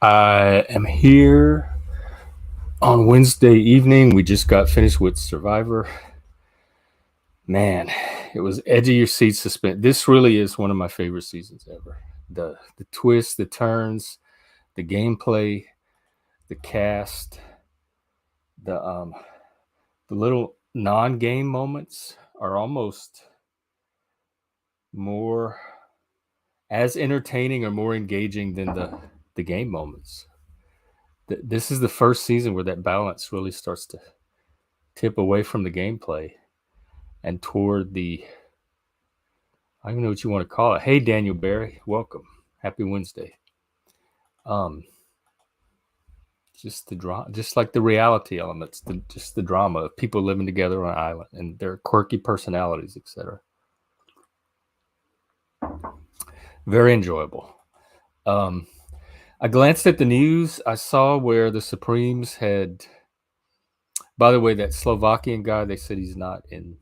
I am here on Wednesday evening. We just got finished with Survivor. Man, it was edge of your seat suspense. This really is one of my favorite seasons ever. The twists, the turns, the gameplay, the cast, the the little non-game moments are almost more as entertaining or more engaging than the game moments. This is the first season where that balance really starts to tip away from the gameplay and toward I don't even know what you want to call it. Hey, Daniel Barry, welcome. Happy Wednesday. Um, just the drama, just like the reality elements, just the drama of people living together on an island and their quirky personalities, etc. Very enjoyable. Um, I glanced at the news. I saw where the Supremes had. By the way, that Slovakian guy, they said he's not in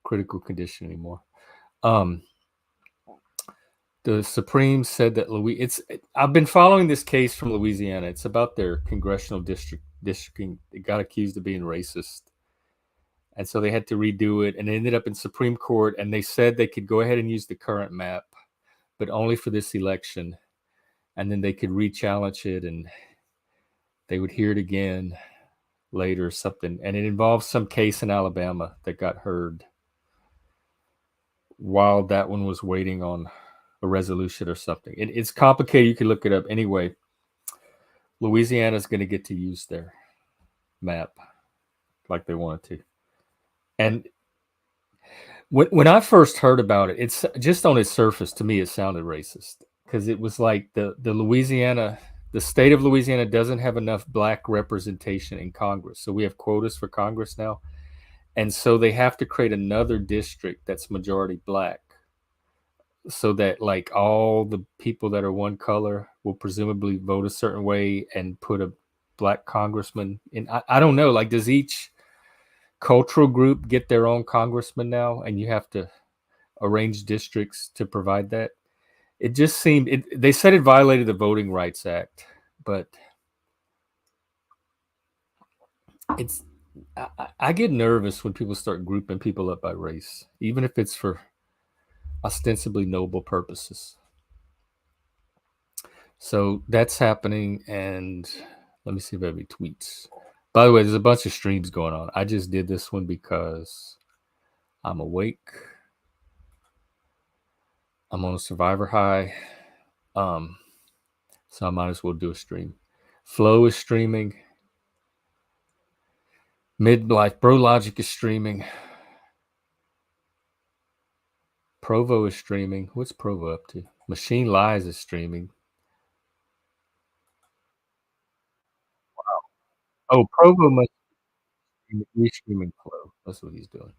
critical condition anymore. The Supreme said that I've been following this case from Louisiana. It's about their congressional districting. It got accused of being racist, and so they had to redo it, and it ended up in Supreme Court. And they said they could go ahead and use the current map, but only for this election, and then they could re-challenge it, and they would hear it again later or something. And it involves some case in Alabama that got heard while that one was waiting on a resolution or something. It's complicated. You can look it up. Anyway, Louisiana's going to get to use their map like they wanted to. And when I first heard about it, it's just on its surface, to me, it sounded racist because it was like the state of Louisiana doesn't have enough black representation in Congress. So we have quotas for Congress now. And so they have to create another district that's majority black so that like all the people that are one color will presumably vote a certain way and put a black congressman in. I don't know, like does each cultural group get their own congressman now and you have to arrange districts to provide that? It just seemed they said it violated the Voting Rights Act, but it's I get nervous when people start grouping people up by race, even if it's for ostensibly noble purposes. So that's happening, and let me see if I have any tweets. By the way, there's a bunch of streams going on. I just did this one because I'm awake. I'm on a survivor high. So I might as well do a stream. Flow is streaming. Midlife Bro Logic is streaming. Provo is streaming. What's Provo up to? Machine Lies is streaming. Wow. Oh, Provo must be restreaming Flow. That's what he's doing.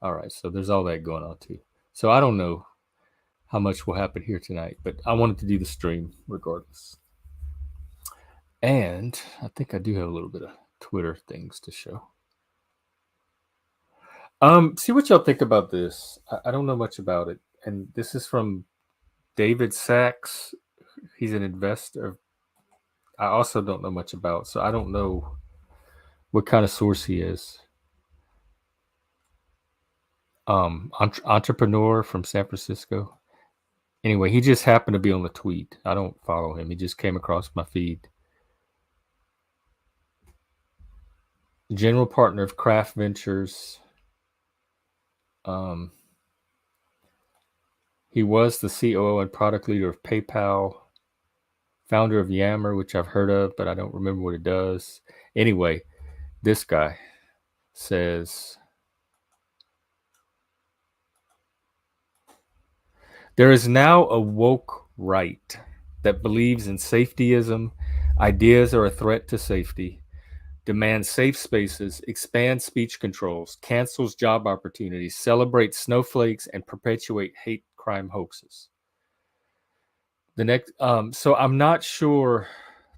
All right, so there's all that going on too. So I don't know how much will happen here tonight, but I wanted to do the stream regardless. And I think I do have a little bit of Twitter things to show. See what y'all think about this. I don't know much about it, and this is from David Sachs. He's an investor. I also don't know much about, so I don't know what kind of source he is. Entrepreneur from San Francisco. Anyway, he just happened to be on the tweet. I don't follow him. He just came across my feed. General partner of Craft Ventures. He was the COO and product leader of PayPal, founder of Yammer, which I've heard of, but I don't remember what it does. Anyway, this guy says, there is now a woke right that believes in safetyism, ideas are a threat to safety, demands safe spaces, expands speech controls, cancels job opportunities, celebrates snowflakes, and perpetuate hate crime hoaxes. The next, so I'm not sure.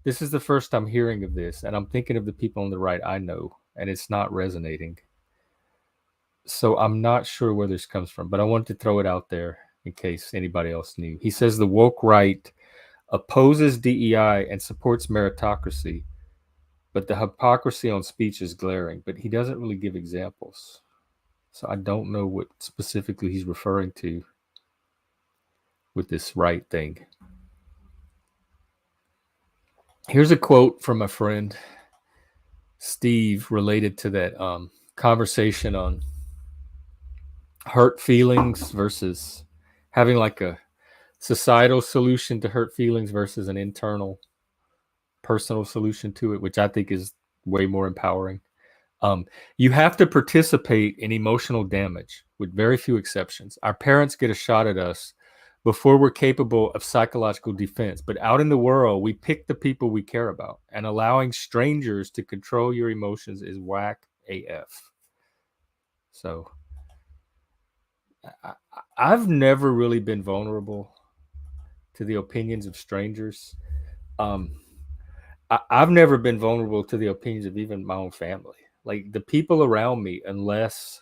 This is the first I'm hearing of this, and I'm thinking of the people on the right I know, and it's not resonating. So I'm not sure where this comes from, but I wanted to throw it out there in case anybody else knew. He says the woke right opposes DEI and supports meritocracy, but the hypocrisy on speech is glaring. But he doesn't really give examples. So I don't know what specifically he's referring to with this right thing. Here's a quote from a friend, Steve, related to that conversation on hurt feelings versus having like a societal solution to hurt feelings versus an internal personal solution to it, which I think is way more empowering. You have to participate in emotional damage with very few exceptions. Our parents get a shot at us before we're capable of psychological defense. But out in the world, we pick the people we care about, and allowing strangers to control your emotions is whack AF. So I've never really been vulnerable to the opinions of strangers. I've never been vulnerable to the opinions of even my own family. Like the people around me, unless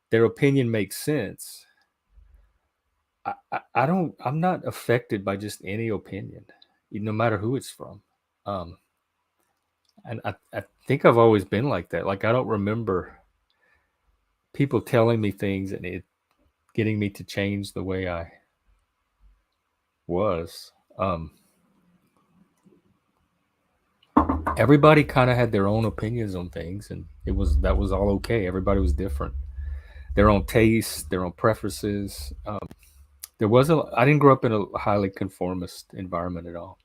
their opinion makes sense, I'm not affected by just any opinion, no matter who it's from. And I think I've always been like that. Like I don't remember people telling me things and it getting me to change the way I was. Everybody kind of had their own opinions on things, and that was all okay. Everybody was different, their own tastes, their own preferences. I didn't grow up in a highly conformist environment at all.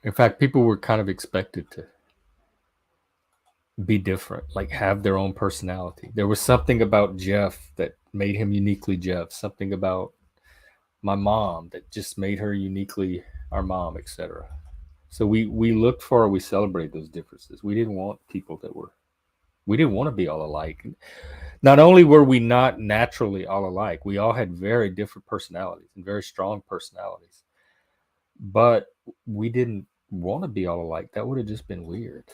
In fact, people were kind of expected to be different, like have their own personality. There was something about Jeff that made him uniquely Jeff, something about my mom that just made her uniquely our mom, etc. So we looked for, we celebrated those differences. We didn't want we didn't want to be all alike. Not only were we not naturally all alike, we all had very different personalities and very strong personalities. But we didn't want to be all alike. That would have just been weird.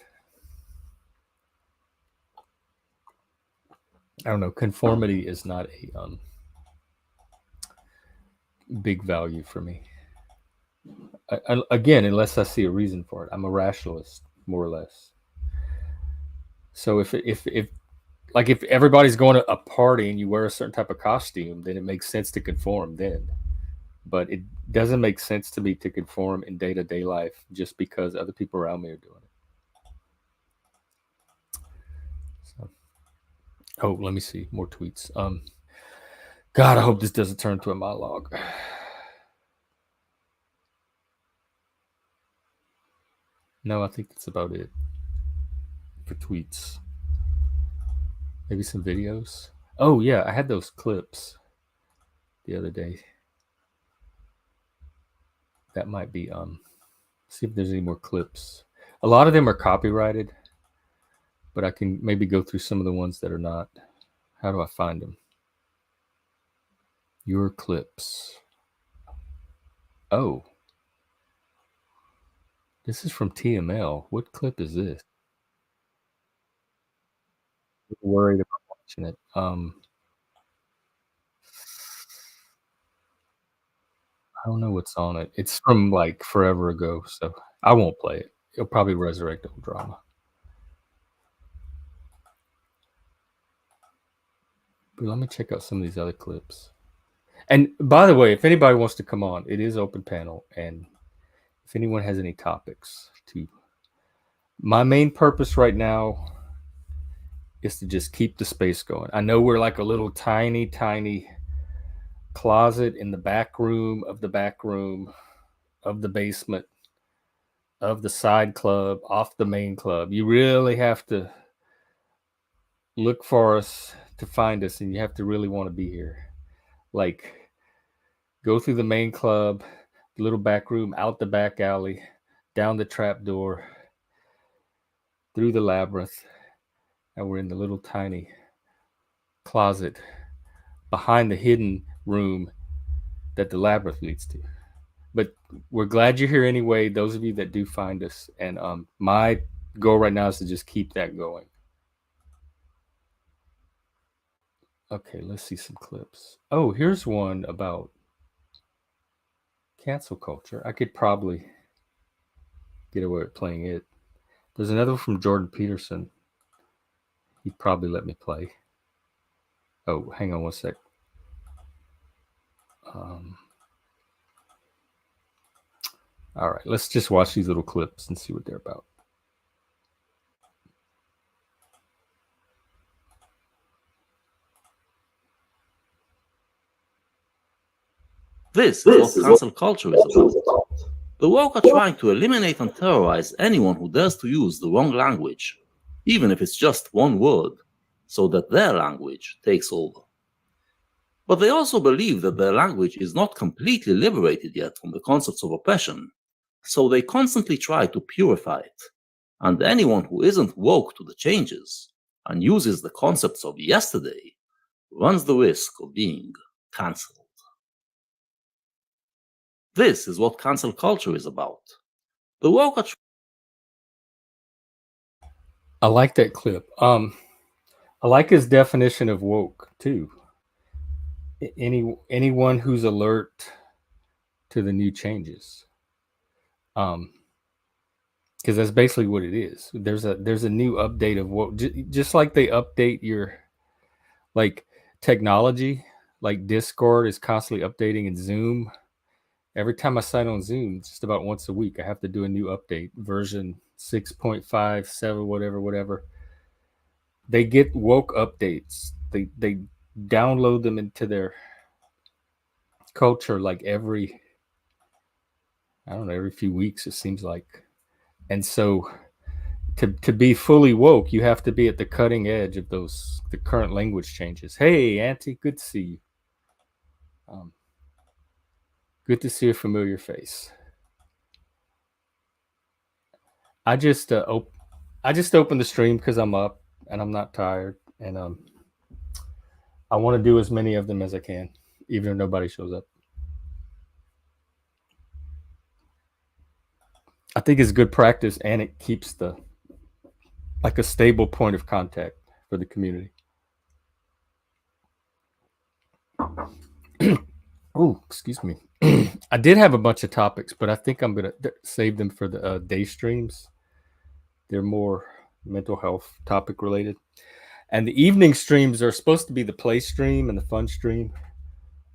I don't know. Conformity is not a big value for me. Again, unless I see a reason for it. I'm a rationalist, more or less. So if everybody's going to a party and you wear a certain type of costume, then it makes sense to conform then. But it doesn't make sense to me to conform in day-to-day life just because other people around me are doing it. So, oh, let me see more tweets. God, I hope this doesn't turn to a monologue. No, I think that's about it for tweets. Maybe some videos. Oh yeah, I had those clips the other day. That might be see if there's any more clips. A lot of them are copyrighted, but I can maybe go through some of the ones that are not. How do I find them? Your clips. Oh. This is from TML. What clip is this? I'm worried about watching it. I don't know what's on it. It's from like forever ago, so I won't play it. It'll probably resurrect old drama. But let me check out some of these other clips. And by the way, if anybody wants to come on, it is open panel. And if anyone has any topics to, my main purpose right now is to just keep the space going. I know we're like a little tiny closet in the back room of the basement of the side club off the main club. You really have to look for us to find us, and you have to really want to be here. Like, go through the main club, the little back room, out the back alley, down the trap door, through the labyrinth, and we're in the little tiny closet behind the hidden room that the labyrinth leads to. But we're glad you're here anyway, those of you that do find us. And my goal right now is to just keep that going. Okay, let's see some clips. Oh, here's one about cancel culture. I could probably get away with playing it. There's another one from Jordan Peterson. He'd probably let me play. Oh, hang on one sec. All right, let's just watch these little clips and see what they're about. This is what cancel culture is about. The woke are trying to eliminate and terrorize anyone who dares to use the wrong language, even if it's just one word, so that their language takes over. But they also believe that their language is not completely liberated yet from the concepts of oppression, so they constantly try to purify it. And anyone who isn't woke to the changes and uses the concepts of yesterday runs the risk of being cancelled. This is what cancel culture is about. The woke are I like that clip. I like his definition of woke too. Anyone who's alert to the new changes. Because that's basically what it is. There's a new update of what, just like they update your like technology, like Discord is constantly updating, and Zoom. Every time I sign on Zoom, just about once a week, I have to do a new update, version 6.5, 7, whatever. They get woke updates. They download them into their culture like every few weeks, it seems like. And so to be fully woke, you have to be at the cutting edge of the current language changes. Hey, Auntie, good to see you. Good to see a familiar face. I just opened the stream because I'm up and I'm not tired, and I want to do as many of them as I can, even if nobody shows up. I think it's good practice, and it keeps a stable point of contact for the community. Oh, excuse me. I did have a bunch of topics, but I think I'm gonna save them for the day streams. They're more mental health topic related, and the evening streams are supposed to be the play stream and the fun stream,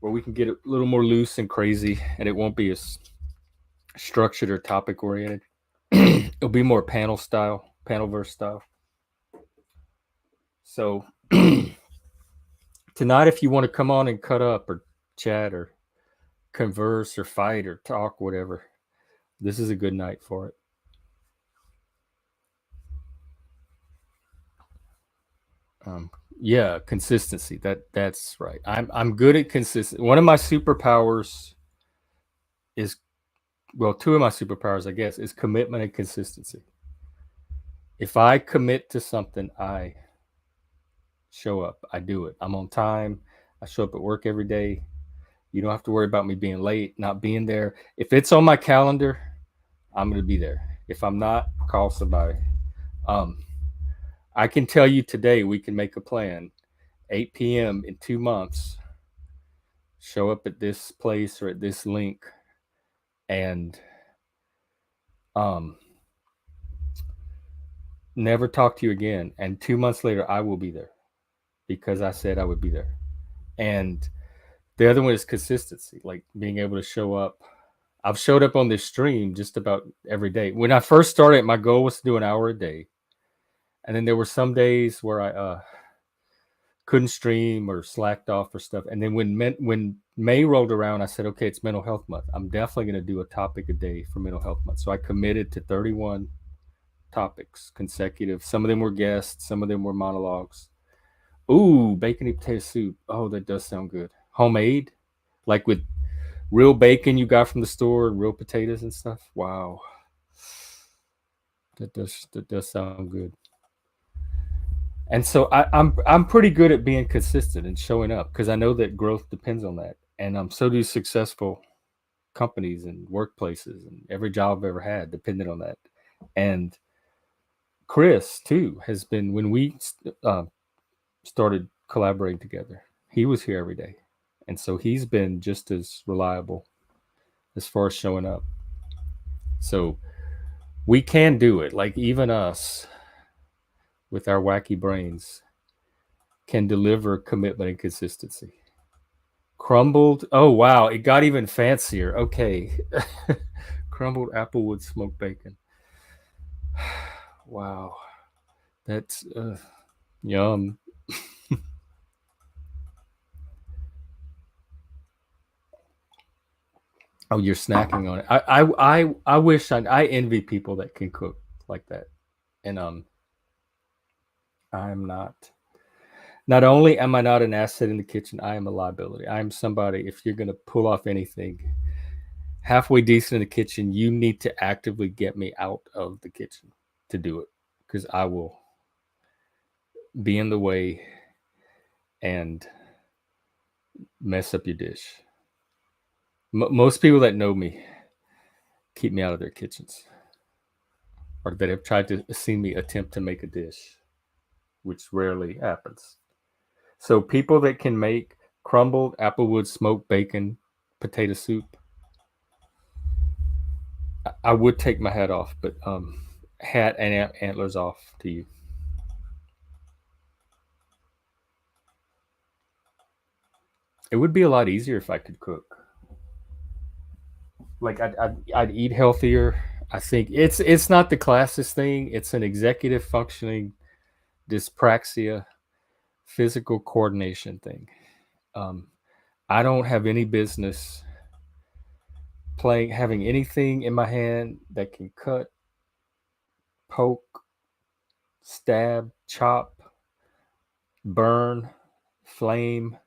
where we can get a little more loose and crazy, and it won't be as structured or topic oriented. It'll be more panel style, panelverse style. So tonight, if you want to come on and cut up or chat or converse or fight or talk, whatever, this is a good night for it. Yeah, consistency. That's right. I'm good at consistency. One of my superpowers is, well, two of my superpowers, I guess, is commitment and consistency. If I commit to something, I show up. I do it. I'm on time. I show up at work every day. You don't have to worry about me being late, not being there. If it's on my calendar, I'm going to be there. If I'm not, call somebody. I can tell you today, we can make a plan. 8 p.m. in 2 months, show up at this place or at this link, and never talk to you again. And 2 months later, I will be there because I said I would be there. And the other one is consistency, like being able to show up. I've showed up on this stream just about every day. When I first started, my goal was to do an hour a day. And then there were some days where I couldn't stream or slacked off or stuff. And then when May rolled around, I said, okay, it's Mental Health Month. I'm definitely going to do a topic a day for Mental Health Month. So I committed to 31 topics consecutive. Some of them were guests, some of them were monologues. Ooh, bacon and potato soup. Oh, that does sound good. Homemade, like with real bacon you got from the store, real potatoes and stuff. Wow, that does sound good. And so I'm pretty good at being consistent and showing up because I know that growth depends on that, and so do successful companies and workplaces, and every job I've ever had depended on that. And Chris too has been, when we started collaborating together. He was here every day. And so he's been just as reliable as far as showing up. So we can do it. Like even us with our wacky brains can deliver commitment and consistency. Crumbled. Oh wow, it got even fancier. Okay. Crumbled applewood smoked bacon. Wow. That's yum. Oh, you're snacking on it. I wish I envy people that can cook like that. And I'm not. Not only am I not an asset in the kitchen, I am a liability. I am somebody. If you're gonna pull off anything halfway decent in the kitchen, you need to actively get me out of the kitchen to do it, because I will be in the way and mess up your dish. Most people that know me keep me out of their kitchens, or that have tried to see me attempt to make a dish, which rarely happens. So people that can make crumbled applewood smoked bacon potato soup, I would take my hat off, but hat and antlers off to you. It would be a lot easier if I could cook. Like I'd eat healthier. I think it's not the classist thing. It's an executive functioning dyspraxia, physical coordination thing. Um, I don't have any business having anything in my hand that can cut, poke, stab, chop, burn, flame,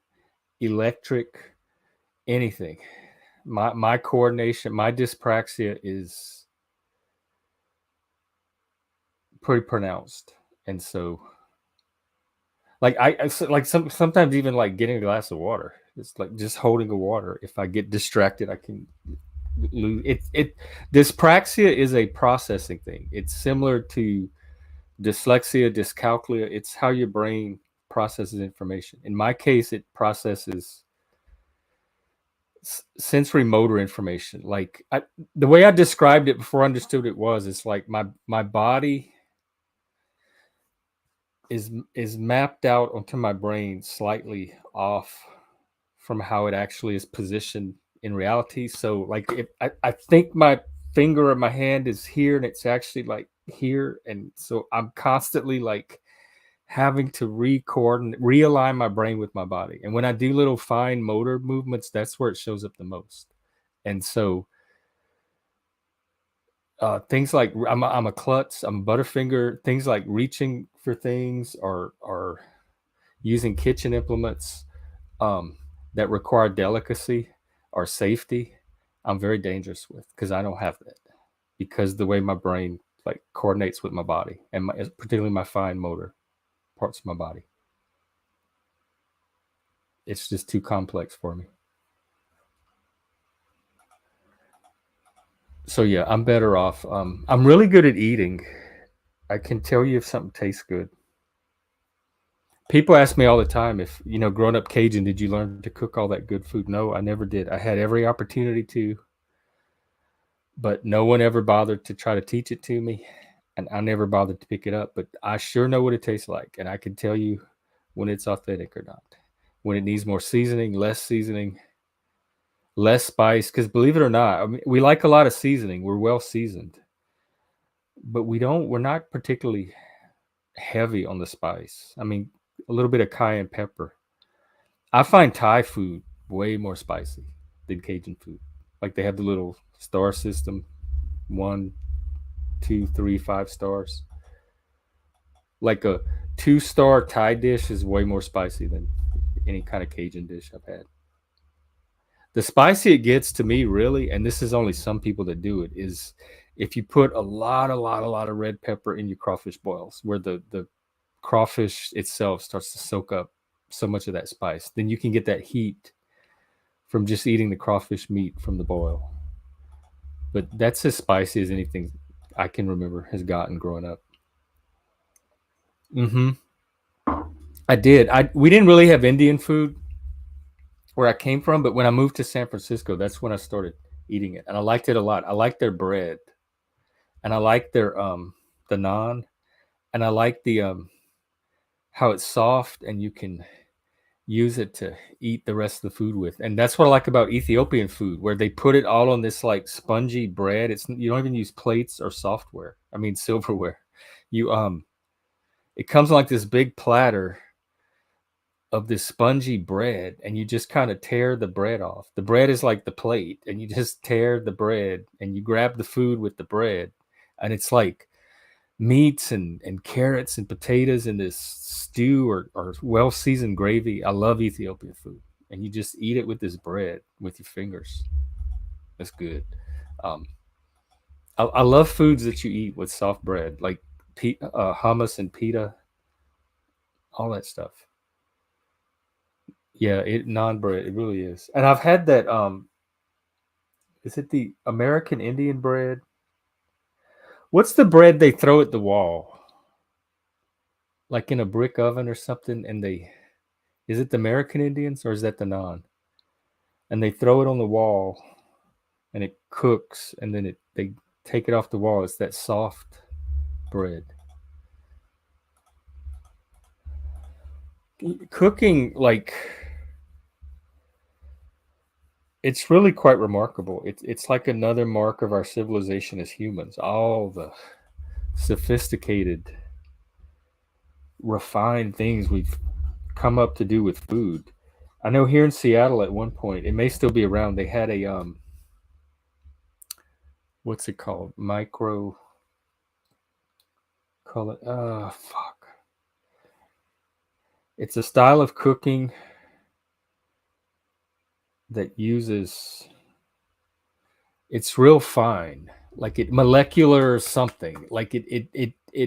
electric, anything. My coordination, my dyspraxia is pretty pronounced, and so like like sometimes even like getting a glass of water. It's like just holding a water. If I get distracted, I can lose it. Dyspraxia is a processing thing. It's similar to dyslexia, dyscalculia. It's how your brain processes information. In my case, it processes sensory motor information. Like the way I described it before I understood it was, it's like my body is mapped out onto my brain slightly off from how it actually is positioned in reality. So like if I think my finger or my hand is here and it's actually like here, and so I'm constantly like having to realign my brain with my body. And when I do little fine motor movements, that's where it shows up the most. And so things like I'm a klutz, I'm a butterfinger, things like reaching for things or using kitchen implements um, that require delicacy or safety, I'm very dangerous with, because I don't have that, because the way my brain like coordinates with my body and particularly my fine motor parts of my body. It's just too complex for me. So yeah, I'm better off. I'm really good at eating. I can tell you if something tastes good. People ask me all the time if, growing up Cajun, did you learn to cook all that good food? No, I never did. I had every opportunity to, but no one ever bothered to try to teach it to me, and I never bothered to pick it up. But I sure know what it tastes like, and I can tell you when it's authentic or not, when it needs more seasoning, less spice. Because believe it or not, I mean, we like a lot of seasoning. We're well seasoned, but we're not particularly heavy on the spice. I mean, a little bit of cayenne pepper. I find Thai food way more spicy than Cajun food. Like they have the little star system, 1, 2, 3, 5 stars. Like a 2-star Thai dish is way more spicy than any kind of Cajun dish I've had. The spicy it gets to me really, and this is only some people that do it, is if you put a lot of red pepper in your crawfish boils, where the crawfish itself starts to soak up so much of that spice, then you can get that heat from just eating the crawfish meat from the boil. But that's as spicy as anything I can remember has gotten growing up. Mm-hmm. I did. We didn't really have Indian food where I came from, but when I moved to San Francisco, that's when I started eating it, and I liked it a lot. I liked their bread, and I liked their the naan, and I like the how it's soft and you can use it to eat the rest of the food with. And that's what I like about Ethiopian food, where they put it all on this like spongy bread. It's you don't even use plates or software. I mean silverware. You it comes on like this big platter of this spongy bread, and you just kind of tear the bread off. The bread is like the plate, and you just tear the bread and you grab the food with the bread, and it's like meats and carrots and potatoes in this stew or well seasoned gravy. I love Ethiopian food, and you just eat it with this bread with your fingers. That's good. Um, I love foods that you eat with soft bread, like hummus and pita, all that stuff. Yeah, it non bread. It really is. And I've had that. Is it the American Indian bread? What's the bread they throw at the wall, like in a brick oven or something? And they is it the American Indians or is that the non? And they throw it on the wall, and it cooks, and then they take it off the wall. It's that soft bread. Cooking, like, it's really quite remarkable. It's like another mark of our civilization as humans. All the sophisticated, refined things we've come up to do with food. I know here in Seattle at one point, it may still be around. They had a what's it called? Micro. Call it. Fuck. It's a style of cooking that uses. It's real fine, like it molecular or something. Like it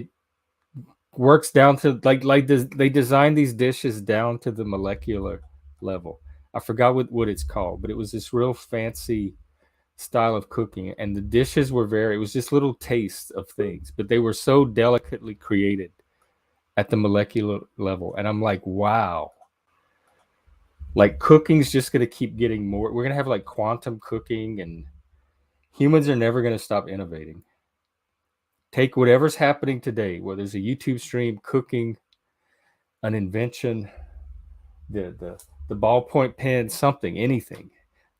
works down to they design these dishes down to the molecular level. I forgot what it's called, but it was this real fancy style of cooking, and the dishes were very. It was just little tastes of things, but they were so delicately created at the molecular level, and I'm like, wow. Like cooking's just going to keep getting more. We're going to have like quantum cooking, and humans are never going to stop innovating. Take whatever's happening today, whether it's a YouTube stream, cooking, an invention, the ballpoint pen, something, anything.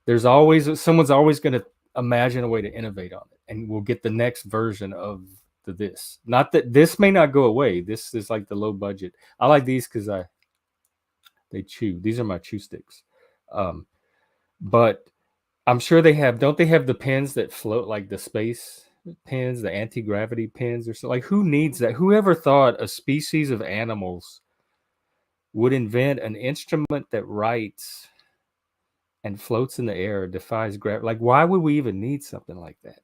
There's always someone's always going to imagine a way to innovate on it, and we'll get the next version of this. Not that this may not go away. This is like the low budget. I like these because they chew. These are my chew sticks. But I'm sure they have. Don't they have the pens that float, like the space pens, the anti-gravity pens, or so? Like, who needs that? Whoever thought a species of animals would invent an instrument that writes and floats in the air, defies gravity? Like, why would we even need something like that?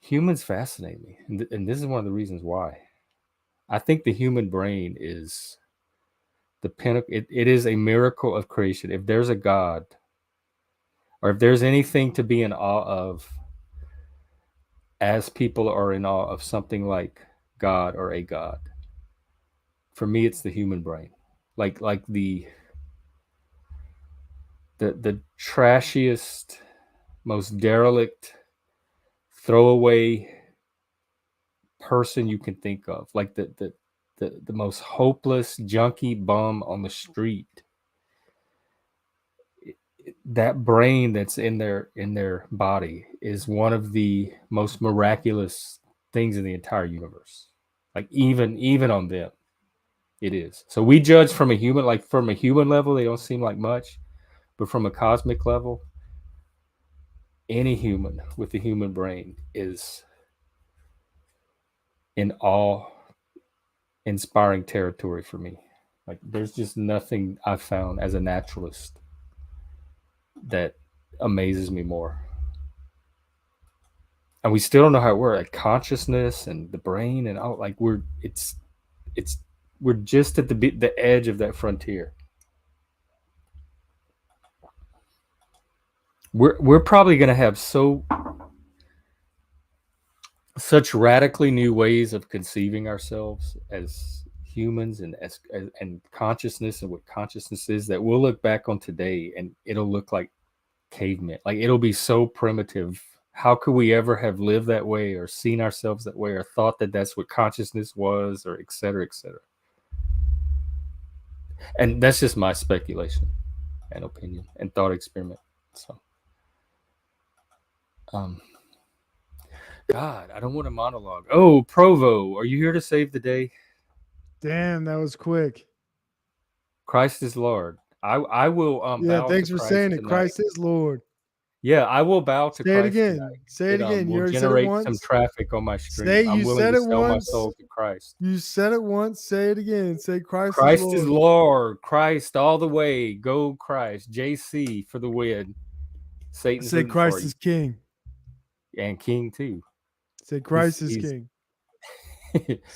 Humans fascinate me, and this is one of the reasons why. I think the human brain is the pinnacle. It is a miracle of creation. If there's a God, or if there's anything to be in awe of, as people are in awe of something like God or a God, for me, it's the human brain. Like the trashiest, most derelict, throwaway person you can think of, like the most hopeless junkie bum on the street. That brain that's in their body is one of the most miraculous things in the entire universe. Like even on them, it is. So we judge from a human, like from a human level, they don't seem like much, but from a cosmic level, any human with a human brain is in awe inspiring territory for me. Like there's just nothing I've found as a naturalist that amazes me more. And we still don't know how it works, like consciousness and the brain and all. Like it's we're just at the edge of that frontier. We're probably going to have such radically new ways of conceiving ourselves as humans and consciousness and what consciousness is, that we'll look back on today and it'll look like cavemen. Like, it'll be so primitive. How could we ever have lived that way or seen ourselves that way or thought that that's what consciousness was, or et cetera, et cetera. And that's just my speculation and opinion and thought experiment. So, God, I don't want a monologue. Oh, Provo, are you here to save the day? Damn, that was quick. Christ is Lord. I will Yeah, bow thanks to for Christ saying it. tonight. Christ is Lord. Yeah, I will bow to Say it Christ again. tonight. Say it again. You Will already said it generate some once. traffic on my stream. Say I'm you willing said to it sell my once. soul to Christ. You said it once. Say it again. Say Christ Christ is is Lord. Lord. Christ all the way. Go Christ. JC for the win. Satan's Say rooting for Christ you. is King. And King too. Say Christ is he's- King.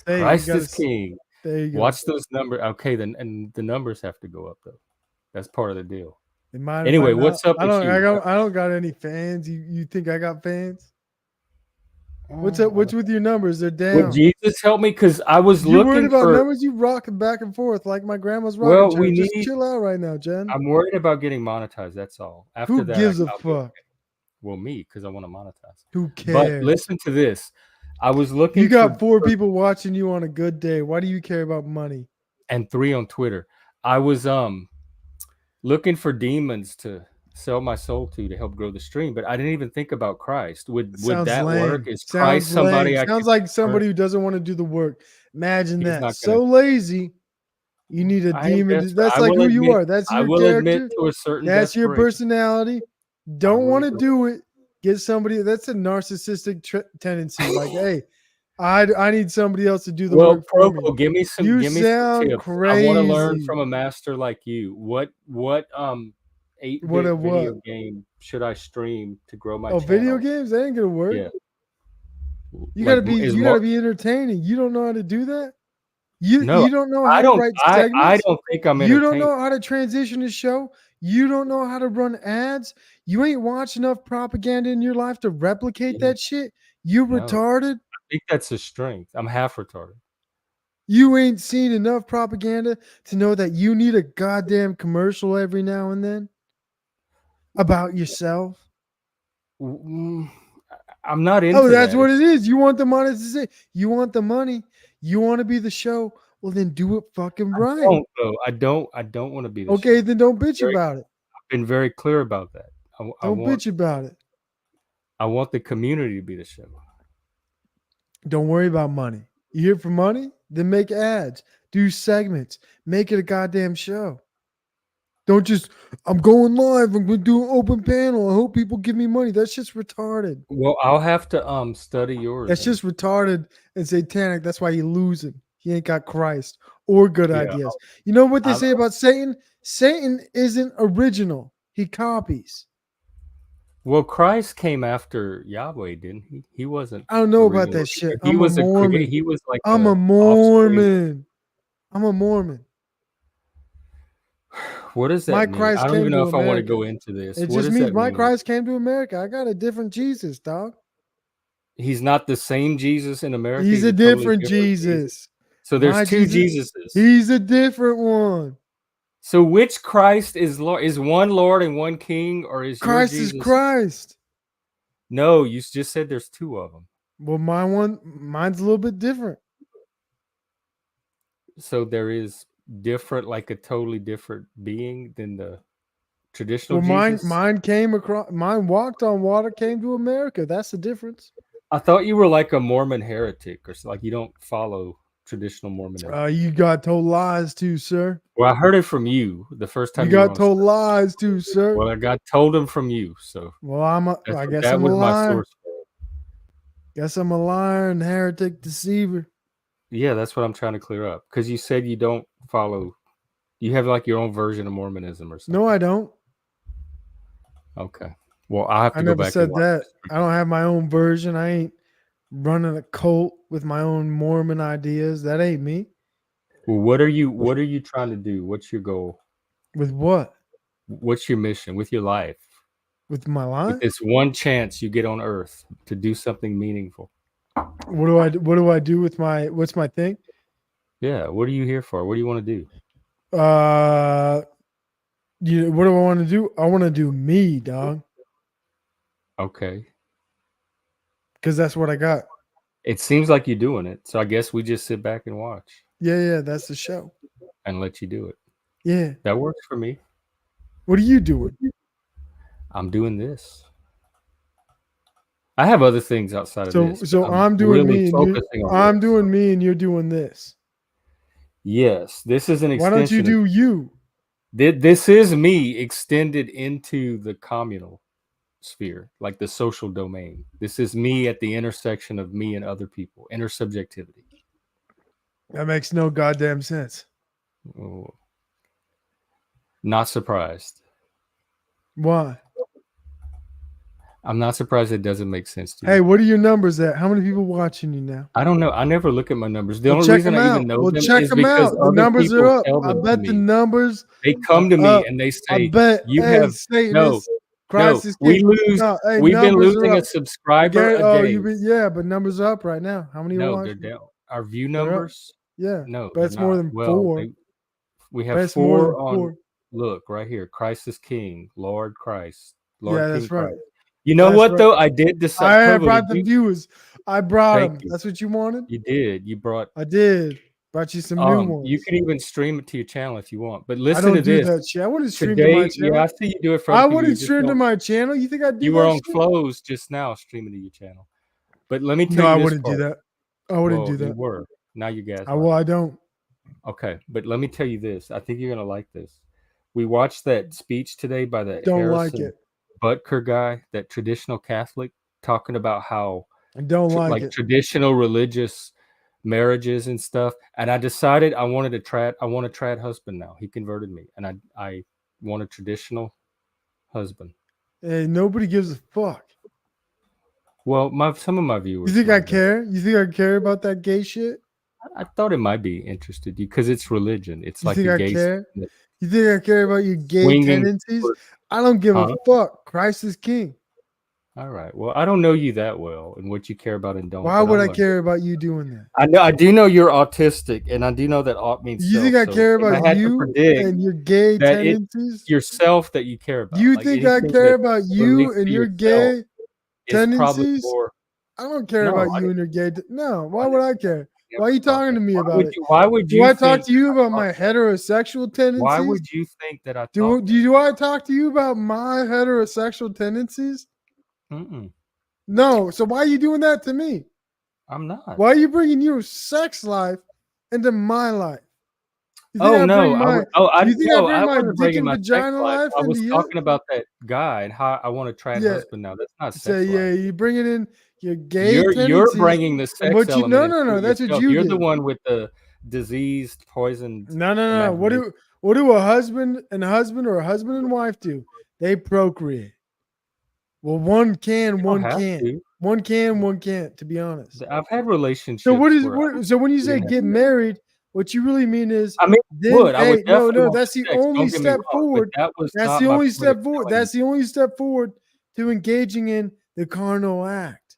Say Christ you gotta, is King. There you go. Watch those numbers. Okay, then, and the numbers have to go up though. That's part of the deal. It might, Anyway, it might what's not. up I with don't. you? I don't got any fans. You think I got fans? What's up? What's with your numbers? They're down. Would Jesus help me? Because I was You worried looking about for numbers? You rocking back and forth like my grandma's rocking Well, chair. we Just need- chill out right now, Jen. I'm worried about getting monetized. That's all. After Who that, gives a I'll be fuck? okay. Well, me, because I want to monetize. Who But cares? listen to this. I was looking. You got for 4 people watching you on a good day. Why do you care about money? and 3 on Twitter. I was looking for demons to sell my soul to help grow the stream, but I didn't even think about Christ. Would that lame. work? Is Sounds Christ somebody lame. I Sounds could like somebody who doesn't want to do the work. Imagine He's that. not So lazy. You need a I am demon. desperate. That's I like will who you admit- are. That's I your will character. admit to a certain That's your desperation. personality. Don't will want to admit. do it. Get somebody. That's a narcissistic tendency. Like, hey, I need somebody else to do the Well, work for me. Propo, give me some You give me some sound tips. I want to learn crazy. from a master like you. What 8-bit What a video what? game should I stream to grow my Oh, channel? video games? That ain't gonna work. Yeah. You Like, gotta be. is You Mar- gotta be entertaining. You don't know how to do that. You No, don't know how I to don't. write I segments. don't think I'm You don't entertained. know how to transition a show. You don't know how to run ads. You ain't watched enough propaganda in your life to replicate Yeah. that shit. You No. retarded. I think that's a strength. I'm half retarded. You ain't seen enough propaganda to know that you need a goddamn commercial every now and then about yourself. I'm not into Oh, that's that. what it is. You want the monetization. You want the money. You want to be the show. Well, then do it fucking right. I don't want to be the Okay, show. then don't bitch about it. I've been very clear about that. Don't bitch about it. I want the community to be the show. Don't worry about money. You here for money? Then make ads. Do segments. Make it a goddamn show. Don't just, I'm going live. I'm going to do an open panel. I hope people give me money. That's just retarded. Well, I'll have to study yours. That's just retarded and satanic. That's why you're losing. He ain't got Christ or good ideas. You know what they say about Satan? Satan isn't original. He copies. Well, Christ came after Yahweh, didn't he? He wasn't. I don't know about that shit. He was a Mormon. He was like I'm a Mormon. I'm a Mormon. What does that my mean? Christ I don't even know if America. I want to go into this. It what just does means that my mean? Christ came to America. I got a different Jesus, dog. He's not the same Jesus in America. He's a totally different Jesus. So there's My two Jesus, Jesuses. He's a different one. So which Christ is Lord? Is one Lord and one King, or is Christ your Jesus? is Christ? No, you just said there's two of them. Well, mine's a little bit different. So there is different, like a totally different being than the traditional Jesus? Mine walked on water, came to America. That's the difference. I thought you were like a Mormon heretic, or like you don't follow traditional Mormonism. You got told lies too, sir. Well, I heard it from you the first time you got told lies too, sir. Well, I got told them from you, so. Well, I guess that I'm was a liar. my source. Guess I'm a liar and heretic deceiver. Yeah, that's what I'm trying to clear up. Because you said you don't follow. You have like your own version of Mormonism or something. No, I don't. Okay. Well, I have to I go never back. said that. I don't have my own version. I ain't running a cult with my own Mormon ideas. That ain't me. Well, what are you trying to do? What's your goal? With what? What's your mission with your life? With my life? With this one chance you get on Earth to do something meaningful. What do I do with what's my thing? Yeah. What are you here for? What do you want to do? What do I want to do? I want to do me, dog, Okay. because that's what I got. It seems like you're doing it. So I guess we just sit back and watch Yeah, that's the show. and let you do it. Yeah. That works for me. What are you doing? I'm doing this. I have other things outside of this. So but I'm doing really me, and focusing on I'm this. doing me, and you're doing this. Yes, this is an Why don't you extension. do you? This is me extended into the communal sphere, like the social domain. This is me at the intersection of me and other people, intersubjectivity. That makes no goddamn sense. Oh, not surprised. Why? I'm not surprised it doesn't make sense to you. Hey, what are your numbers at? How many people watching you now? I don't know. I never look at my numbers. The Well, only check reason them I out. even know Well, them check is them because out. The other numbers people are up. tell I them to bet the me. numbers. They come to me up. and they I say, bet. "You Hey, have Satanist, Christ is we king. lose. No, hey, We've been numbers are losing a up. subscriber a day. Yeah, but numbers are up right now. How many are No, they're watching? down. Our view They're up. numbers. Yeah, No, but they're it's more not. than Well, 4. we But have it's more than 4 on. 4. Look right here. Christ is King. Lord Christ. Lord Yeah, King that's right. Christ. You know That's what right. though? I did decide. I Provo, brought the viewers. I brought Thank them. you. That's what you wanted. You did. You brought. I did. Brought you some new ones. You can even stream it to your channel if you want. But I listen to don't do this. that shit. I wouldn't stream to Today, my channel. yeah, I see you do it for I other people. wouldn't You just stream to don't. my channel. You think I'd do You that were on shit? flows just now streaming to your channel. But let me tell No, you I this wouldn't do part. that. I wouldn't Well, do you that. were. Now you guys. I don't. Okay, but let me tell you this. I think you're gonna like this. We watched that speech today by that Don't like Harrison it. Butker guy, that traditional Catholic, talking about how I don't like it. traditional religious marriages and stuff. And I decided I want a trad husband now. He converted me, and I want a traditional husband. Hey, nobody gives a fuck. Well, some of my viewers. You think might I care? You think I care about that gay shit? I thought it might be interested because it's religion. It's You like think a I gay care? You think I care about your gay swinging. tendencies? I don't give a Huh? fuck. Christ is king. All right. Well, I don't know you that well and what you care about and don't. Why but would I'm I learning. care about you doing that? I do know you're autistic, and I do know that aught means You think self. I care So if I about had to you predict and your gay that tendencies? yourself that you care about. You Like think I anything care that about you relates and to your yourself gay is probably tendencies? more. I don't care No, about I you and your gay. No, why I would I care? never Why are you thought talking that. to me about it? Why would Do you I talk think to you about I my thought- heterosexual Why tendencies? would you think that I thought Do I talk to you about my heterosexual tendencies? that? Mm-mm, No. So why are you doing that to me? I'm not. Why are you bringing your sex life into my life? You Oh I no! bring my? You think I bring I my wasn't dick bringing and my sex vagina life. life I into was you? talking about that guy and how I want a trad Yeah. husband now. That's not So sex life. you bring it in your gay You're tendencies. bringing the sex But you element no. into it That's what yourself. you You're did. the one with the diseased, poisoned. No. What do a husband and or a husband and wife do? They procreate. Well, one can, You don't one have can't. to. One can, one can't. To be honest. I've had relationships. So what is where so when you we say didn't have get sex. married, what you really mean is I mean, then I would definitely no, want that's the sex. only Don't get me step wrong, forward. but that was That's not the my only point step of forward. telling That's the only step forward to engaging in the carnal act.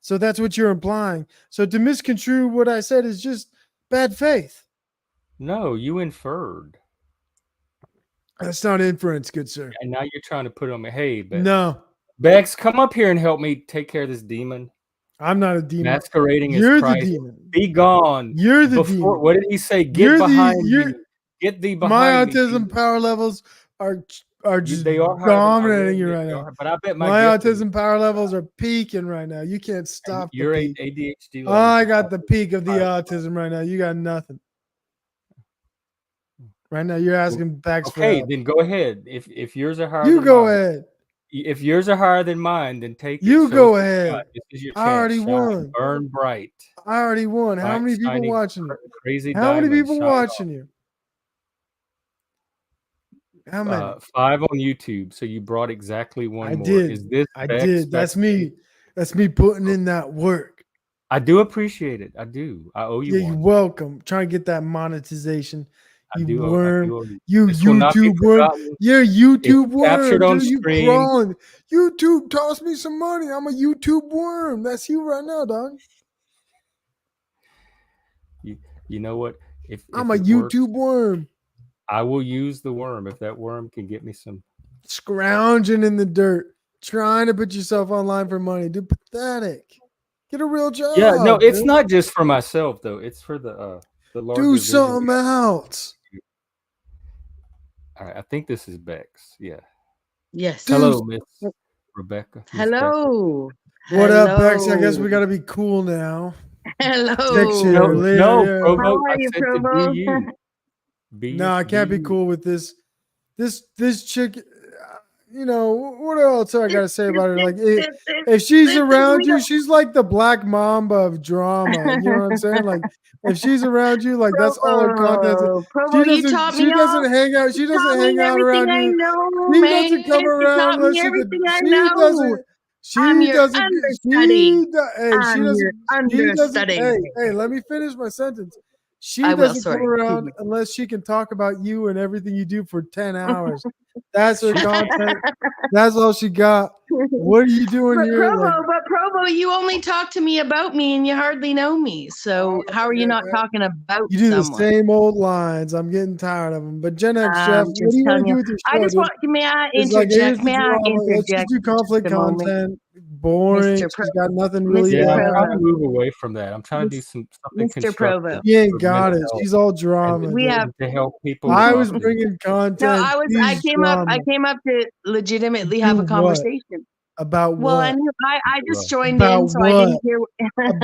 So that's what you're implying. So to misconstrue what I said is just bad faith. you. No, you inferred, That's not inference, good sir. and now you're trying to put on me. Hey, No, Bexx, come up here and help me take care of this demon I'm not a demon. masquerading as You're the Christ. demon. Be gone. You're the Before demon. what did he say? Get You're behind you're me. Get thee my behind me. autism demon. power levels are just They are higher than I will dominating you admit right they now. are, but I bet my My gift is- autism power levels are peaking right now. You can't stop the your peak. ADHD Oh, levels. I are got the probably peak of the higher. autism right now. You got nothing. Right now, you're asking backs for Okay, help. then go ahead. If yours are higher You than go mine, ahead. if yours are higher than mine, then take it. You Show go us ahead. God. This is your I chance. already Shine, won. burn bright. I already won. How Bright, many people shiny, watching you? Crazy How many diamond, people shine watching you? How many? 5 on YouTube. So you brought exactly one I more. did. Is this I Bexx did. That's me. That's me putting in that work. I do appreciate it. I do. I owe you Yeah, you're one. welcome. Trying to get that monetization. I You do. worm. owe you. You This will not be YouTube worm. forgotten. Yeah, YouTube It's worm. captured on Dude, you screen. crawling. YouTube, toss me some money. I'm a YouTube worm. That's you right now, dog. You know what? I'm a it YouTube works, worm. I will use the worm if that worm can get me some. Scrounging in the dirt, trying to put yourself online for money. Dude, pathetic. Get a real job. Yeah, no, it's dude. not just for myself though. It's for the larger Do vision. something else. All right, I think this is Bexx. Yeah. Yes. Hello, Miss Rebecca. Miss Becca. Hello. What up, Bexx? I guess we Hello. got to be cool now. Hello. Text you No, later, no, yeah. Provo. How are I you, said to Provo? be you. Be No, I can't be you. cool with this. This chick, you know, what else I got to say about her? Like, if she's around you, she's like the Black Mamba of drama. You know what I'm saying? Like, if she's around you, like that's all her content. Provo, you taught me She doesn't all. hang out. She You doesn't taught hang me out everything around I you. know, She man. doesn't come You around taught unless me she could. everything I She know. doesn't. I'm She your doesn't. understudy. She I'm your doesn't. She doesn't. understudy. Hey, let me finish my sentence. She I will, doesn't come sorry. around unless she can talk about you and everything you do for 10 hours. That's her content. That's all she got. What are you doing here? But Provo, you only talk to me about me and you hardly know me. So how are you not talking about You do someone? the same old lines. I'm getting tired of them. But Gen X Chef, what do you want to do with your show? I just want. May I It's like, interject? here's May the I drama. Let's just interject? do conflict just a moment? content. Boring. Mr. She's got nothing really Mr. Yeah, there. I'm trying to Provo. move away from that. I'm trying to do something Mr. constructive. Provo. She ain't for got mental it. health She's all drama. We dude. have. to help people. I with was autism. bringing content. No, I was. I She's came up. drama. I came up to legitimately Do have a what? conversation. About Well, what? I knew. I just joined About in, so I didn't what? hear.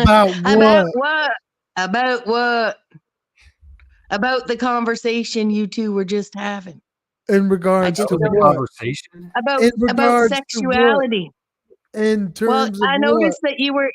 About About what? what? About what? About the conversation you two were just having. In regards just to the don't- what? conversation. About In regards to what? sexuality. In Well, terms of I what? noticed that you were.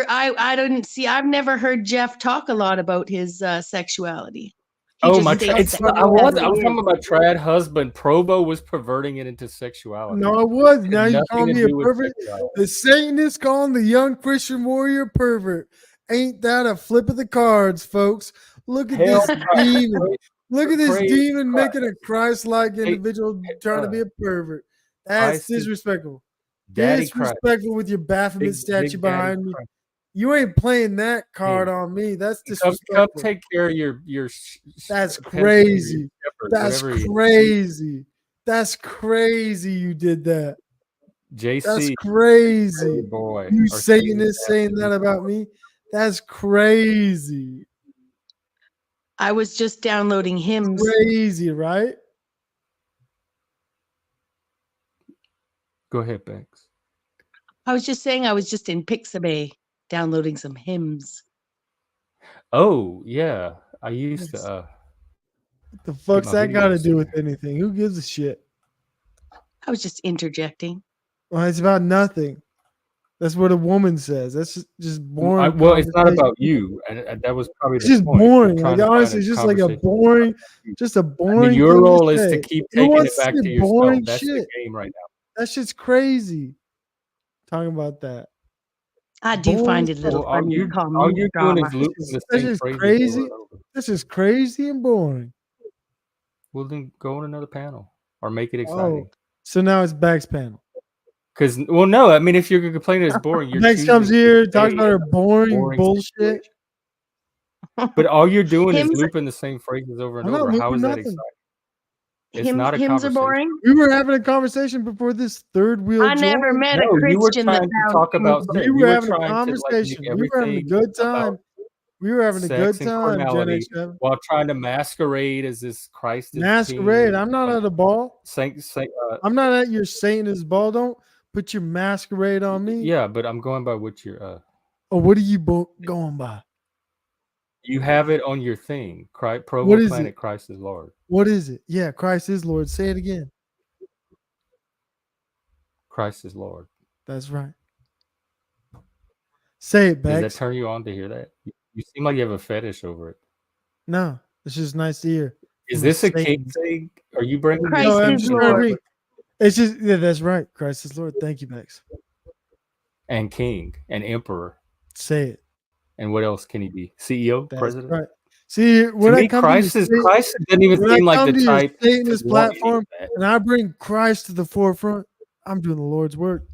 I didn't see. I've never heard Jeff talk a lot about his sexuality. He Oh just my! states It's that not. he I was. has I was it. talking about my trad husband. Provo was perverting it into sexuality. No, it was. It Now had you nothing call to me a do with pervert. sexuality. The Satanists calling the young Christian warrior pervert. Ain't that a flip of the cards, folks? Look at Hell, this demon. praise- Look at this praise demon Christ. making a Christ-like individual trying to be a pervert. That's Christ is disrespectful. Daddy Christ. Disrespectful with your Baphomet Big statue Daddy behind me. Christ. You ain't playing that card Hey, on me. That's Come disrespectful. take care of your. That's pet or your crazy. shepherd, That's whatever he is. crazy. That's crazy you did that. JC. That's crazy. Boy. You or Satanist saying that about me? That's crazy. I was just downloading hymns. Crazy, right? Go ahead, Bexx. I was just saying I was just in Pixabay downloading some hymns. Oh yeah, I used Yes. to. What the fuck's my that got to videos do with there. anything? Who gives a shit? I was just interjecting. Well, it's about nothing. That's what a woman says. That's just boring. Well, it's not conversation. about you, and that was probably It's the just point. You're boring. trying Like to find honestly, a it's just like a conversation. boring, just a boring. I mean, your thing to role is say. to keep Who taking wants it back say to yourself. boring That's shit? the game right now. That shit's crazy. Talking about that. I do Boring find it a little Well, all funny you're to call all me you're drama. doing is looping the That's same just phrases crazy. over and over. This is crazy and boring. Well, then go on another panel or make it Oh, exciting. so now it's Bexx panel. Because, well, no, I mean, if you're complaining it's boring, you're Bexx comes choosing here, to talks stay about her in a boring bullshit. situation. But all you're doing is Hymns- looping the same phrases over and I'm not over. How looping is that nothing. exciting? It's not a hymns are conversation. boring. We were having a conversation before this third wheel. I never joined. met No, a you were Christian that trying to found talk about hymns sex. We You were were having a trying to like make conversation. We were having a everything good about time. We were having a good sex and time, Gen carnality X 7. while trying to masquerade as this Christ is Masquerade. king. I'm not at a ball. I'm not at your Satanist ball. Don't put your masquerade on me. Yeah, but I'm going by what you're. Or what are you going by? You have it on your thing. What is ProvoPlanet, it? Christ is Lord. What is it? Yeah, Christ is Lord. Say it again. Christ is Lord. That's right. Say it, Does that Bexx. turn you on to hear that? You seem like you have a fetish over it. No, it's just nice to hear. Is from this a Satan. king thing? Are you bringing Christ No, I'm is just trying to Lord. bring. It's just that's right. Christ is Lord. Thank you, Bexx. and king and emperor? Say it. And what else can he be? CEO, That's president? right. See, when To I me, come Christ to your Christ doesn't even when I seem like come the to your type Satanist to want any of platform that. and I bring Christ to the forefront, I'm doing the Lord's work.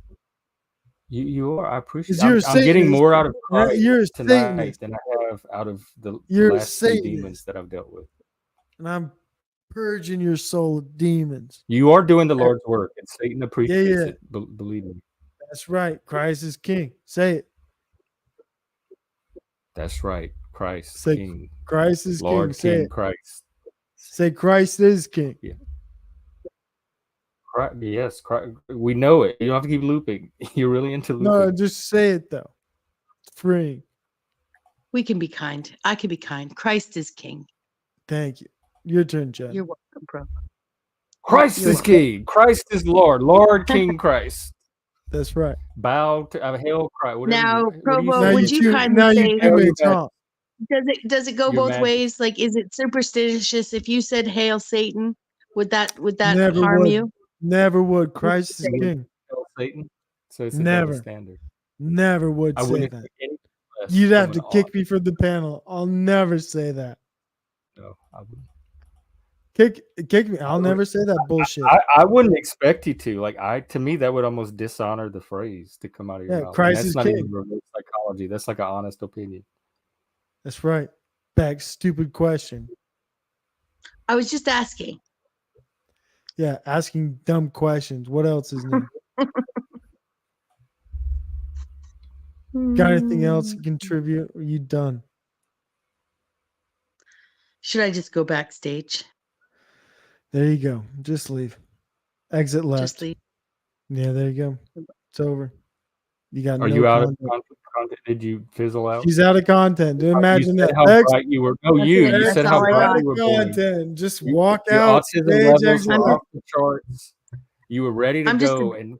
You are. I appreciate. Because you're a I'm getting Satanist. more out of Christ You're a tonight Satanist. than I have out of the You're a last few Satanist. demons that I've dealt with. And I'm purging your soul of demons. You are doing the Lord's work, and Satan appreciates yeah. it. Believe me. That's right. Christ is king. Say it. That's right. Christ Say King, Christ is Lord king. Say King it. Christ. Say Christ is king. Yeah. Yes, we know it. You don't have to keep looping. You're really into looping. No, just say it though. It's freeing. We can be kind. I can be kind. Christ is king. Thank you. Your turn, Jen. You're welcome, bro. Christ You're is welcome. King. Christ is Lord. Lord King Christ. That's right. Bow to hail Christ. Whatever Now, what do Provo, say? would you kindly now say you two may talk. does it go Your both Majesty. ways? Like, is it superstitious if you said "Hail Satan"? Would that Never harm would. you? Never would. Christ is Say king. Hail Satan. So it's a Never. double standard. Never would I say wouldn't that. expect any less You'd have from to an kick me from the panel. I'll never say that. No, I wouldn't. Kick me. I'll never say that bullshit. I wouldn't expect you to. Like to me, that would almost dishonor the phrase to come out of your mouth. Christ and is that's not king. even reverse psychology. That's like an honest opinion. That's right. Bexx, stupid question. I was just asking. Yeah, asking dumb questions. What else is new? Got anything else to contribute? Or are you done? Should I just go backstage? There you go. Just leave. Exit left. Just leave. Yeah, there you go. It's over. You got Are no you out content. of content? Did you fizzle out? She's out of content. Imagine you said that. how Bexx, bright you were. No, That's you. it. You That's said how all I bright got. you were. Boy. content. Just walk Your out. autism Stage levels exit were left. off the charts. You were ready to I'm just go, and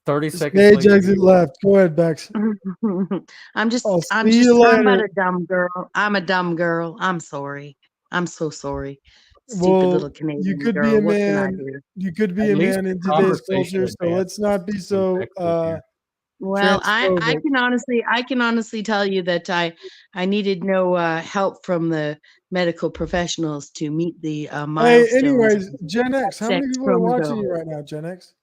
30 seconds Stage later, exit left. Go ahead, Bexx. I'm just I'll see you I'm but later. a dumb girl. I'm a dumb girl. I'm sorry. I'm so sorry. Stupid Well, little Canadian you could girl. be a What can I man. do? You could be At a least man the in today's conversation culture. So advanced let's not be when so Bexx was here. Well, I transphobic. can honestly tell you that I needed no help from the medical professionals to meet the Hey, milestones. anyways, Gen X. How many sex people are watching chromosome. you right now, Gen X?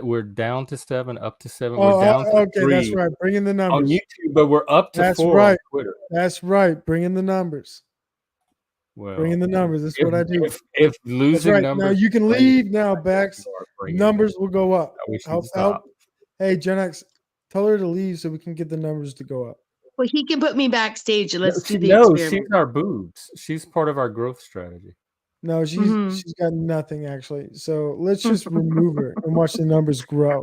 We're down to 7, up to 7. Oh, We're down to okay, 3 that's right. Bring in the on numbers. YouTube, but we're up to That's 4 right. on Twitter. That's right. Bring in the numbers. Well, Bring in the numbers. That's what I do. If That's losing right. numbers, Now you can leave now, Bexx. Numbers will go up. I wish you'd Help. stop. Hey, Gen X, tell her to leave so we can get the numbers to go up. Well, he can put me backstage and let's do the No, experiment. she's our boobs. She's part of our growth strategy. No, she's Mhm. she's got nothing actually. So let's just remove her and watch the numbers grow.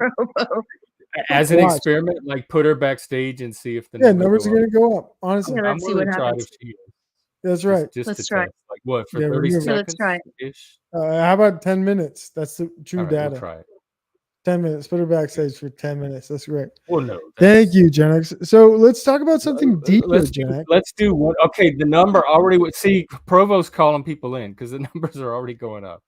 As an Watch. experiment, like put her backstage and see if the Yeah, numbers numbers are go up. gonna go up. Honestly, Yeah, I'm let's see willing what to try it happens. if she is. that's right. Just Let's to try. test. Like what, for Yeah, 30 remove it. Yeah, let's try seconds ish? How about 10 minutes? That's the true All right, data. we'll try it. 10 minutes. Put her backstage for 10 minutes. That's great. Well, no. Thank you, Gen X. So let's talk about something deeper, Let's Gen X. let's do one. Okay, the number already would see Provo's calling people in because the numbers are already going up.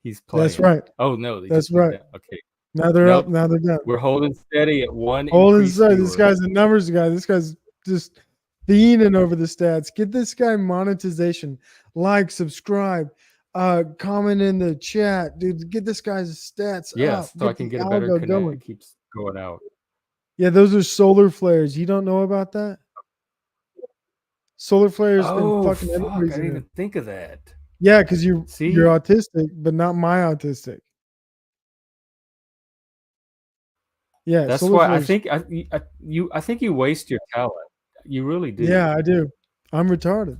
He's playing. That's right. Oh no, they That's just went right. down. Okay, Now they're Nope. up. Now they're down. we're holding steady at 1 Hold increased inside. This viewer. guy's a numbers guy. This guy's just fiending over the stats. Get this guy monetization. Like, subscribe, comment in the chat, dude. Get this guy's stats Yes, up. so I can the get a better algo connect. going. It keeps going out. Yeah, those are solar flares. You don't know about that? Solar flares Oh, and fucking fuck! I everybody's didn't in even it. think of that. Yeah, because you're See? autistic, but not my autistic. Yeah, That's solar why flares. I think you waste your talent. You really do. Yeah, I do. I'm retarded.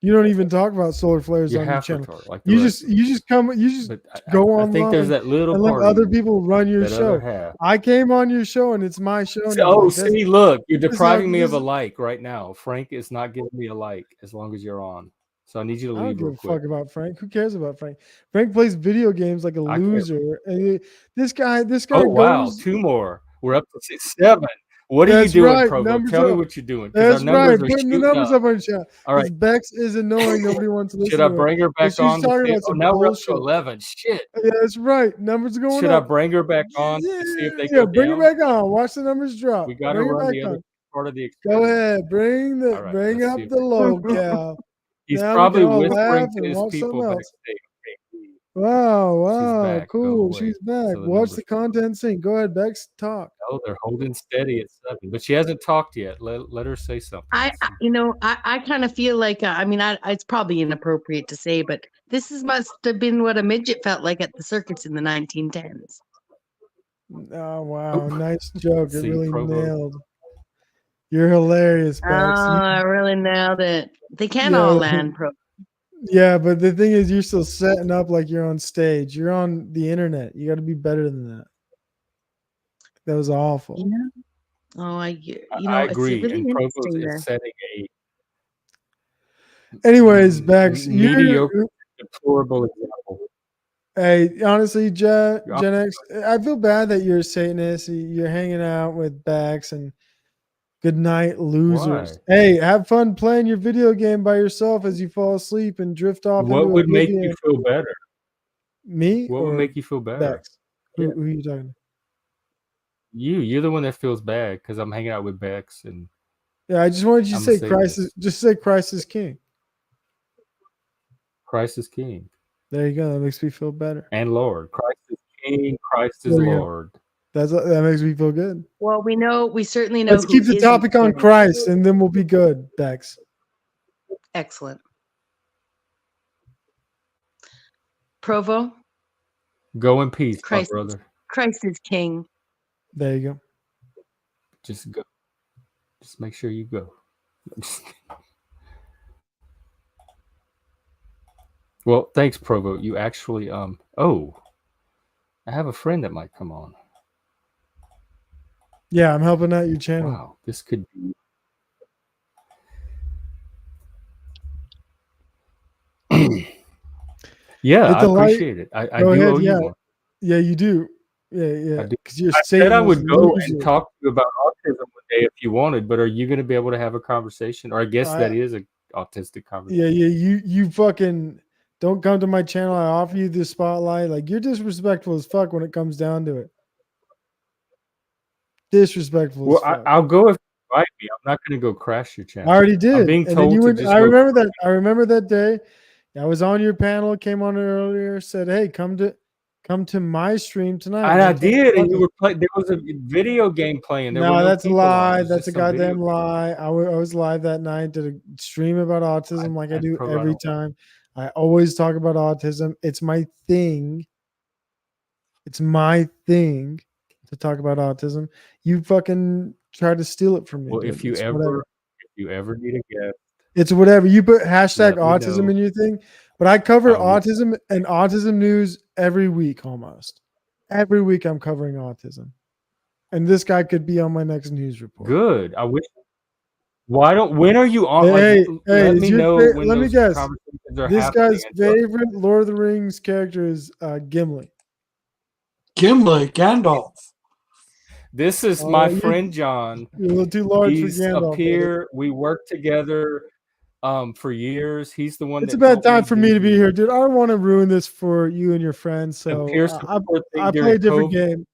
You don't even talk about solar flares You're on your half channel. retarded. Like the You rest just of us. you just But go I think there's online that little and let part other of you, people run your that other show. half. I came on your show and it's my show now. Oh, Like, that's- see, look, you're this is depriving how- me of a this- like right now. Frank is not giving me a like as long as you're on. So I need you to I don't leave give real a quick. fuck about Frank. Who cares about Frank? Frank plays video games like a I care. loser. And this guy Oh wow, goes. 2 more. We're up to 7. What are you That's doing, right. Provo? Numbers Tell me up. what you're doing because That's our numbers right. are Putting the shooting numbers up. up on chat. All right. Bex is annoying. Nobody wants to listen Should I to her. bring her back she's on? talking To about see, oh, some now we're up bullshit. to 11. Shit. Yeah, that's right. Numbers are going Should I up. bring her back on to see if they Yeah, go bring down? her back on. Watch the numbers drop. We got to Bring her run back the other on. part of the Go experiment. ahead. Bring All right, bring let's up see if the they- locale. He's Now we probably can all whispering laugh to and his watch people something else. backstage. Okay, Wow, She's wow, back. Go cool. away. She's back. So the Watch numbers the go up. content sync. Go ahead, Bex. Talk. Oh, they're holding steady at 7, but she hasn't talked yet. Let her say something. I kind of feel like it's probably inappropriate to say, but must have been what a midget felt like at the circus in the 1910s. Oh wow, Oop. nice joke. It See, really Provo. nailed. You're hilarious, Oh, Bex. I really nailed it. They can't all land, Pro. Yeah, but the thing is, you're still setting up like you're on stage. You're on the internet. You got to be better than that. That was awful. Oh, I it's agree. really And Provo interesting is there. setting Anyways, a Bex, mediocre, deplorable example. hey, honestly, Gen You're X, I feel bad that you're a Satanist. You're hanging out with Bex and good night, losers. Why? Hey, have fun playing your video game by yourself as you fall asleep and drift off What into would make you oblivion. feel better? Me What would or make you feel better? Bex? Who are you talking to? You're the one that feels bad because I'm hanging out with Bexx and Yeah, I just wanted you to I'm a say Christ is Satanist. just say Christ is King. Christ is King There you go. That makes me feel better. and Lord. Christ is King. Christ is There you go. Lord. That makes me feel good. Well, we certainly know Let's who keep the isn't topic on king. Christ, and then we'll be good, Bex. Excellent. Provo, Go in peace, my Christ, brother. Christ is king. There you go. Just go. Just make sure you go. Well, thanks, Provo. You actually oh, I have a friend that might come on. Yeah, I'm helping out your channel. Wow, this could be yeah, Hit I the light. appreciate it. I Go do ahead. owe Yeah, you one. yeah, you do. Yeah. I do. Because you're I said I Satanist would go and loser. talk to you about autism one day if you wanted, but are you going to be able to have a conversation? Or I guess that is an autistic conversation. Yeah. You fucking don't come to my channel. I offer you the spotlight. Like you're disrespectful as fuck when it comes down to it. Disrespectful as Well, fuck. I'll go if you invite me. I'm not going to go crash your channel. I already did. I'm being And then told you to went. just I go. remember that. I remember that day. I was on your panel. Came on earlier. Said, "Hey, come to my stream tonight." And I We'll talk did, and about you it. were playing. There was a video game playing. There were No, no that's a people on. It lie. was That's a just some video goddamn game. lie. I was live that night. Did a stream about autism like I do Provo, I every don't- time. I always talk about autism. It's my thing. It's my thing to talk about autism. You fucking try to steal it from me. Well, Dude. if you It's whatever. ever need a guest, It's whatever. You put hashtag let me autism know. in your thing, but I cover I will. autism and autism news every week almost. Every week I'm covering autism. And this guy could be on my next news report. Good. I wish. Why don't? When are you on? Hey, let is me your know when let me those guess. conversations are This happening. guy's favorite Lord of the Rings character is Gimli. Gimli, Gandalf. This is my friend John. You're a little too large He's for Gandalf. up here. We worked together for years. He's the one It's that a bad helped time for me do to be the- here, dude. I don't want to ruin this for you and your friends. the So peer support thing I play during a different COVID. game.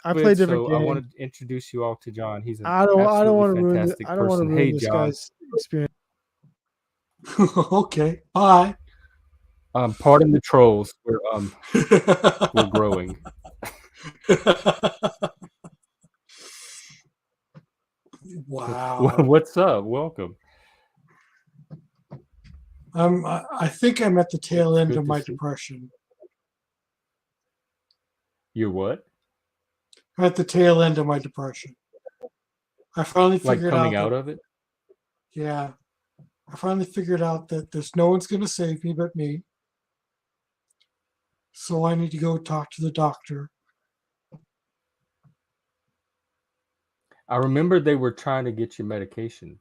I play a different So game. I want to introduce you all to John. He's an I don't want to absolutely ruin fantastic I don't want to person. ruin Hey, this John. guy's experience. Okay, bye. Pardon the trolls. We're growing. Wow. What's up? Welcome. I think I'm at the tail end Good of to my see you. depression. You're what? I'm at the tail end of my depression. I finally Like figured coming out out that, of it? yeah, I finally figured out that there's no one's going to save me but me. So I need to go talk to the doctor. I remember they were trying to get your medication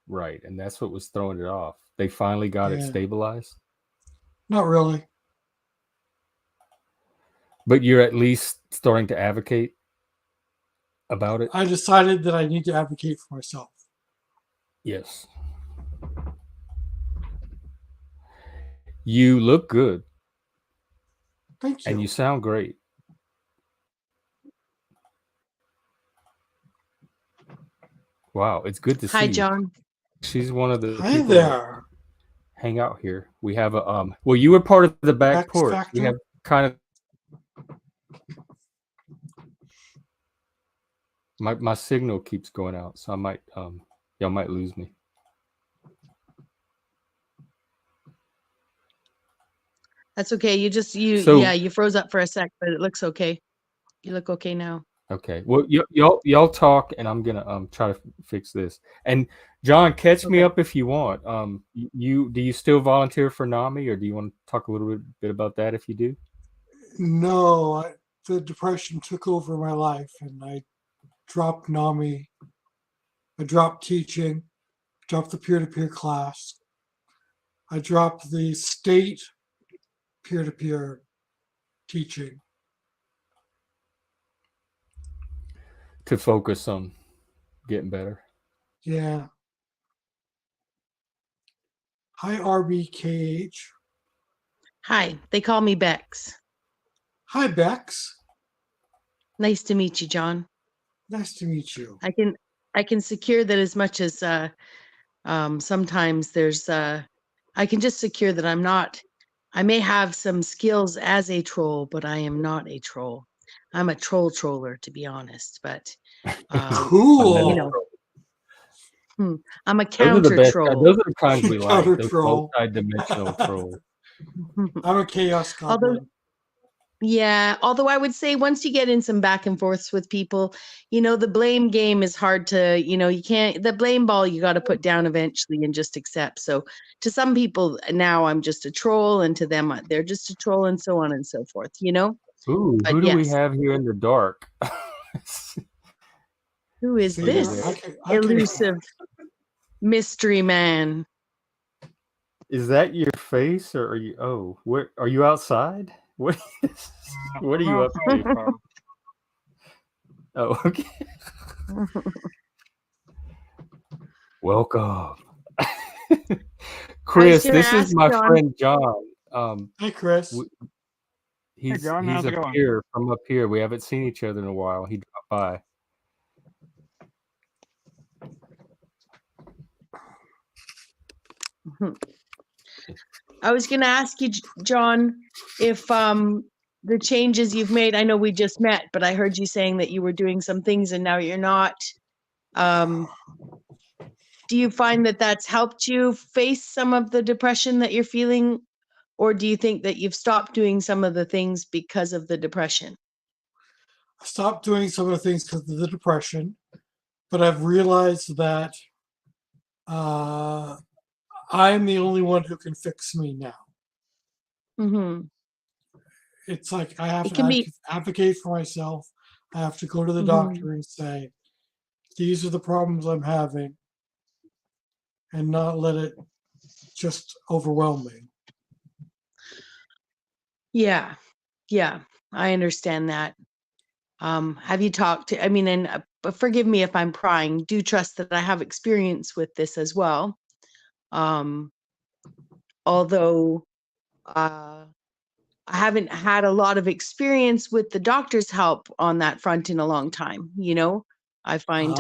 right, and that's what was throwing it off. They finally got it Yeah. stabilized. Not really. But you're at least starting to advocate about it? I decided that I need to advocate for myself. Yes. You look good. Thank you. And you sound great. Wow, it's good to see Hi, you. John. She's one of the Hi people there. that hang out here. We have a well, you were part of the back Bexx porch. We factor? have kind of My signal keeps going out, so I might y'all might lose me. That's okay. You froze up for a sec, but it looks okay. You look okay now. Okay. Well, y'all talk, and I'm gonna try to fix this. And John, catch me Okay. up if you want. Do you still volunteer for NAMI, or do you want to talk a little bit about that if you do? No, the depression took over my life, and I dropped NAMI. I dropped teaching, dropped the peer-to-peer class. I dropped the state peer-to-peer teaching. To focus on getting better. Yeah. Hi, RBKH. Hi, they call me Bexx. Hi, Bexx. Nice to meet you, John. Nice to meet you. I can secure that as much as sometimes there's I can just secure that I may have some skills as a troll, but I am not a troll. I'm a troller, to be honest. But Cool. I'm a Those are the counter best. troll. Those are the kinds we like. Counter Those troll. multi-dimensional trolls. I'm a chaos goblin. Although I would say once you get in some back and forths with people, the blame game is hard to, you can't, the blame ball you got to put down eventually and just accept. So to some people now I'm just a troll, and to them they're just a troll, and so on and so forth, Ooh, But who do we yes. have here in the dark? Who is See, this I can- elusive mystery man? Is that your face, or are you? Oh, where are you outside? What are you up to? Oh, okay. Welcome, Chris. gonna This is ask my John- friend John. Hey, Chris. He's John, how's it going? here from up here. We haven't seen each other in a while. He dropped by. I was going to ask you, John, if the changes you've made, I know we just met, but I heard you saying that you were doing some things and now you're not. Do you find that that's helped you face some of the depression that you're feeling? Or do you think that you've stopped doing some of the things because of the depression? I stopped doing some of the things because of the depression, but I've realized that I'm the only one who can fix me now. Mm-hmm. It's like I have It to can be- advocate for myself. I have to go to the Mhm. doctor and say, these are the problems I'm having, and not let it just overwhelm me. Yeah, I understand that. Have you talked to, but forgive me if I'm prying, do trust that I have experience with this as well. Although I haven't had a lot of experience with the doctor's help on that front in a long time, I find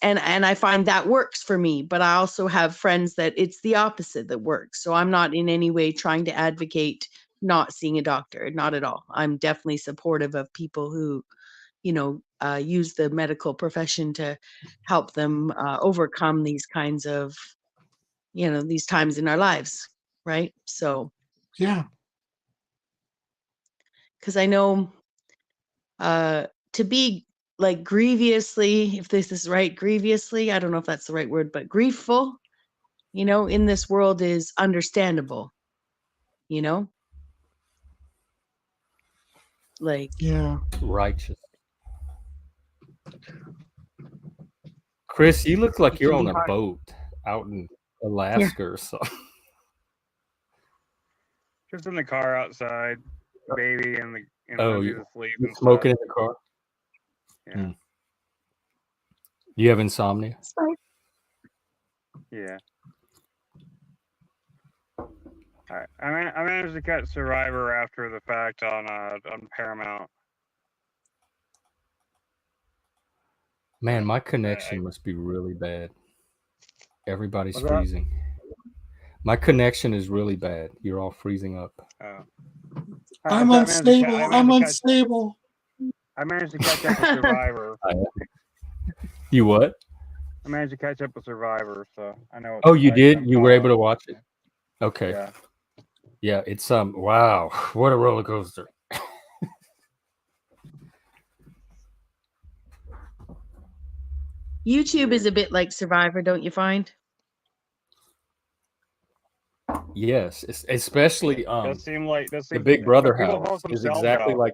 and I find that works for me, but I also have friends that it's the opposite that works. So I'm not in any way trying to advocate not seeing a doctor, not at all. I'm definitely supportive of people who, use the medical profession to help them overcome these kinds of, these times in our lives, right? So, Yeah. because I know to be like grievously, if this is right, grievously, I don't know if that's the right word, but griefful, in this world is understandable, like, Yeah. Righteous. Chris, you look like It you're can on be a hard. boat out in Alaska or something. Just in the car outside, baby, and Oh, he's asleep You and smoking stuff. in the car? Yeah, You have insomnia? It's fine. yeah. I managed to catch Survivor after the fact on Paramount. Man, my connection must be really bad. Everybody's What's that? freezing. My connection is really bad. You're all freezing up. Oh. I'm unstable. I'm unstable. I managed to catch up with Survivor. You what? I managed to catch up with Survivor, so I know. Oh, you did? I'm You were caught able up. to watch it? Okay. Yeah. Yeah, it's wow, what a roller coaster. YouTube is a bit like Survivor, don't you find? Yes, especially Does seem like the Big Brother people vote house is themselves exactly out. like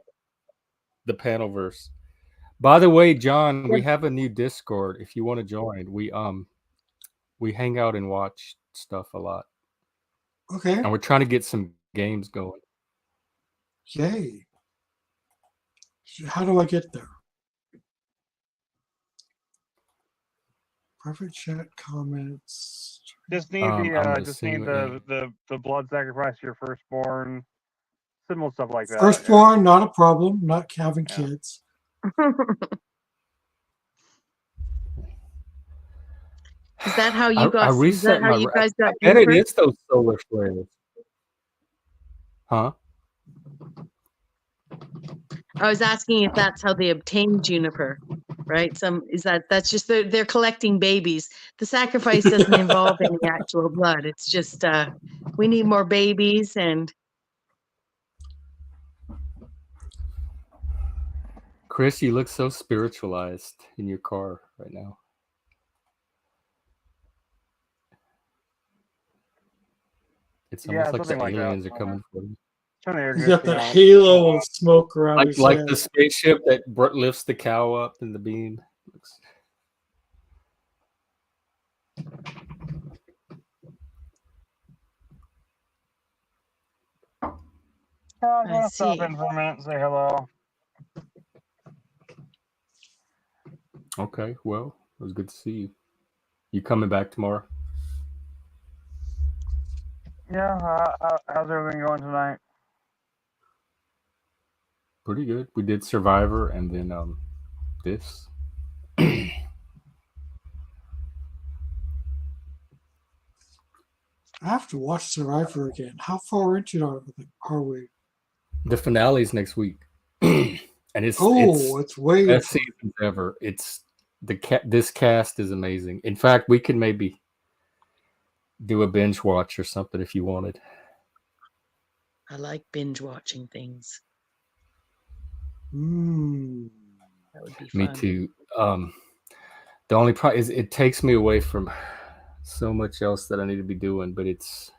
the Panelverse. By the way, John, we have a new Discord. If you want to join, we hang out and watch stuff a lot, Okay. and we're trying to get some games going. Yay. How do I get there? Private chat comments. Just need I'm gonna just send need you a- the blood sacrifice to your firstborn, simple stuff like that. Firstborn, not a problem. Not having Yeah. kids. Is that how you got? I Is that reset how my. you guys got? I bet it Juniper? is those solar flares. Huh? I was asking if that's how they obtain juniper, right? That's just they're collecting babies. The sacrifice doesn't involve any actual blood. It's just we need more babies and Chris, you look so spiritualized in your car right now. It's Yeah, almost like the something like that. aliens are coming for you. Turn the air You got conditioning that on. halo of smoke around his Like head. the spaceship that lifts the cow up in the beam. I want I to stop see. in for a minute and say hello. Okay, well, it was good to see you. You coming back tomorrow? Yeah, how's everything going tonight? Pretty good. We did Survivor and then this. I have to watch Survivor again. How far into it are we? The finale's next week. And it's way best season ever. It's this cast is amazing. In fact, we could maybe do a binge watch or something if you wanted. I like binge watching things. That would be fun. Me too. The only problem is it takes me away from so much else that I need to be doing, but it's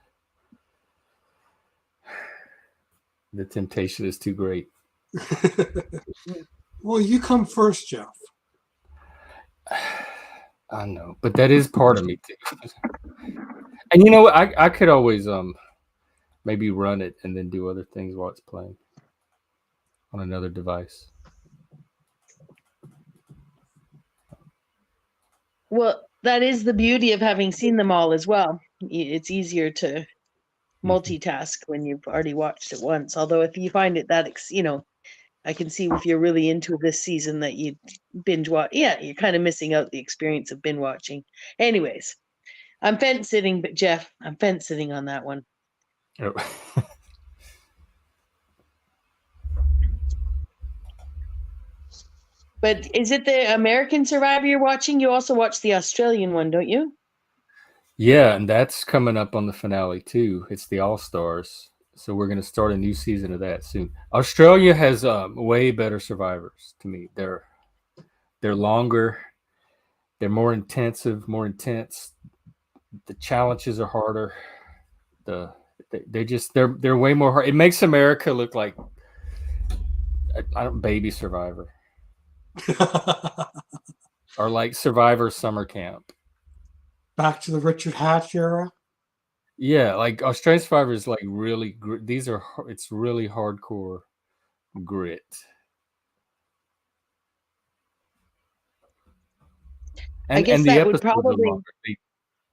the temptation is too great. Well, you come first, Jeff. I know, but that is part of me too. And you know what? I could always maybe run it and then do other things while it's playing on another device. Well, that is the beauty of having seen them all as well. It's easier to multitask when you've already watched it once. Although if you find it that, I can see if you're really into this season that you binge watch. Yeah, you're kind of missing out the experience of binge watching. Anyways, I'm fence sitting, but Jeff, I'm fence sitting on that one. Oh. But is it the American Survivor you're watching? You also watch the Australian one, don't you? Yeah, and that's coming up on the finale too. It's the All Stars, so we're going to start a new season of that soon. Australia has way better survivors to me. They're longer, they're more intense. The challenges are harder. They're way more hard. It makes America look like a baby Survivor or like Survivor summer camp. Back to the Richard Hatch era. Yeah, like Australian Survivor is like really it's really hardcore grit. I guess and the that would episodes are probably longer.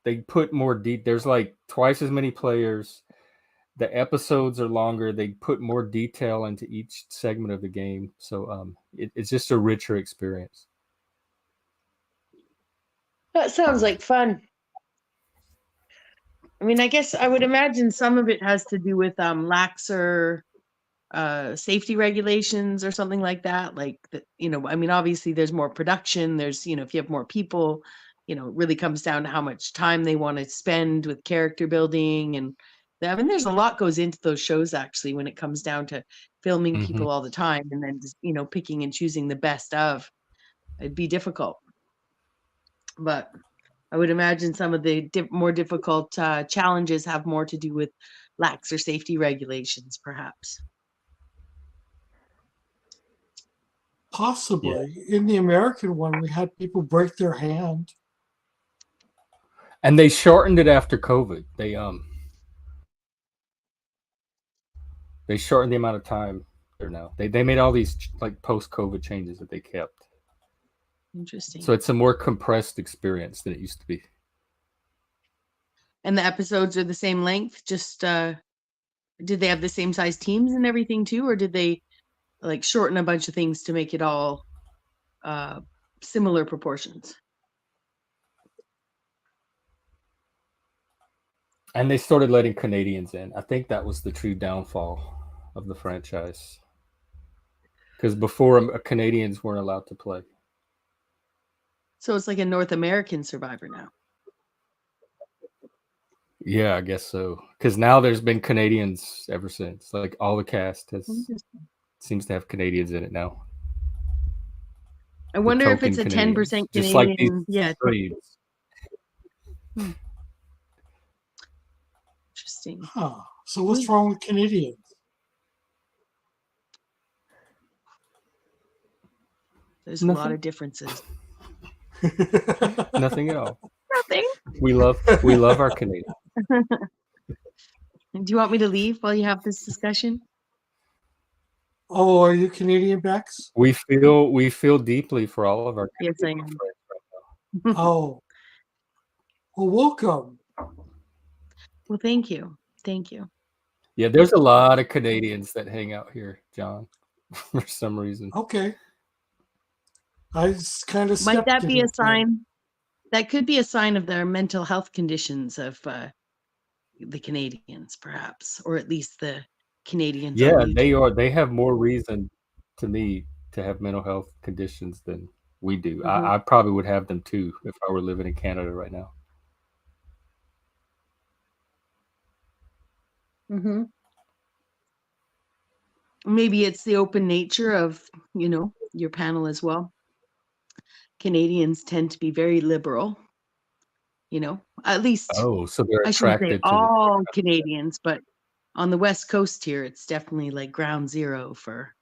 They put more deep. There's like twice as many players. The episodes are longer. They put more detail into each segment of the game, so it's just a richer experience. That sounds like fun. I mean, I guess I would imagine some of it has to do with laxer safety regulations or something like that? Like, I mean, obviously there's more production. There's, if you have more people, it really comes down to how much time they want to spend with character building. And I mean, there's a lot goes into those shows actually when it comes down to filming Mhm. people all the time and then just, picking and choosing the best of. It'd be difficult. But I would imagine some of the more difficult challenges have more to do with laxer safety regulations, perhaps. Possibly. In the American one, we had people break their hand. And they shortened it after COVID. They shortened the amount of time there now. They made all these like post-COVID changes that they kept. Interesting. So it's a more compressed experience than it used to be. And the episodes are the same length? Just did they have the same size teams and everything too, or did they like shorten a bunch of things to make it all similar proportions? And they started letting Canadians in. I think that was the true downfall of the franchise. Because before, Canadians weren't allowed to play. So it's like a North American Survivor now. Yeah, I guess so. Because now there's been Canadians ever since. Like all the cast seems to have Canadians in it now. I wonder if it's a token 10% Canadians, Canadian. just like these Yeah. streams. Interesting. Huh. So what's wrong with Canadians? There's a lot of differences. Nothing at all. Nothing. We love our Canadians. Do you want me to leave while you have this discussion? Oh, are you Canadian, Bexx? We feel deeply for all of our Yes, I am. Canadian friends right now. Oh. Well, welcome. Well, thank you. Thank you. Yeah, there's a lot of Canadians that hang out here, John, for some reason. Okay. I kind of Might that be a sign? That could be a sign of their mental health conditions of the Canadians, perhaps, or at least the Canadians. Yeah, on YouTube. they have more reason to me to have mental health conditions than we do. Mhm. I probably would have them too if I were living in Canada right now. Mm-hmm. Maybe it's the open nature of, your panel as well. Canadians tend to be very liberal, at least Oh, so they're I shouldn't say attracted to all Canadians, but on the West Coast here, it's definitely like ground zero for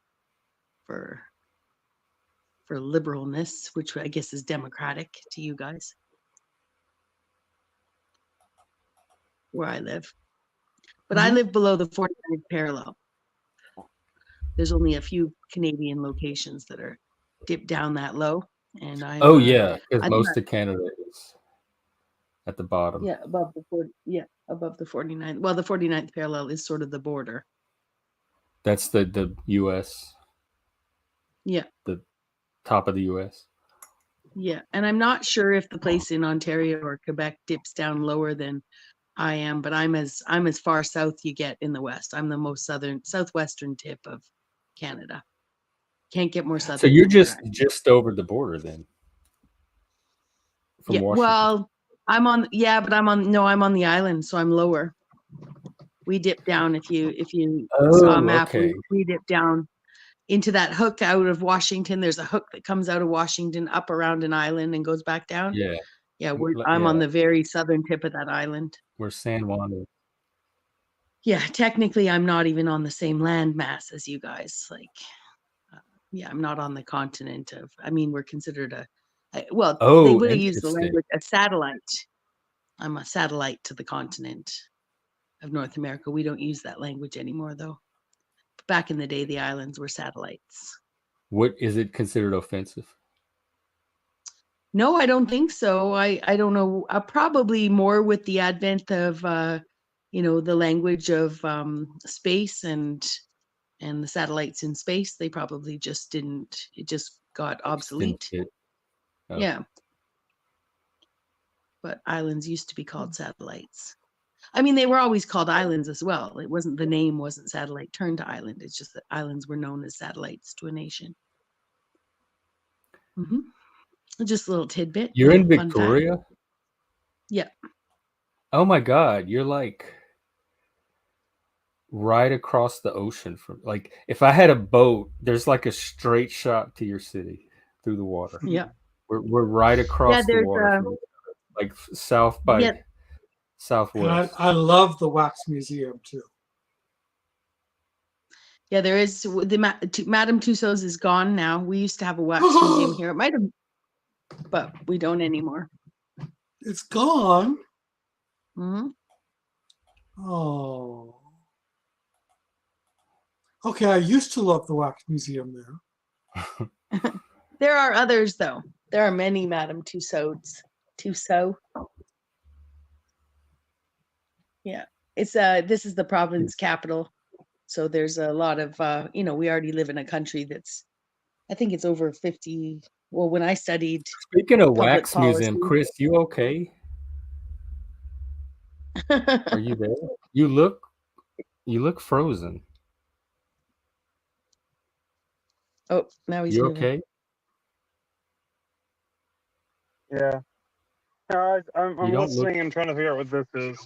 liberalness, which I guess is democratic to you guys where I live. But I live below the 49th parallel. There's only a few Canadian locations that are dipped down that low. And yeah, because most of Canada is at the bottom. Yeah, above the 49th. Well, the 49th parallel is sort of the border. That's the US. Yeah. The top of the US. Yeah, and I'm not sure if the place in Ontario or Quebec dips down lower than I am, but I'm as far south you get in the West. I'm the most southwestern tip of Canada. Can't get more southern. So you're than just over the border then. From Washington. Well, I'm on the island, so I'm lower. We dip down if you saw a map. Okay. We dip down into that hook out of Washington. There's a hook that comes out of Washington up around an island and goes back down. Yeah. Yeah, I'm on the very southern tip of that island. Where San Juan is. Yeah, technically I'm not even on the same land mass as you guys. Like, I'm not on the continent of, we're considered they will use the language, a satellite. I'm a satellite to the continent of North America. We don't use that language anymore though. Back in the day, the islands were satellites. What is it considered offensive? No, I don't think so. I don't know. Probably more with the advent of, the language of space and the satellites in space. They probably just didn't. It just got obsolete. Yeah. But islands used to be called satellites. I mean, they were always called islands as well. It wasn't, the name wasn't satellite turned to island. It's just that islands were known as satellites to a nation. Just a little tidbit. You're in fun fact. Victoria? Yeah. Oh my God, you're like right across the ocean from, like, if I had a boat, there's like a straight shot to your city through the water. Yeah. We're right across the there's water from each other, like south by Yeah. And southwest. I love the wax museum too. Yeah, there is the Madame Tussauds is gone now. We used to have a wax museum here. It might have, but we don't anymore. It's gone. Hmm. Oh. Okay, I used to love the wax museum there. There are others though. There are many Madame Tussauds. Tussaud. Yeah, it's this is the province capital, so there's a lot of we already live in a country that's, I think it's over 50. Well, when I studied Speaking of public wax museum, policy. Chris, you okay? Are you there? You look frozen. Oh, now he's You moving. okay? Yeah. No, I'm You don't look listening and trying to figure out what this is.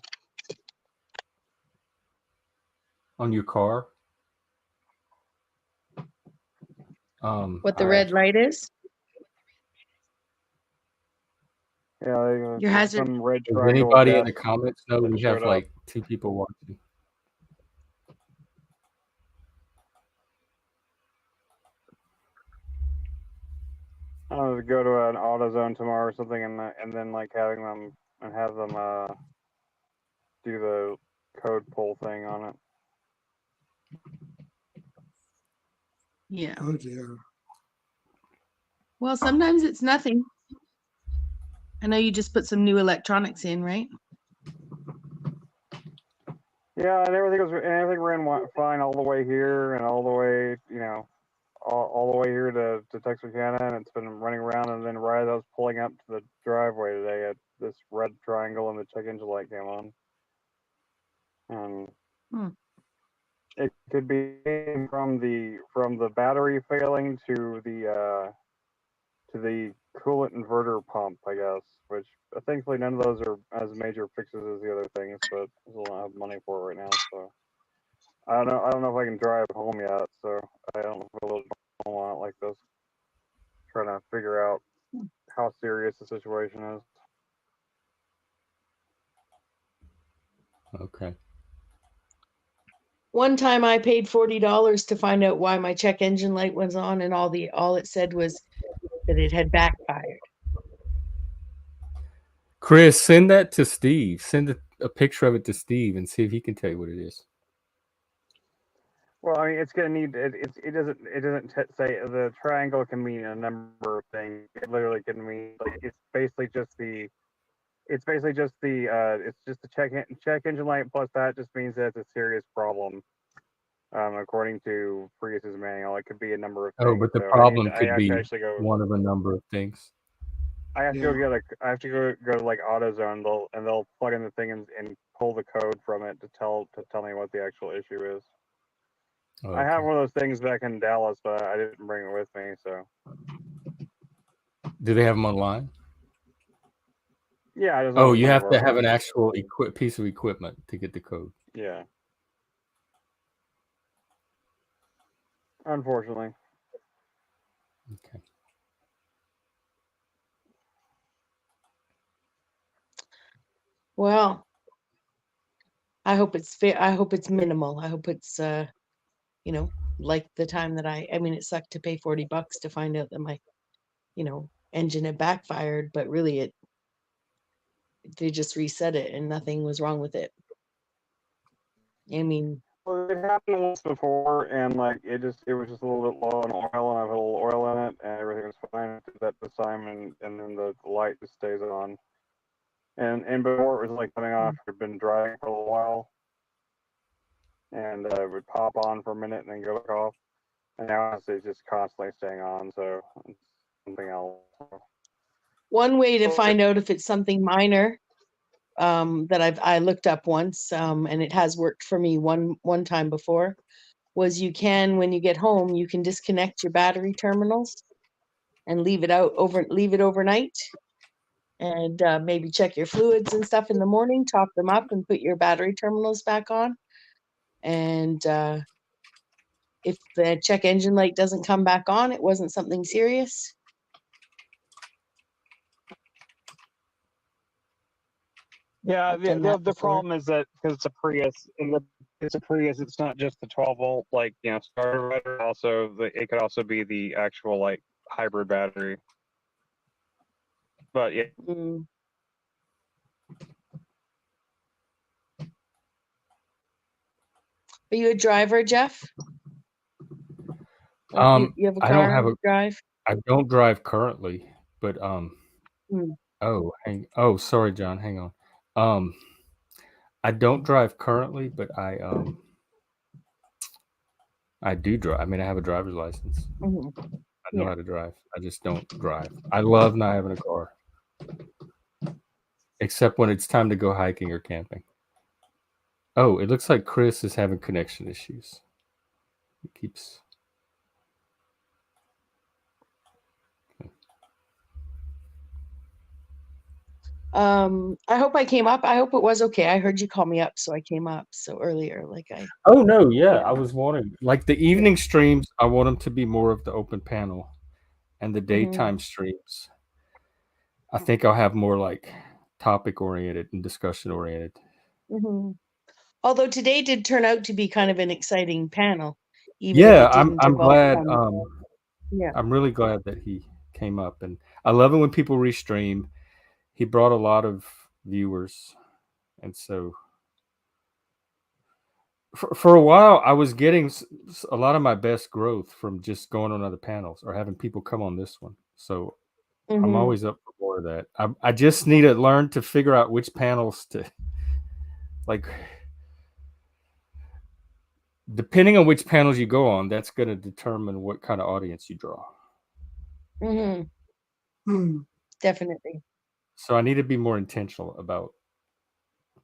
on your car. What the I- red light is? Yeah, Your hazard. some red Does triangle. anybody in gas the comments know that we have showed up. like 2 people watching? I was go to an AutoZone tomorrow or something, and then like have them do the code pull thing on it. Yeah. Oh dear. Well, sometimes it's nothing. I know you just put some new electronics in, right? Yeah, and everything ran fine all the way here and all the way, all the way here to Texarkana, and it's been running around. And then right as I was pulling up to the driveway today, this red triangle and the check engine light came on. And it could be from the battery failing to the coolant inverter pump, I guess. Which thankfully none of those are as major fixes as the other things, but I still don't have money for it right now. So I don't know if I can drive home yet. So I don't know if I'll home on it like this. Trying to figure out how serious the situation is. Okay. One time I paid $40 to find out why my check engine light was on, and all it said was that it had backfired. Chris, send that to Steve. Send a picture of it to Steve and see if he can tell you what it is. Well, I mean, it's gonna need it doesn't say the triangle can mean a number of things. It literally can mean like it's just the check engine light plus that just means that it's a serious problem. According to Prius's manual, it could be a number of things. Oh, but the So problem I could have be to actually go. one of a number of things. I have to go to like AutoZone, and they'll plug in the thing and pull the code from it to tell me what the actual issue is. Oh, I have okay. one of those things back in Dallas, but I didn't bring it with me. So Do they have them online? yeah, I just Oh, don't you know have where to it have was. an actual piece of equipment to get the code. Yeah. Unfortunately. Okay. Well, I hope it's fair. I hope it's minimal. I hope it's like the time that I mean, it sucked to pay $40 to find out that my, engine had backfired, but really they just reset it and nothing was wrong with it. I mean, Well, it happened once before, and like it was just a little bit low on oil, and I put a little oil in it, and everything was fine. I did that this time, and then the light just stays on. And before it was like coming off, it had been drying for a little while, and it would pop on for a minute and then go back off. And now it's just constantly staying on, so it's something else. one way to find out if it's something minor that I looked up once, and it has worked for me one time before, was you can, when you get home, you can disconnect your battery terminals and leave it overnight, and maybe check your fluids and stuff in the morning, top them up, and put your battery terminals back on. And if the check engine light doesn't come back on, it wasn't something serious. Yeah, I've done that the before. problem is that because it's a Prius, it's not just the 12 volt starter battery. Also, it could also be the actual like hybrid battery. But yeah, Mm. Are you a driver, Jeff? Like you have a I don't car have to drive? I don't drive currently, but Mm. oh, sorry, John, hang on. I don't drive currently, but I do drive. I mean, I have a driver's license. Mhm. I know Yeah. how to drive. I just don't drive. I love not having a car, except when it's time to go hiking or camping. Oh, it looks like Chris is having connection issues. He keeps. I hope I came up. I hope it was okay. I heard you call me up, so I came up so earlier. Oh no, yeah, I was wondering. Like the evening streams, I want them to be more of the open panel, and the daytime streams, I think I'll have more like topic oriented and discussion oriented. Mm-hmm. Although today did turn out to be kind of an exciting panel, even if Yeah, it didn't I'm evolve glad. from. Yeah. I'm really glad that he came up, and I love it when people restream. He brought a lot of viewers, and so for a while I was getting a lot of my best growth from just going on other panels or having people come on this one. So I'm Mm-hmm. always up for more of that. I just need to learn to figure out which panels to like. Depending on which panels you go on, that's going to determine what kind of audience you draw. Mm-hmm. Definitely. So I need to be more intentional about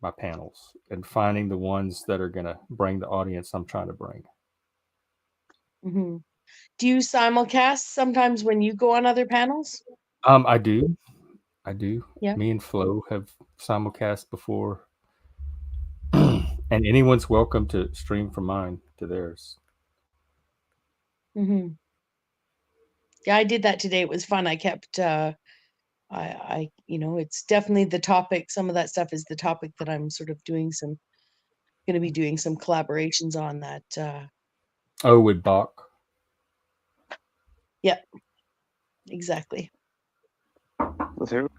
my panels and finding the ones that are going to bring the audience I'm trying to bring. Mm-hmm. Do you simulcast sometimes when you go on other panels? I do. Yeah. Me and Flo have simulcast before. And anyone's welcome to stream from mine to theirs. Mm-hmm. Yeah, I did that today. It was fun. I kept I it's definitely the topic. Some of that stuff is the topic that I'm sort of going to be doing some collaborations on that. Oh, with Bach. Yeah, exactly. with who?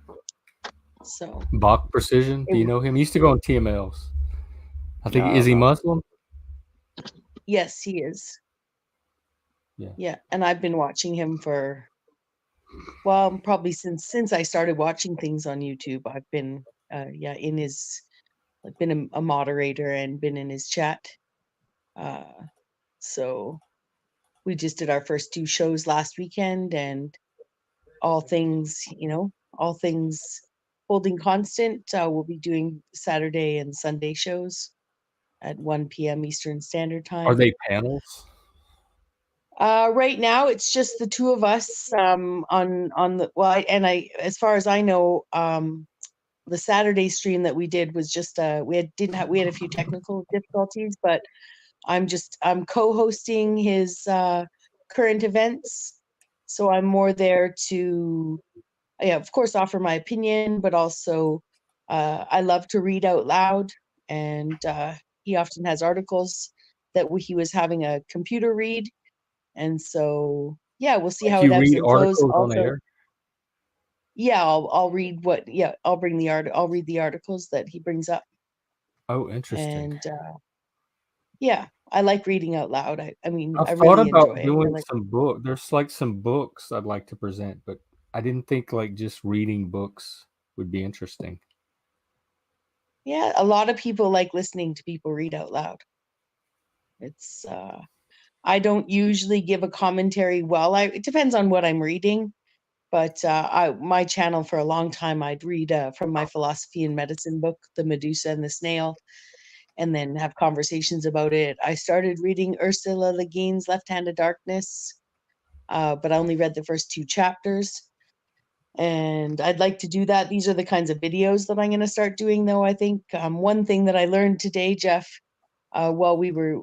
So Bach Precision. Do you know him? He used to go on TMLs. I think, is he Muslim? yes, he is. Yeah, and I've been watching him for, well, probably since I started watching things on YouTube. I've been in his, like, been a moderator and been in his chat. So we just did our first 2 shows last weekend, and all things holding constant, we'll be doing Saturday and Sunday shows at 1 p.m. Eastern Standard Time. Are they panels? Right now, it's just the 2 of us on the as far as I know, the Saturday stream that we did was just we had a few technical difficulties, but I'm co-hosting his current events, so I'm more there to, of course, offer my opinion, but also I love to read out loud, and he often has articles that he was having a computer read. And so, yeah, we'll see how You it ebbs read and flows. articles on Also, air? yeah, I'll read I'll read the articles that he brings up. Oh, interesting. And yeah, I like reading out loud. I mean, I I've thought really about enjoy it. doing some book. There's like some books I'd like to present, but I didn't think like just reading books would be interesting. Yeah, a lot of people like listening to people read out loud. It's I don't usually give a commentary. Well, it depends on what I'm reading, But my channel for a long time, I'd read from my philosophy and medicine book, The Medusa and the Snail, and then have conversations about it. I started reading Ursula Le Guin's Left Hand of Darkness, but I only read the first 2 chapters. And I'd like to do that. These are the kinds of videos that I'm going to start doing, though. I think one thing that I learned today, Jeff, while we were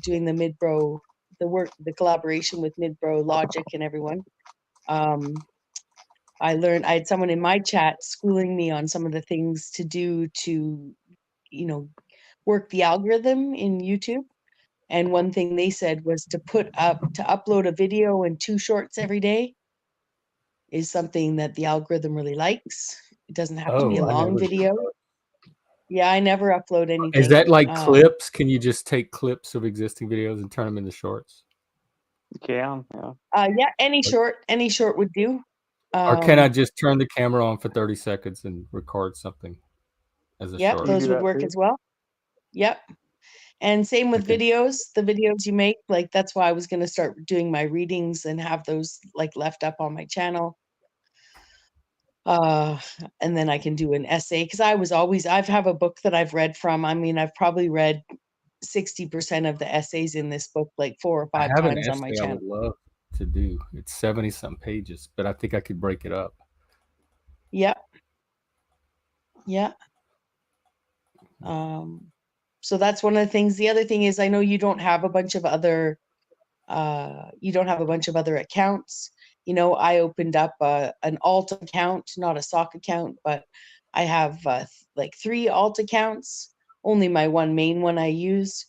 doing the collaboration with Midbro Logic and everyone, I had someone in my chat schooling me on some of the things to do to, work the algorithm in YouTube. And one thing they said was to upload a video and 2 shorts every day is something that the algorithm really likes. It doesn't have to be a I long never did video. that. Yeah, I never upload anything. Is that like clips? Can you just take clips of existing videos and turn them into shorts? You can, yeah. Yeah, any short would do. Or can I just turn the camera on for 30 seconds and record something as a Yep, short? those would work as well. Yep. And same with videos, the videos you make, like that's why I was going to start doing my readings and have those like left up on my channel. And then I can do an essay because I've have a book that I've read from. I mean, I've probably read 60% of the essays in this book like 4 or 5 I have times an on my essay I channel. would love to do. It's 70-something pages, but I think I could break it up. Yep. Yeah. So that's one of the things. The other thing is I know you don't have a bunch of other accounts. I opened up an alt account, not a sock account, but I have like 3 alt accounts, only my one main one I use.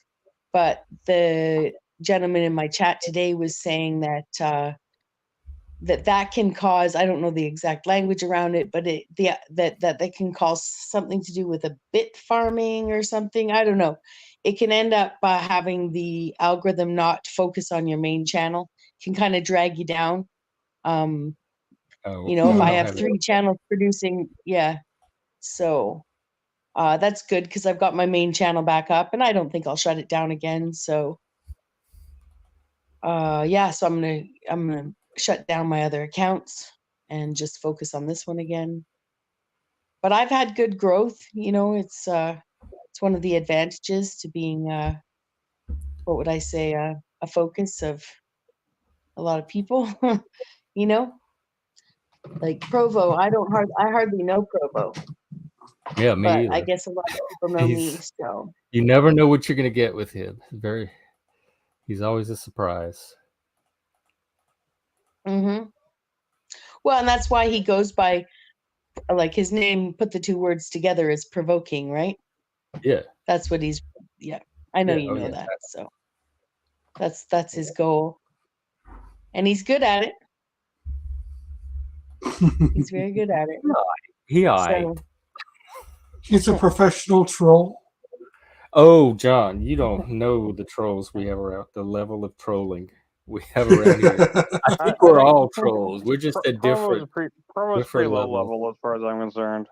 But the gentleman in my chat today was saying that that can cause, I don't know the exact language around it, but that can cause something to do with a bit farming or something. I don't know. It can end up having the algorithm not focus on your main channel. It can kind of drag you down. If I have 3 channels producing, yeah. So that's good because I've got my main channel back up and I don't think I'll shut it down again. So yeah, so I'm gonna shut down my other accounts and just focus on this one again. But I've had good growth. It's one of the advantages to being what would I say, a focus of a lot of people. Like Provo. I hardly know Provo. Yeah, me but either. I guess a lot of people know me. So you never know what you're gonna get with him. He's always a surprise. Well, and that's why he goes by, like, his name, put the 2 words together, is provoking, right? Yeah. That's what he's, yeah. I know you know that. So that's his goal. And he's good at it. He's very good at it. He's a professional troll. Oh, John, you don't know the trolls we have around, the level of trolling we have around here. I think we're all trolls. We're just at different Provo's pretty low level as far as I'm concerned.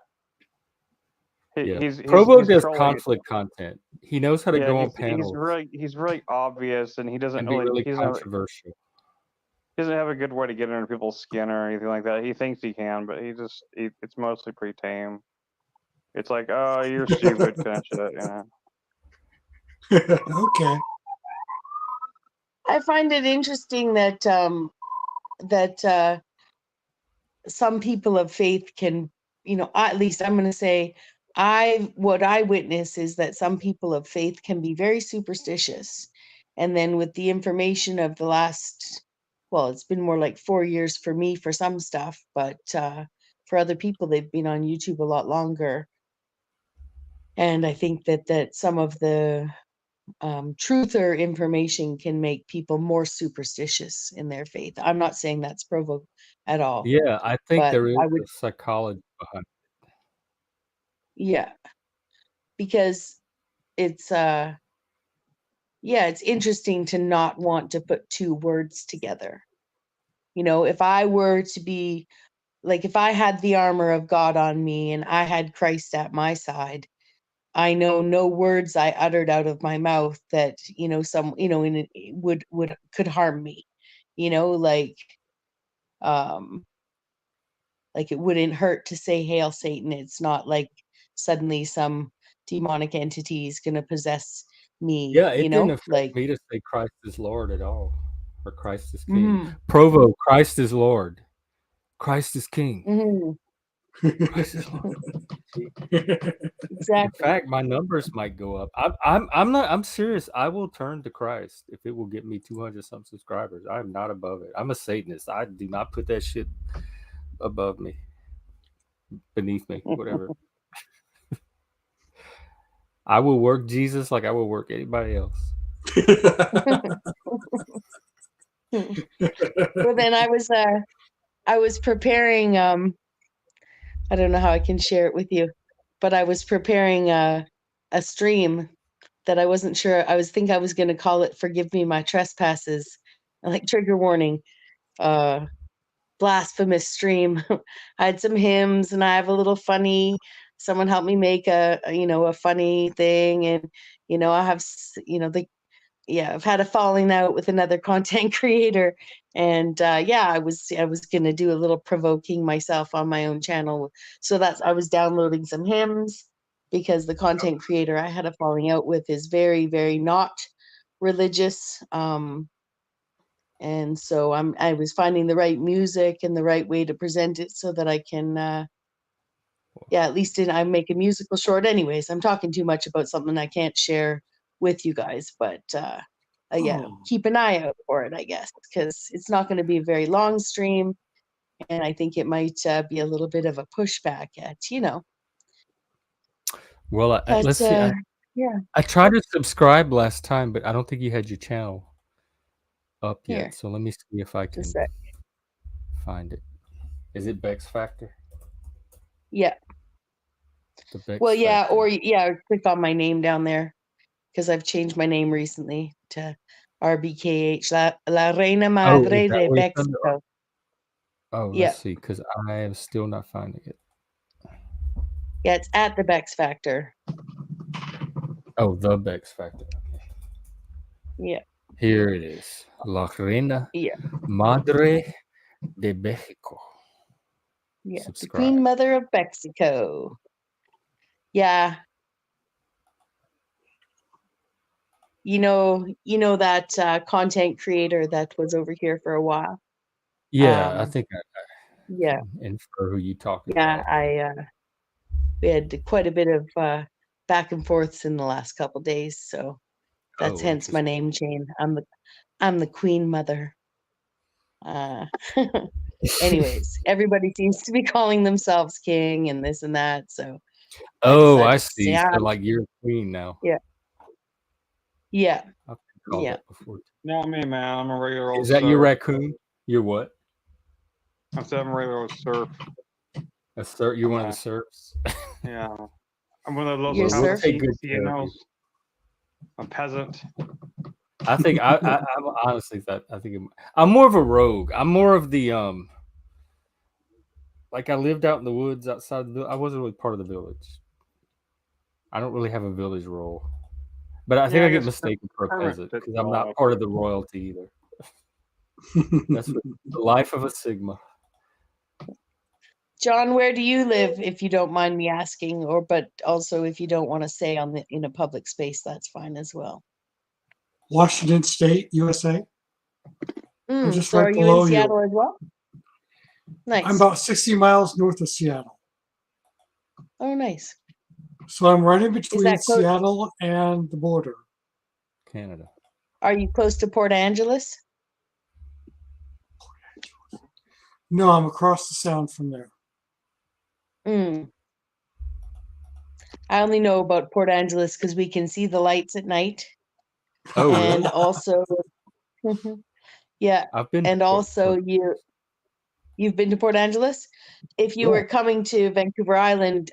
Provo does conflict content. He knows how to go on panels. He's really obvious, and he doesn't really controversial. He doesn't have a good way to get under people's skin or anything like that. He thinks he can, but it's mostly pretty tame. It's like, oh, you're stupid kind of shit, Okay. I find it interesting that some people of faith can, at least I'm going to say, what I witness is that some people of faith can be very superstitious. And then with the information of the last, well, it's been more like 4 years for me for some stuff, but for other people, they've been on YouTube a lot longer. And I think that some of the truther information can make people more superstitious in their faith. I'm not saying that's Provo at all. Yeah, I think there is a psychology behind it. Yeah. Because it's it's interesting to not want to put 2 words together. If I were to be like, if I had the armor of God on me and I had Christ at my side, I know no words I uttered out of my mouth that, could harm me, like, Like it wouldn't hurt to say Hail Satan. It's not like suddenly some demonic entity is going to possess me. Yeah, it you didn't know, affect like me to say Christ is Lord at all, or Christ is King. mhm, Provo, Christ is Lord. Christ is King. mhm, Christ is Lord. In exactly. fact, my numbers might go up. I'm serious. I will turn to Christ if it will get me 200 some subscribers. I am not above it. I'm a Satanist. I do not put that shit above me, beneath me, whatever. I will work Jesus like I will work anybody else. Well, then I was preparing. I don't know how I can share it with you, but I was preparing a stream that I wasn't sure. I was going to call it "Forgive Me My Trespasses," like trigger warning, blasphemous stream. I had some hymns, and I have a little funny. Someone helped me make a funny thing, and I have I've had a falling out with another content creator, and I was gonna do a little provoking myself on my own channel. So I was downloading some hymns because the content creator I had a falling out with is very, very not religious. And so I was finding the right music and the right way to present it so that I can at least I make a musical short. Anyways, I'm talking too much about something I can't share with you guys, but keep an eye out for it, I guess, because it's not going to be a very long stream, and I think it might be a little bit of a pushback at Well, But let's see. yeah, I tried to subscribe last time, but I don't think you had your channel up here, yet. So let me see if I can just that. find it. Is it Bexx Factor? Yeah. The Bexx Well, yeah, Factor. or click on my name down there because I've changed my name recently to RBKH, La Reina Madre de Mexico. Oh, Yeah. let's see, because I am still not finding it. Yeah, it's at the Bexx Factor. Oh, the Bexx Factor. Okay. Yeah. Here it is. La Reina Yeah. Madre de Mexico. Yeah. Subscribe. The Queen Mother of Mexico. Yeah. You know that content creator that was over here for a while. Yeah, I think I Yeah. infer who you talking Yeah, about. we had quite a bit of back and forths in the last couple days, so that's hence my name chain. I'm the Queen Mother. Anyways, everybody seems to be calling themselves king and this and that, so I see. So like you're a queen now. Yeah. Yeah. I've been called that before. No, me, man. I'm a regular old Is that surf. your raccoon? You're what? I'm a regular old surf. A surf? You're one of the serfs? Yeah. I'm one of those You're local surf? CNOs. A peasant. I think I honestly thought I'm more of a rogue. I'm more of the like I lived out in the woods outside the I wasn't really part of the village. I don't really have a village role. But I think I get mistaken for a peasant because I'm not part of the royalty either. That's the life of a Sigma. John, where do you live, if you don't mind me asking, but also if you don't want to say in a public space, that's fine as well. Washington State, USA. I'm just so right are you below in Seattle as well? Nice. I'm about 60 miles north of Seattle. Oh, nice. So I'm right in between Seattle and the border. Canada. Are you close to Port Angeles? No, I'm across the sound from there. I only know about Port Angeles because we can see the lights at night. Oh, and really? Also, yeah. I've been. And also, you've been to Port Angeles. If you were coming to Vancouver Island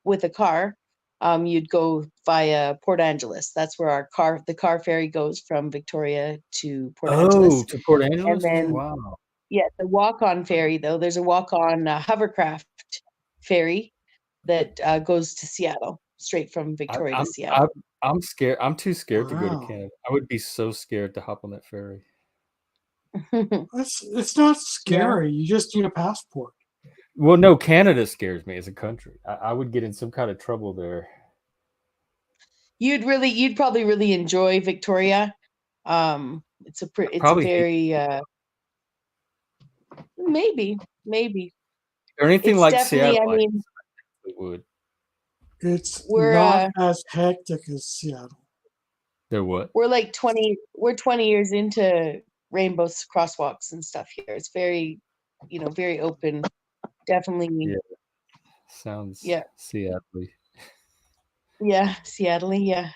with a car, you'd go via Port Angeles. That's where the car ferry goes from Victoria to Port Angeles. Oh, to Port Angeles? And then, wow. Yeah, the walk-on ferry though. There's a walk-on hovercraft ferry that goes to Seattle, straight from Victoria to Seattle. I'm scared. I'm too scared to go to Canada. I would be so scared to hop on that ferry. It's not scary. You just need a passport. Well, no, Canada scares me as a country. I would get in some kind of trouble there. You'd probably really enjoy Victoria. It's a Probably very maybe or anything it's like definitely. Seattle. I mean, It would. It's we're not as hectic as Seattle. There what? we're like 20. We're 20 years into rainbow crosswalks and stuff here. It's very, very open. Definitely. Yeah. Sounds Yeah. Seattle. Yeah, Seattle. Yeah.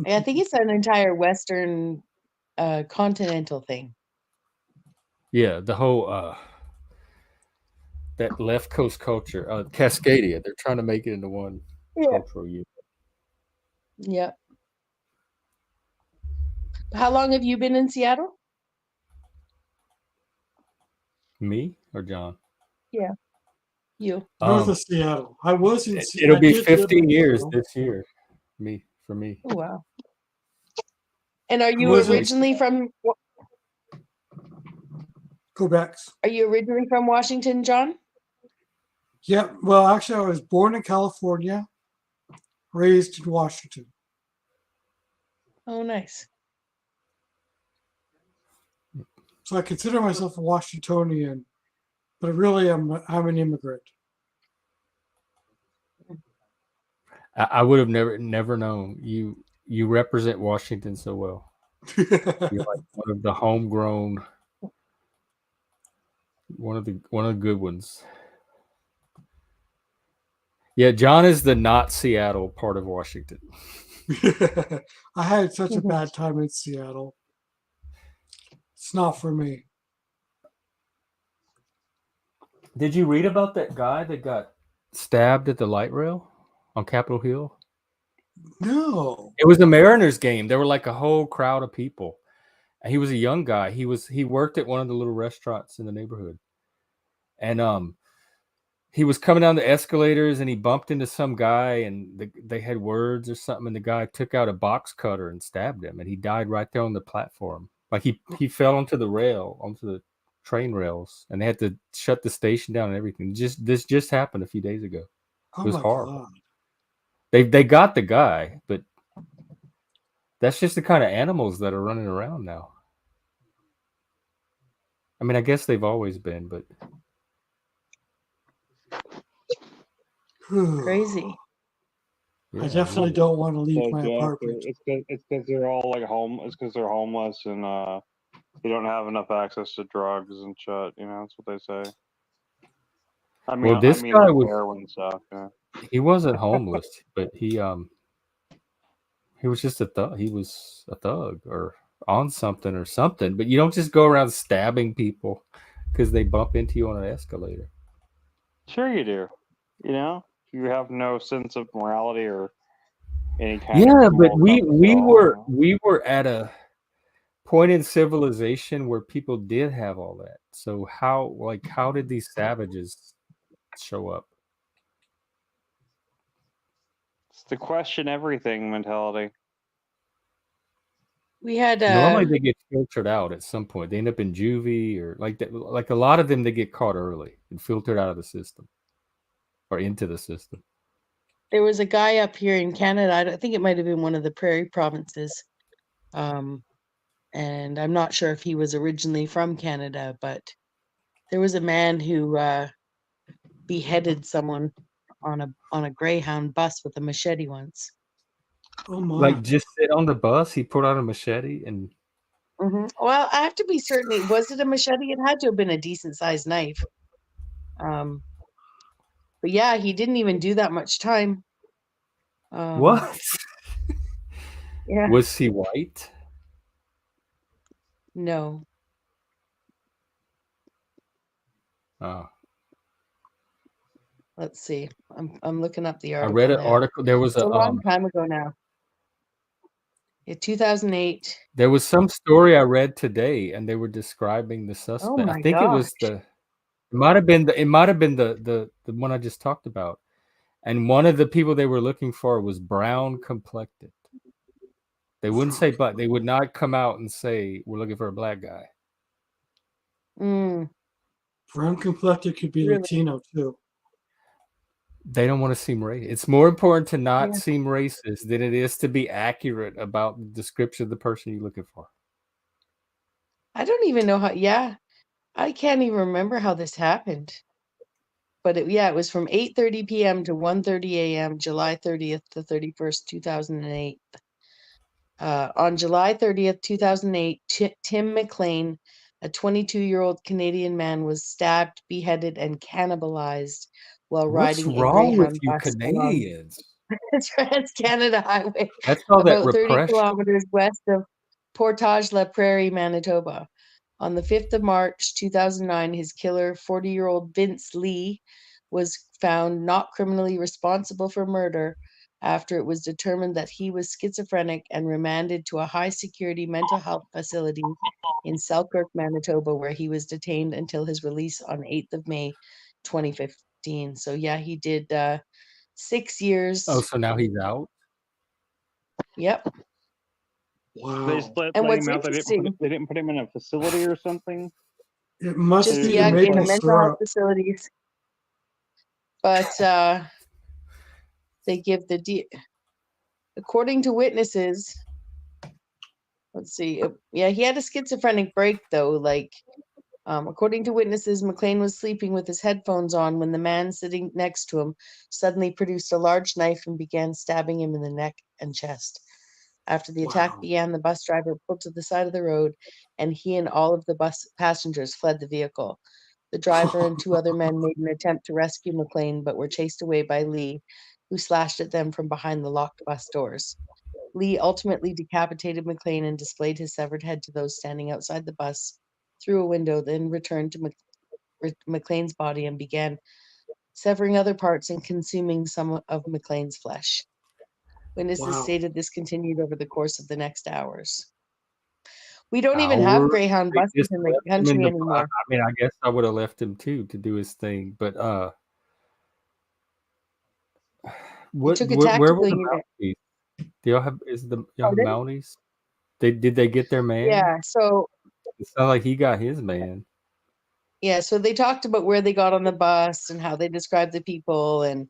I think it's an entire Western continental thing. Yeah, the whole that left coast culture, Cascadia. They're trying to make it into one cultural unit. Yeah. How long have you been in Seattle? Me or John? Yeah, you. North of Seattle. I was in. It'll I be did live 15 in years Seattle. this year. For me. Oh, wow. And are you wasn't- originally from? Go back. Are you originally from Washington, John? Yeah. Well, actually, I was born in California, raised in Washington. Oh, nice. So I consider myself a Washingtonian, but really I'm an immigrant. I would have never known you represent Washington so well. You're like one of the homegrown, one of the good ones. Yeah, John is the not Seattle part of Washington. I had such a bad time in Seattle. It's not for me. Did you read about that guy that got stabbed at the light rail on Capitol Hill? No. It was a Mariners game. There were like a whole crowd of people. And he was a young guy. He worked at one of the little restaurants in the neighborhood. And he was coming down the escalators and he bumped into some guy and they had words or something, and the guy took out a box cutter and stabbed him, and he died right there on the platform. Like he fell onto the train rails, and they had to shut the station down and everything. This just happened a few days ago. Oh It was my horrible. God. They got the guy, but that's just the kind of animals that are running around now. I mean, I guess they've always been, but Crazy. I definitely don't want to leave my Jeff, apartment. It's because they're all like It's because they're homeless and they don't have enough access to drugs and shit. You know, that's what they say. I mean, Well, this I mean, guy like was heroin stuff. Yeah. he wasn't homeless, but he was just a thug. He was a thug or on something or something. But you don't just go around stabbing people because they bump into you on an escalator. Sure, you do. You know, you have no sense of morality or any kind. Yeah, of but moral compass at all, we were at a point in civilization where people did have all that. So how did these savages show up? It's the question everything mentality. We had Normally they get filtered out at some point. They end up in juvie or like that. Like a lot of them, they get caught early and filtered out of the system or into the system. there was a guy up here in Canada. I think it might have been one of the prairie provinces. And I'm not sure if he was originally from Canada, but there was a man who beheaded someone on a Greyhound bus with a machete once. Oh my. Like just sit on the bus. He put out a machete and. Well, I have to be certain. Was it a machete? It had to have been a decent sized knife. But yeah, he didn't even do that much time. What? Yeah. Was he white? No. Oh. Let's see. I'm looking up the I article. read an now. article. There was It's a long time ago now. Yeah, 2008. There was some story I read today, and they were describing the suspect. Oh my I think it was gosh. it might have been the one I just talked about. And one of the people they were looking for was brown complected. They wouldn't say black. They would not come out and say we're looking for a black guy. Brown complected could be Really? Latino too. They don't want to seem racist. It's more important to not Yeah. seem racist than it is to be accurate about the description of the person you're looking for. I don't even know how. Yeah, I can't even remember how this happened. But it was from 8:30 p.m. to 1:30 a.m., July 30th to 31st, 2008. On July 30th, 2008, Tim McLean, a 22-year-old Canadian man, was stabbed, beheaded, and cannibalized while What's riding a wrong with Greyhound you bus along Canadians? the Trans-Canada Highway, That's all that about 30 repression. kilometers west of Portage la Prairie, Manitoba. On the 5th of March, 2009, his killer, 40-year-old Vince Lee, was found not criminally responsible for murder after it was determined that he was schizophrenic and remanded to a high-security mental health facility in Selkirk, Manitoba, where he was detained until his release on 8th of May, 2015. So yeah, he did 6 years. Oh, so now he's out? Yep. They just Wow. And let what's him out. interesting, They didn't put him in a facility or something. It must just be Yeah, the in in the maple mental health syrup. facilities, but they give according to witnesses. Let's see. Yeah, he had a schizophrenic break though. Like, according to witnesses, McLean was sleeping with his headphones on when the man sitting next to him suddenly produced a large knife and began stabbing him in the neck and chest. After the attack Wow. began, the bus driver pulled to the side of the road, and he and all of the bus passengers fled the vehicle. The driver and two other men made an attempt to rescue McLean, but were chased away by Lee, who slashed at them from behind the locked bus doors. Lee ultimately decapitated McLean and displayed his severed head to those standing outside the bus through a window, then returned to McLean's body and began severing other parts and consuming some of McLean's flesh. Witnesses Wow. stated this continued over the course of the next hours. We don't even Hours? have Greyhound They buses just in the left him in country the. anymore. I mean, I guess I would have left him too to do his thing, but He took a where were tactical the unit. Mounties? Do y'all have y'all have Pardon? Mounties? Did they get their man? Yeah, so It sounds like he got his man. so they talked about where they got on the bus and how they described the people and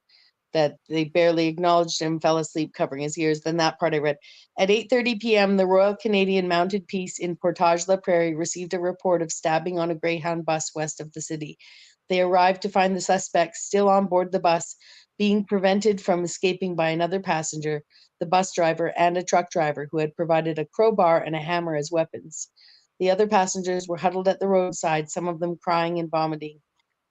that they barely acknowledged him, fell asleep covering his ears. Then that part I read. At 8:30 p.m., the Royal Canadian Mounted Police in Portage la Prairie received a report of stabbing on a Greyhound bus west of the city. They arrived to find the suspect still on board the bus, being prevented from escaping by another passenger, the bus driver, and a truck driver who had provided a crowbar and a hammer as weapons. The other passengers were huddled at the roadside, some of them crying and vomiting.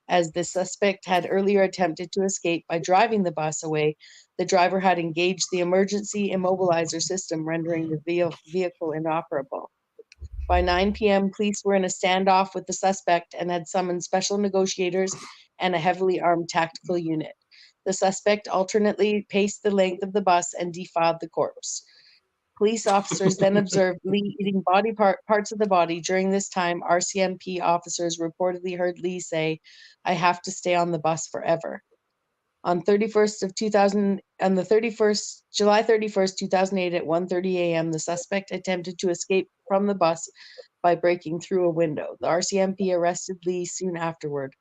As the suspect had earlier attempted to escape by driving the bus away, the driver had engaged the emergency immobilizer system, rendering the vehicle inoperable. By 9 p.m., police were in a standoff with the suspect and had summoned special negotiators and a heavily armed tactical unit. The suspect alternately paced the length of the bus and defiled the corpse. Police officers then observed Lee eating parts of the body. During this time, RCMP officers reportedly heard Lee say, "I have to stay on the bus forever." On the 31st, July 31st, 2008 at 1:30 a.m., the suspect attempted to escape from the bus by breaking through a window. The RCMP arrested Lee soon afterward.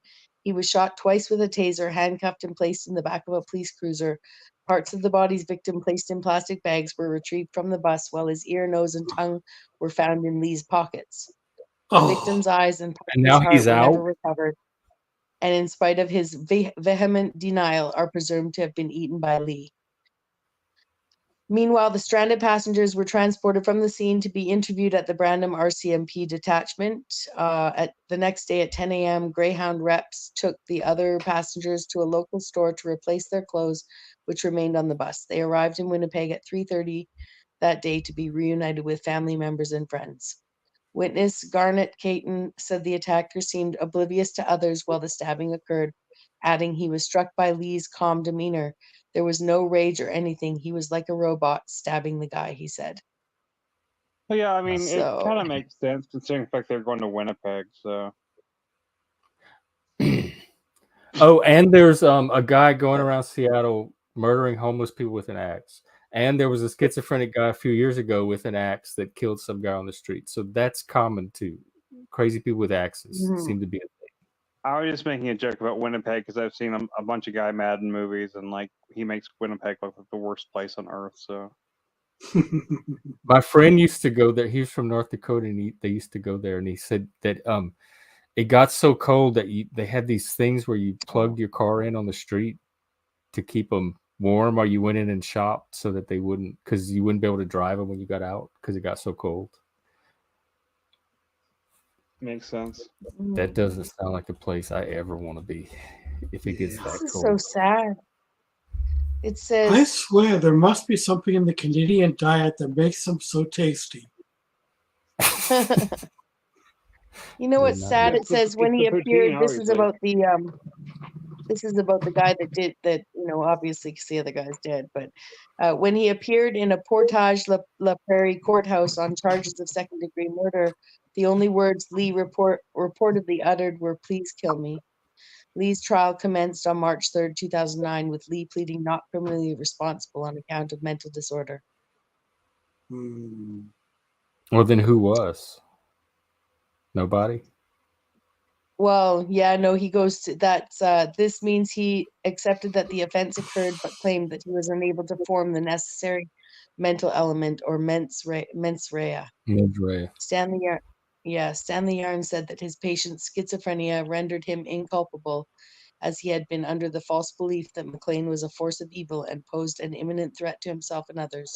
He was shot twice with a taser, handcuffed and placed in the back of a police cruiser. Parts of the body's victim placed in plastic bags were retrieved from the bus, while his ear, nose, and tongue were found in Lee's pockets. The Oh, victim's eyes and part And of his now heart he's were never out. recovered, and in spite of his vehement denial, are presumed to have been eaten by Lee. Meanwhile, the stranded passengers were transported from the scene to be interviewed at the Brandon RCMP detachment. At the next day at 10 a.m., Greyhound reps took the other passengers to a local store to replace their clothes, which remained on the bus. They arrived in Winnipeg at 3:30 that day to be reunited with family members and friends. Witness Garnet Caton said the attacker seemed oblivious to others while the stabbing occurred, adding he was struck by Lee's calm demeanor. There was no rage or anything. He was like a robot stabbing the guy, he said. Well, yeah, I mean, it So, kind of makes sense considering the fact they're going to Winnipeg. So Oh, and there's a guy going around Seattle murdering homeless people with an axe. And there was a schizophrenic guy a few years ago with an axe that killed some guy on the street. So that's common too. Crazy people with axes mhm. seem to be a thing. I was just making a joke about Winnipeg because I've seen a bunch of Guy Madden movies, and like he makes Winnipeg look like the worst place on earth. So My friend used to go there. He was from North Dakota, and they used to go there. And he said that it got so cold that they had these things where you plugged your car in on the street to keep them warm, or you went in and shopped so that they wouldn't, because you wouldn't be able to drive them when you got out because it got so cold. makes sense. That doesn't sound like a place I ever want to be if it gets Yeah. that This is cold. so sad. It I says, swear there must be something in the Canadian diet that makes them so tasty. you know what's not sad? good. It says when he appeared, this is about the guy that did that, obviously because the other guy's dead, but when he appeared in a Portage La Prairie courthouse on charges of second-degree murder, the only words Lee reportedly uttered were, "Please kill me." Lee's trial commenced on March 3rd, 2009, with Lee pleading not criminally responsible on account of mental disorder. Hmm. Well, then who was? Nobody? Well, yeah, no, he goes to that's this means he accepted that the offense occurred, but claimed that he was unable to form the necessary mental element or mens rea. Andrea. Stanley Yarn said that his patient's schizophrenia rendered him inculpable, as he had been under the false belief that McLean was a force of evil and posed an imminent threat to himself and others.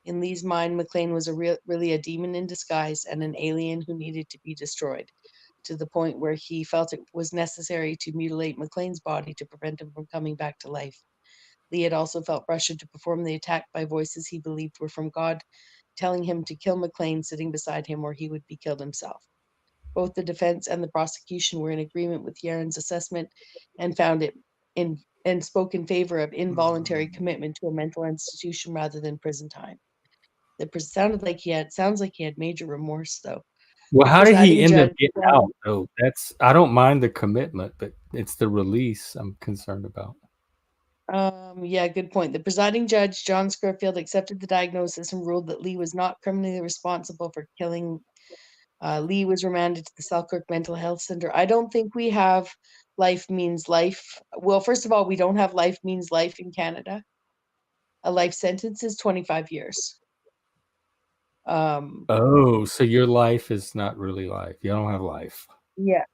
In Lee's mind, McLean was really a demon in disguise and an alien who needed to be destroyed, to the point where he felt it was necessary to mutilate McLean's body to prevent him from coming back to life. Lee had also felt pressured to perform the attack by voices he believed were from God, telling him to kill McLean sitting beside him or he would be killed himself. Both the defense and the prosecution were in agreement with Yaron's assessment and found it and spoke in favor of involuntary commitment to a mental institution rather than prison time. Sounds like he had major remorse, though. Well, The how did he presiding end up judge, getting out? though? I don't mind the commitment, but it's the release I'm concerned about. Yeah, good point. The presiding judge, John Scurfield, accepted the diagnosis and ruled that Lee was not criminally responsible for killing. Lee was remanded to the Selkirk Mental Health Center. I don't think we have life means life. Well, first of all, we don't have life means life in Canada. A life sentence is 25 years. Oh, so your life is not really life. You don't have life. Yeah.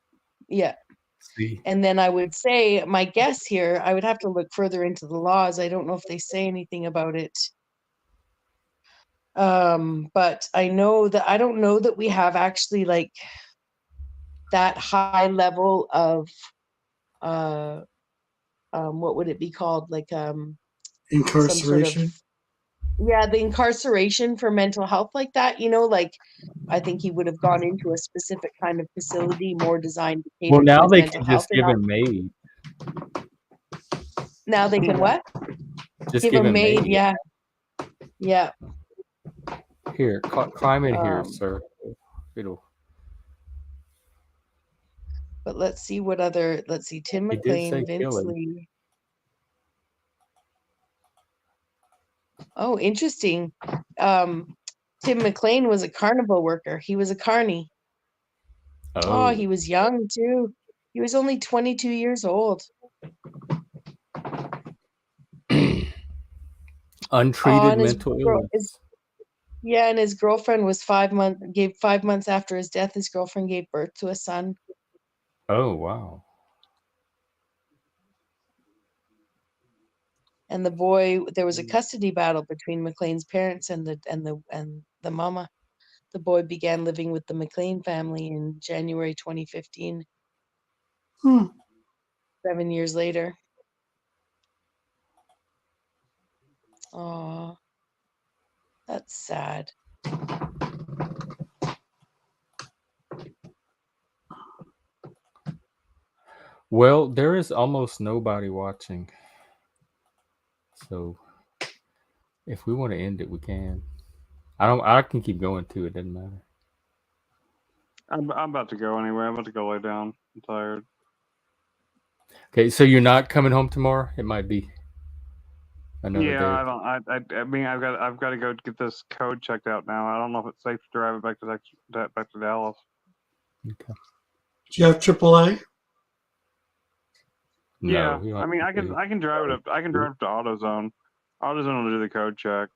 See? And then I would say, my guess here, I would have to look further into the laws. I don't know if they say anything about it. But I don't know that we have actually like that high level of what would it be called? Like Incarceration. The incarceration for mental health like that, like I think he would have gone into a specific kind of facility more designed to cater Well, to now his they mental can health. just give him aid. Now they can what? Just Give give him him aid, aid. yeah. Here, climb in here, Um, sir. It'll. But let's see Tim He did say McLean, Vince kill him. Lee. Oh, interesting. Tim McLean was a carnival worker. He was a carny. Oh, he was young too. He was only 22 years old. Untreated mental illness. And his girlfriend was 5 months after his death. His girlfriend gave birth to a son. Oh, wow. And the boy, there was a custody battle between McLean's parents and the mama. The boy began living with the McLean family in January 2015. 7 years later. Oh, that's sad. Well, there is almost nobody watching. So if we want to end it, we can. I can keep going too. It doesn't matter. I'm about to go anyway. I'm about to go lay down. I'm tired. Okay, so you're not coming home tomorrow? It might be another day. I mean, I've got to go get this code checked out now. I don't know if it's safe to drive it back to Dallas. Okay. Do you have AAA? No, Yeah, I mean, I can drive it up. I can drive up to AutoZone. AutoZone will do the code check.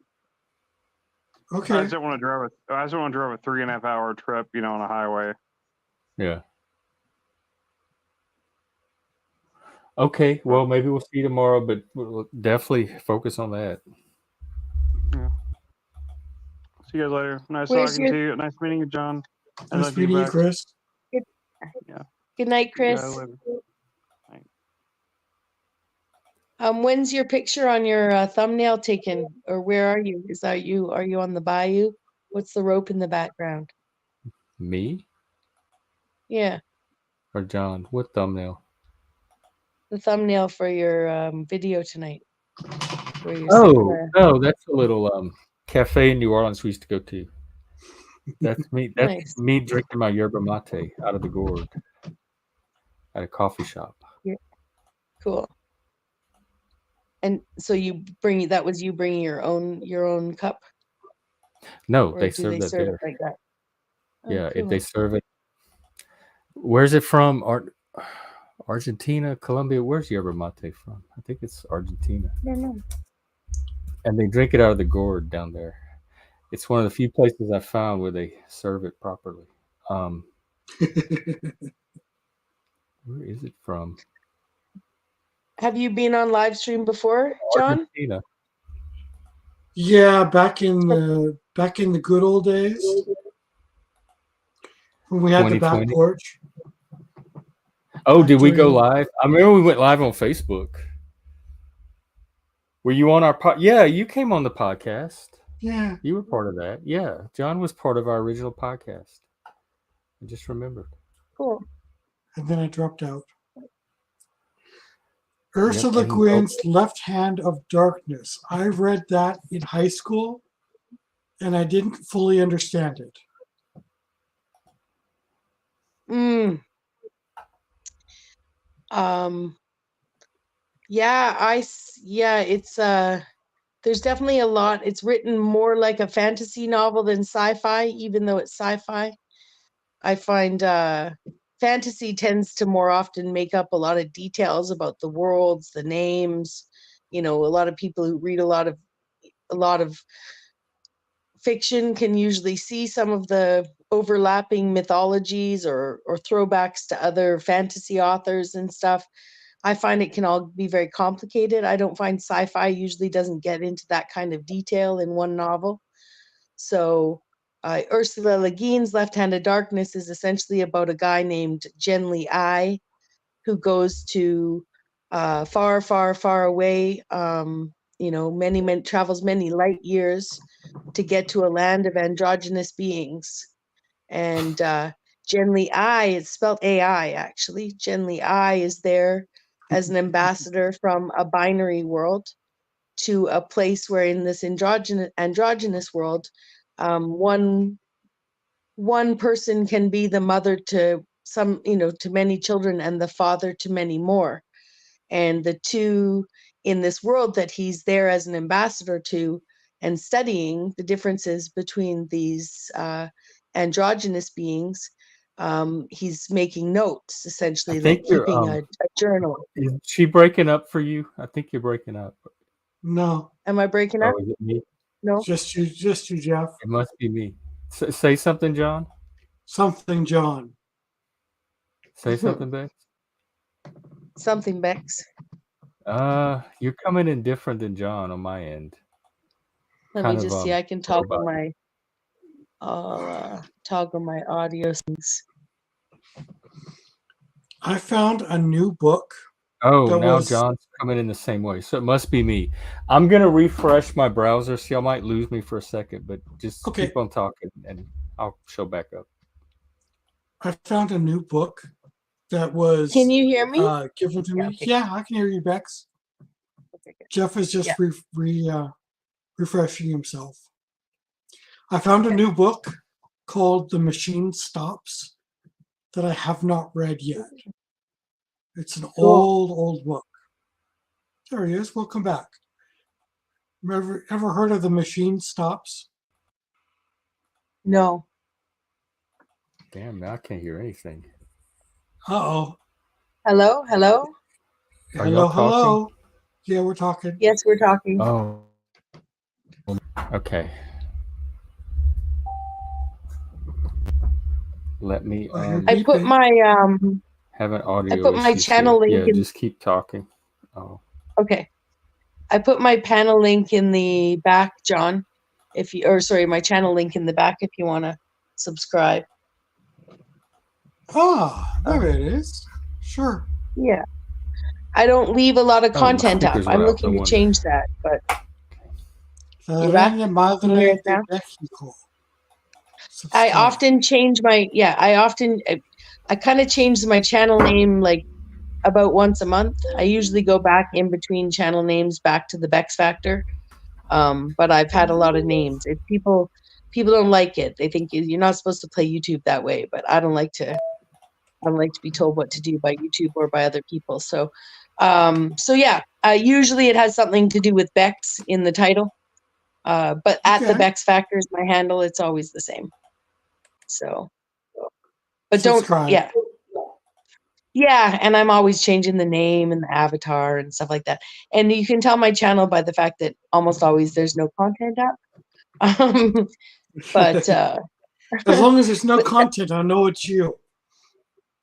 I Okay. just don't want to drive a. I just don't want to drive a 3.5 hour trip, on a highway. Yeah. Okay. Well, maybe we'll see you tomorrow, but we'll definitely focus on that. See you guys later. Nice Where's talking to you. Nice meeting you, John. And Nice meeting you, Bex. Chris. Good night, See you guys Chris. later. When's your picture on your thumbnail taken, or where are you? Is that you? Are you on the bayou? What's the rope in the background? Me Yeah, or John? What thumbnail? the thumbnail for your video tonight. Where you're sitting there. Oh, that's a little cafe in New Orleans we used to go to. That's me. That's Nice. me drinking my yerba mate out of the gourd at a coffee shop. Cool. And so that was you bringing your own cup? No, Or they do serve they that serve there. it like that? Oh, Yeah, if cool. they serve it. Where's it from? Argentina, Colombia. Where's yerba mate from? I think it's Argentina. I don't know. And they drink it out of the gourd down there. It's one of the few places I found where they serve it properly. Where is it from? Have you been on live stream before, John? Argentina. Yeah, back in the good old days when we had the back 2020. porch. Oh, did we go during- live? I remember we went live on Facebook. Were you on our Yeah, you came on the podcast. Yeah. You were part of that. Yeah, John was part of our original podcast. I just remembered. Cool. And then I dropped out. Ursula Le and- Guin's Left Hand of Darkness. I read that in high school, and I didn't fully understand it. Yeah, it's there's definitely a lot. It's written more like a fantasy novel than sci-fi, even though it's sci-fi. I find fantasy tends to more often make up a lot of details about the worlds, the names. A lot of people who read a lot of fiction can usually see some of the overlapping mythologies or throwbacks to other fantasy authors and stuff. I find it can all be very complicated. I don't find sci-fi usually doesn't get into that kind of detail in one novel. So Ursula Le Guin's Left Hand of Darkness is essentially about a guy named Genly I who goes to far, far, far away, travels many light years to get to a land of androgynous beings. And Genly I, it's spelled AI actually. Genly I is there as an ambassador from a binary world to a place where in this androgynous world, one person can be the mother to to many children and the father to many more. And the two in this world that he's there as an ambassador to and studying the differences between these androgynous beings, he's making notes, essentially, I think like keeping a journal. Is she breaking up for you? I think you're breaking up. No. Am I breaking up? Oh, is it me? No. Just you, Jeff. It must be me. Say something, John. Something, John. Say something, Bex. Something, Bexx. You're coming in different than John on my end. Let me just see. I can toggle my. I'll toggle my audio things. I found a new book. Oh, now John's coming in the same way. So it must be me. I'm going to refresh my browser. See, I might lose me for a second, but just keep on talking and I'll show back up. I found a new book that was. Can you hear me? Given to me. Okay. Yeah, I can hear you, Bex. Okay, Jeff is just refreshing himself. I found a new book called The Machine Stops that I have not read yet. It's an old book. There he is. Welcome back. Ever heard of The Machine Stops? No. Damn, now I can't hear anything. Uh-oh. Hello? Are Hello, y'all talking? hello. Yeah, we're talking. Yes, we're talking. Oh, okay. Let me I hear I put beeping. my have an I audio put my issues channel here. link Yeah, in. just keep talking. Oh, Okay, I put my panel link in the back, John. If you, or sorry, my channel link in the back if you want to subscribe. Ah, there Um, it is. Sure. yeah, I don't leave a lot of oh, my content up. speakers I'm went out. No looking to wonder. change that, but you're back. Serena Can Madre you hear us de now? Mexico. I Subscribe. often change my I kind of change my channel name like about once a month. I usually go back in between channel names back to the Bexx Factor. But I've had a lot of names. If people don't like it. They think you're not supposed to play YouTube that way, but I don't like to be told what to do by YouTube or by other people. So yeah, usually it has something to do with Bexx in the title. But at the Okay. Bexx Factor is my handle. It's always the same. So, but don't, Subscribe. yeah. Yeah, and I'm always changing the name and the avatar and stuff like that. And you can tell my channel by the fact that almost always there's no content up. But As long as there's no but content, I know it's you.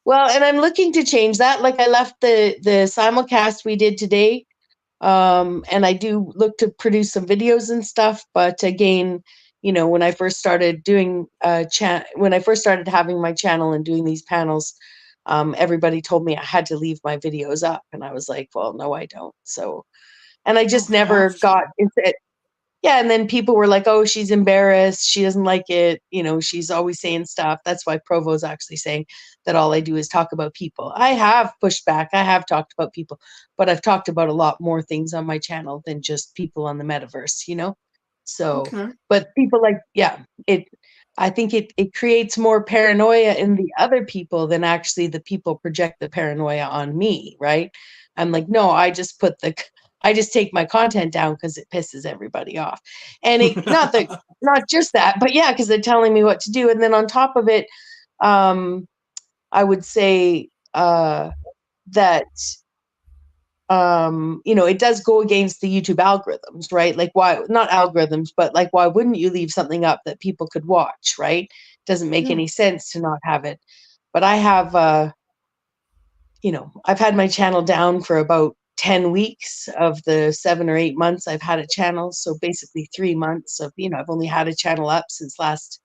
well, and I'm looking to change that. Like I left the simulcast we did today, and I do look to produce some videos and stuff. But again, you know, when I first started doing when I first started having my channel and doing these panels, everybody told me I had to leave my videos up, and I was like, well, no, I don't. So, and I just Don't never have got to. into it. Yeah, and then people were like, "Oh, she's embarrassed. She doesn't like it. You know, she's always saying stuff." That's why Provo's actually saying that all I do is talk about people. I have pushed back. I have talked about people, but I've talked about a lot more things on my channel than just people on the metaverse, you know? So, Okay. but people like, yeah, I think it creates more paranoia in the other people than actually the people project the paranoia on me, right? I'm like, no, I just take my content down because it pisses everybody off. And it not just that, but yeah, because they're telling me what to do. And then on top of it, I would say that you know, it does go against the YouTube algorithms, right? Like why not algorithms, but like why wouldn't you leave something up that people could watch, right? Doesn't make Yeah. any sense to not have it. But I have you know, I've had my channel down for about 10 weeks of the 7 or 8 months I've had a channel. So basically 3 months of, you know, I've only had a channel up since last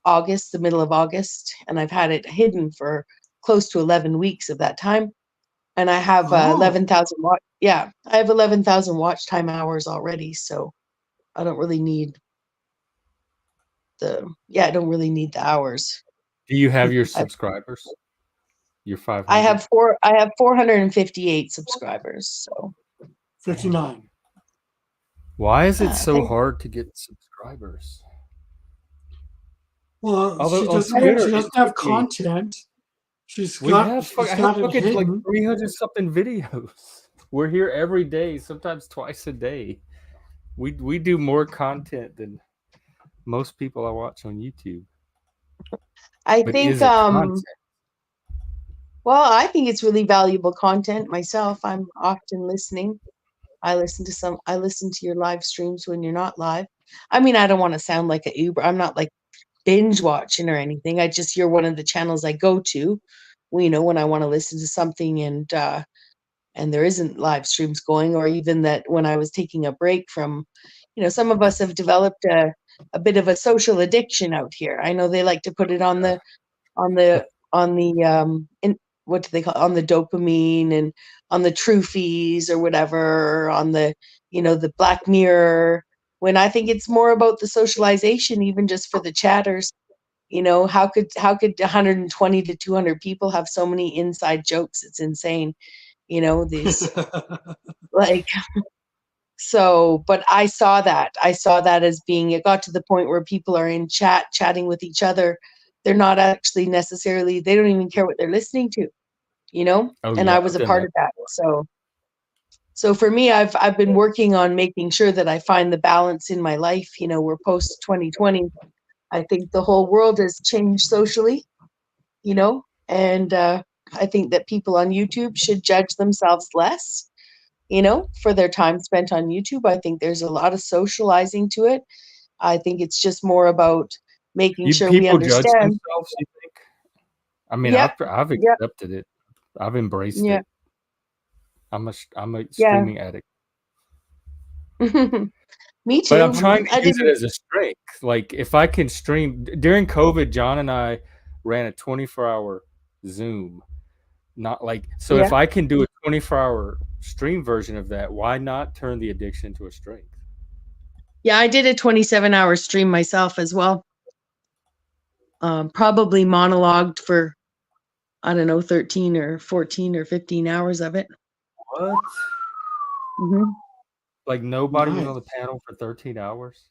August, the middle of August, and I've had it hidden for close to 11 weeks of that time. And I have Oh. 11,000 watch. Yeah, I have 11,000 watch time hours already. So I don't really need I don't really need the hours. Do you have your I, subscribers? Your I 500? have 458 subscribers. So 59. Why is it so thank hard to get subscribers? Well, Although she on doesn't. Twitter, She it's doesn't have okay. content. She's We got. have She's I have got it fucking like hidden. 300 something videos. We're here every day, sometimes twice a day. We do more content than most people I watch on YouTube. I But think is it content? well, I think it's really valuable content myself. I'm often listening. I listen to your live streams when you're not live. I mean, I don't want to sound like a Uber. I'm not like binge watching or anything. You're one of the channels I go to, you know, when I want to listen to something and there isn't live streams going, or even that when I was taking a break from, you know, some of us have developed a bit of a social addiction out here. I know they like to put it on the on the what do they call it? On the dopamine and on the truthies or whatever, or on the, you know, the Black Mirror, when I think it's more about the socialization, even just for the chatters. You know, how could 120 to 200 people have so many inside jokes? It's insane. You know, these like so, but I saw that as being, it got to the point where people are in chatting with each other. They're not actually necessarily, they don't even care what they're listening to, you know? Oh And yeah, I was I've a done part that of that. before. So for me, I've been working on making sure that I find the balance in my life. You know, we're post 2020. I think the whole world has changed socially, you know, and I think that people on YouTube should judge themselves less, you know, for their time spent on YouTube. I think there's a lot of socializing to it. I think it's just more about making sure we People judge understand. themselves, you think? I mean, Yeah, I've yeah, accepted it. I've embraced yeah, it. I'm a yeah. streaming addict, Me but I'm too. trying to I use it didn't. as a strength. Like if I can stream during COVID, John and I ran a 24-hour Zoom. Not like so. Yeah, If I can do a 24-hour stream version of that, why not turn the addiction into a strength? yeah. I did a 27-hour stream myself as well. Probably monologued for, I don't know, 13 or 14 or 15 hours of it. What? Hmm. Like nobody was Nice. on the panel for 13 hours?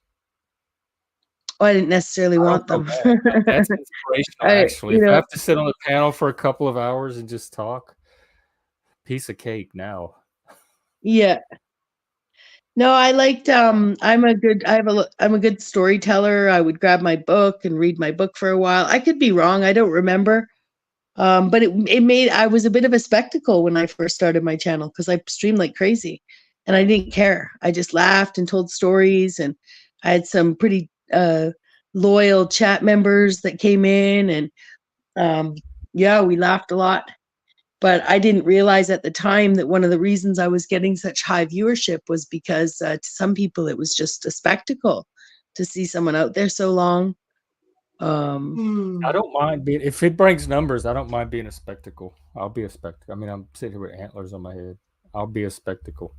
Oh, I didn't necessarily I don't want feel them. bad. That's inspirational, actually. You If I know, have to sit on the panel for a couple of hours and just talk, piece of cake now. yeah. No, I liked. I'm a good storyteller. I would grab my book and read my book for a while. I could be wrong. I don't remember. But I was a bit of a spectacle when I first started my channel because I streamed like crazy, and I didn't care. I just laughed and told stories, and I had some pretty loyal chat members that came in, and yeah, we laughed a lot. But I didn't realize at the time that one of the reasons I was getting such high viewership was because to some people it was just a spectacle to see someone out there so long. I don't mind being, if it brings numbers, I don't mind being a spectacle. I'll be a spectacle. I mean, I'm sitting here with antlers on my head. I'll be a spectacle.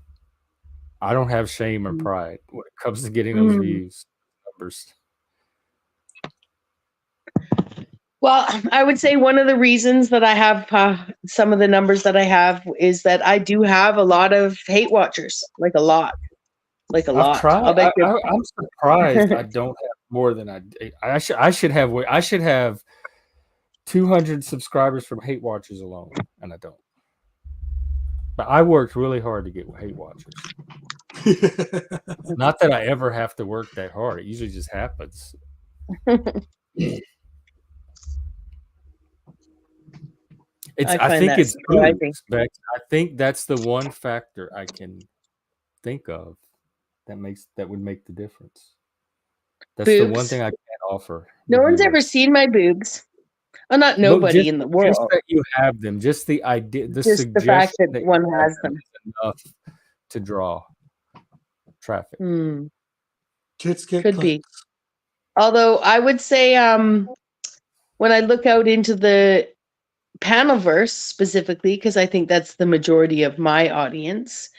I don't have shame or pride when it comes to getting those views, numbers. Well, I would say one of the reasons that I have some of the numbers that I have is that I do have a lot of hate watchers, like a lot. I've tried. I'll bet you. I'm surprised I don't have more than I should have. I should have 200 subscribers from hate watchers alone, and I don't. But I worked really hard to get hate watchers. Not that I ever have to work that hard. It usually just happens. I think it's boobs, Bexx. I think that's the one factor I can think of that would make the difference. That's the one thing I can't offer. No one's ever seen my boobs. Well, not nobody in the world. Just that you have them. Just the idea, just suggestion the fact that one you has them them is enough to draw traffic. Kids get could be. Although I would say, when I look out into the panelverse specifically, because I think that's the majority of my audience,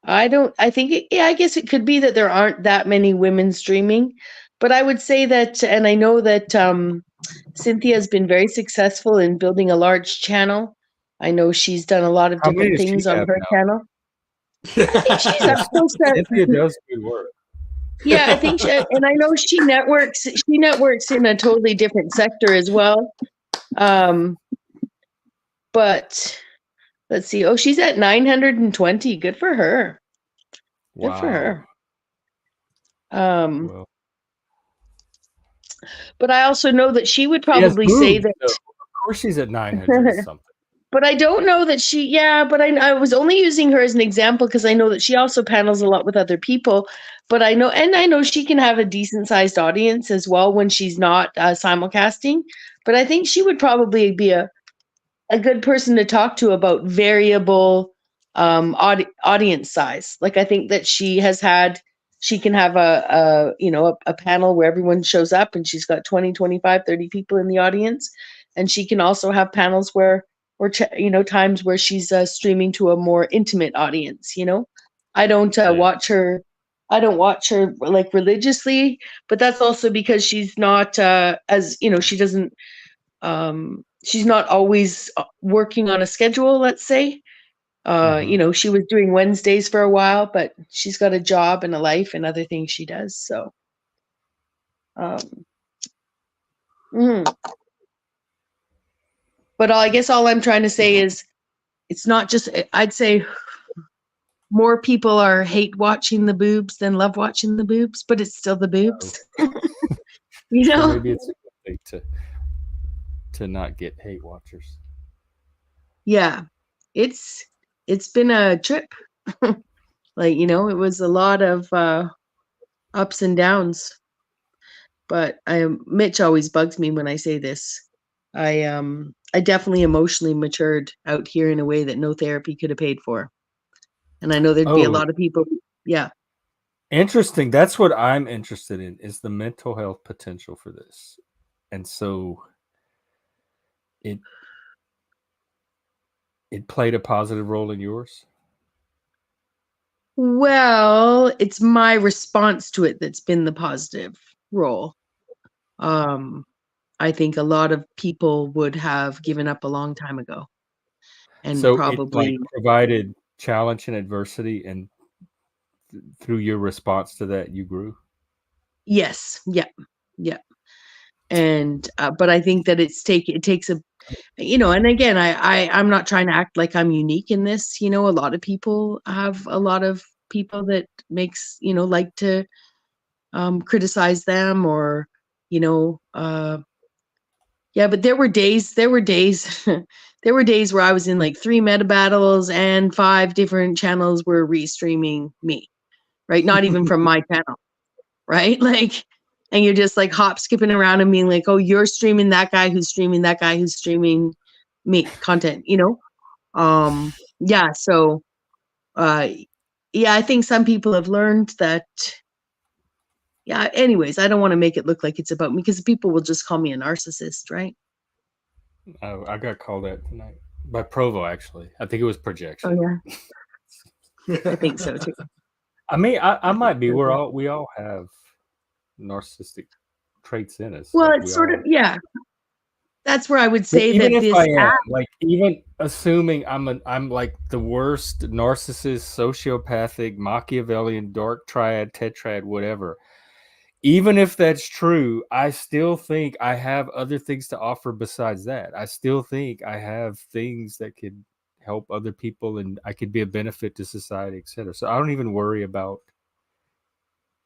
I guess it could be that there aren't that many women streaming, but I would say that, and I know that Cynthia has been very successful in building a large channel. I know she's done a lot of different things on her channel. I think she's up close to. Cynthia does good work. Yeah, I think, and I know she networks in a totally different sector as well. But let's see. Oh, she's at 920. Good for her. Wow. Good for her. But I also know that she would probably say that. Of course, she's at 900 something. But I don't know that she. Yeah, but I was only using her as an example because I know that she also panels a lot with other people. But I know she can have a decent sized audience as well when she's not simulcasting. But I think she would probably be a good person to talk to about variable audience size. Like I think that she can have a panel where everyone shows up and she's got 20, 25, 30 people in the audience. And she can also have panels times where she's streaming to a more intimate audience, I don't watch her. I don't watch her like religiously, but that's also because she's not she doesn't she's not always working on a schedule, let's say. She was doing Wednesdays for a while, but she's got a job and a life and other things she does. So, but I guess all I'm trying to say is it's not just, I'd say more people are hate watching the boobs than love watching the boobs, but it's still the boobs. So maybe it's a good thing to not get hate watchers. yeah, it's been a trip. Like, you know, it was a lot of ups and downs. But Mitch always bugs me when I say this. I definitely emotionally matured out here in a way that no therapy could have paid for. And I know there'd be a Oh, lot of people. Yeah. interesting. That's what I'm interested in, is the mental health potential for this. And so it played a positive role in yours? Well, it's my response to it that's been the positive role. I think a lot of people would have given up a long time ago. And So it like probably, provided challenge and adversity, and through your response to that, you grew. yes. Yeah. Yeah. And but I think that it takes a, you know, and again, I'm not trying to act like I'm unique in this. You know, a lot of people have a lot of people that makes, you know, like to criticize them, or, you know, yeah, but there were days there were days where I was in like 3 meta battles and 5 different channels were restreaming me, right? Not even from my channel, right? Like, and you're just like hop skipping around and being like, oh, you're streaming that guy who's streaming that guy who's streaming me content, you know? Yeah, so yeah, I think some people have learned that. Yeah, anyways, I don't want to make it look like it's about me, because people will just call me a narcissist, right? Oh, I got called that tonight by Provo. Actually, I think it was Oh projection. yeah, I think so too. I mean, I might be. We all have narcissistic traits in us. Well, Like it's we sort all. of, yeah. That's where I would But say even that if I this am, app, like, even assuming I'm like the worst narcissist, sociopathic, Machiavellian, dark triad, tetrad, whatever. Even if that's true, I still think I have other things to offer besides that. I still think I have things that could help other people, and I could be a benefit to society, etc. So I don't even worry about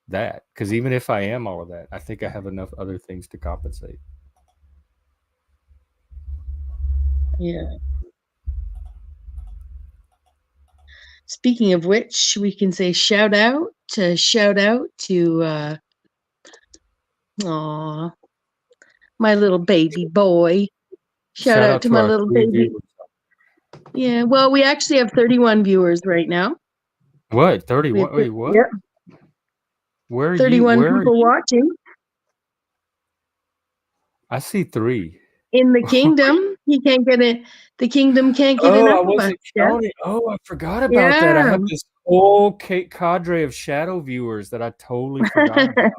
that, because even if I am all of that, I think I have enough other things to compensate. yeah. Speaking of which, we can say shout out to aw, my little baby boy. Shout Shout out out to to my our little 3 baby. viewers. Yeah, well, we actually have 31 viewers right now. What? 31? Wait, what? Yep, Where are you? 31 Where are people you? watching I see 3. in the kingdom. He can't get it. The kingdom can't get Oh, I enough of us. wasn't Yeah. counting. Oh, I forgot about that. I Yeah. have this whole cadre of shadow viewers that I totally forgot about.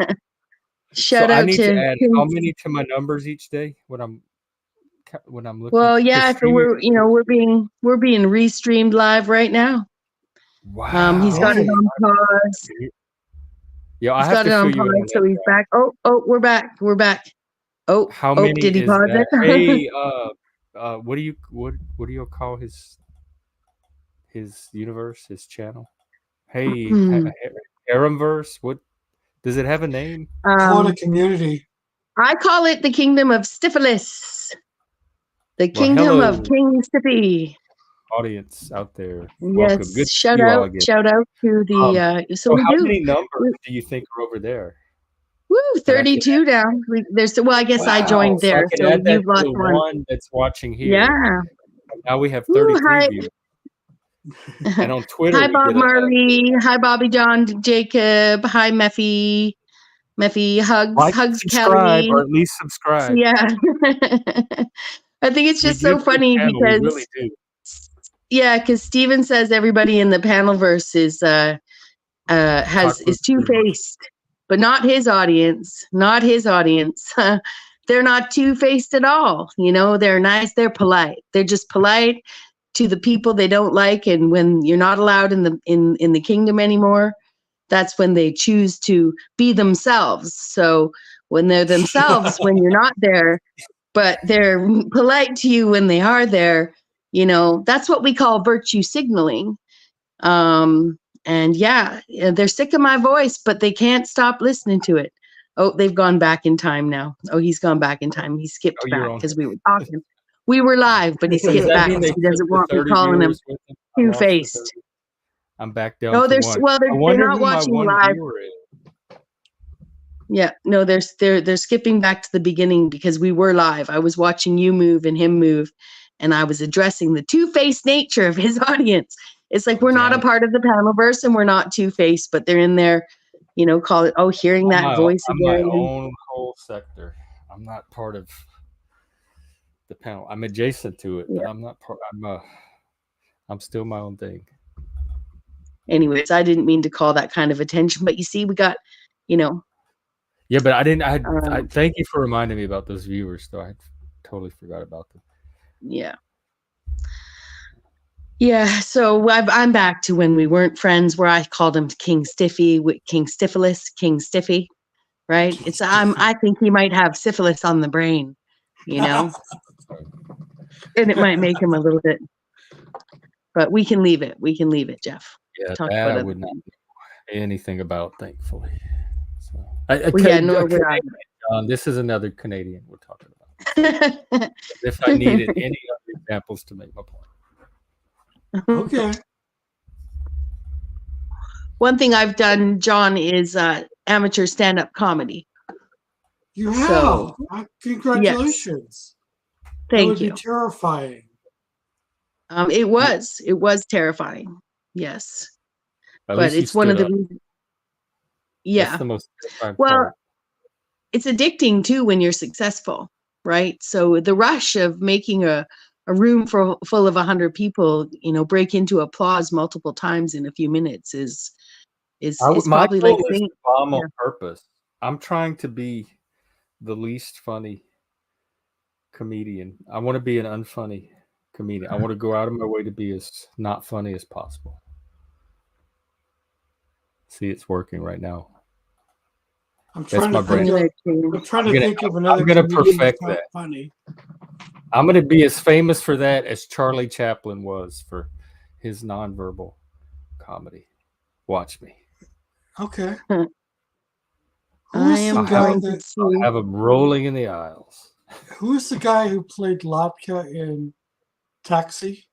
So Shout I out need to to add how many to my numbers each day when I'm looking? well, yeah, 'Cause if streaming. we're, you know, we're being restreamed live right now. Wow. He's got it on pause. Yeah, I He's have got to it fill on you in on pause, so that. he's back. Oh, we're back. We're back. Oh, How many did he is pause that? it? Hey, what do you call his universe, his channel? Hey, Haremverse. What does it have a name? Call it a community. I call it the Kingdom of Stifilus. The Well, Kingdom of hello, King Stiffy. audience out there. Yes, Welcome. Good to see shout you all out again. to the so So we how do. many numbers do you think are over there? Woo, that I can 32 down. Well, I guess I Wow, joined so I there, can so add that you've to lost the one. one that's watching here. Yeah. Now we have Woo, 33 hi. views. And on Twitter, Hi, we Bob get Marley. Hi, Bobby John Jacob. Hi, Meffy. Hugs. like, Hugs, subscribe, Kelly. or at least subscribe. Yeah. I think it's We just do so for the funny channel, we because, really do. yeah, because Steven says everybody in the panelverse is two-faced, but not his audience. Not his audience. They're not two-faced at all. You know, they're nice. They're polite. They're just polite to the people they don't like. And when you're not allowed in the kingdom anymore, that's when they choose to be themselves. So when they're themselves, when you're not there, but they're polite to you when they are there, you know, that's what we call virtue signaling. And yeah, they're sick of my voice, but they can't stop listening to it. Oh, they've gone back in time now. Oh, he's gone back in time. He skipped Oh, you're back on. because we were talking. We were live, but he Does skipped that back mean because they he doesn't took the want me 30 calling him viewers with them? I lost the two-faced. 30. I'm back down No, to they're one. well, I they're wonder not who my watching one live. viewer is. Yeah, no, they're skipping back to the beginning because we were live. I was watching you move and him move, and I was addressing the two-faced nature of his audience. It's like we're not a Janet. part of the panelverse and we're not two-faced, but they're in there, you know, call it hearing that voice I'm my again. own whole sector. I'm not part of the panel. I'm adjacent to it, but Yeah. I'm not part. I'm still my own thing. Anyways, I didn't mean to call that kind of attention, but you see, we got, you know, Yeah, but I didn't. I thank you for reminding me about those viewers. Though I totally forgot about them. yeah. Yeah, so I'm back to when we weren't friends, where I called him King Stiffy, King Stifilus, King Stiffy, right? King It's Stiffy. I think he might have syphilis on the brain, you know, and it might make him a little bit. But we can leave it. We can leave it, Jeff. Yeah, Talk that about I other would not things. know anything about, thankfully. So, Well, yeah, nor would I. John, this is another Canadian we're talking about. If I needed any other examples to make my point. Okay. One thing I've done, John, is amateur stand-up comedy. You have. So, Congratulations. That Thank would you. be terrifying. It was terrifying. Yes, At but least you it's one of the stood up. reasons. That's Yeah. the most terrifying Well, part. it's addicting too when you're successful, right? So the rush of making a room full of 100 people, you know, break into applause multiple times in a few minutes is My probably goal like is saying, to bomb on yeah. purpose. I'm trying to be the least funny comedian. I want to be an unfunny comedian. I want to go out of my way to be as not funny as possible. See, it's working right now. I'm That's trying my to think brand. I'm trying to think of another I'm gonna comedian perfect that's not that. funny. I'm going to be as famous for that as Charlie Chaplin was for his nonverbal comedy. Watch me. Okay. I Who's am the guy going to that see. Have them rolling in the aisles. who's the guy who played Latka in Taxi?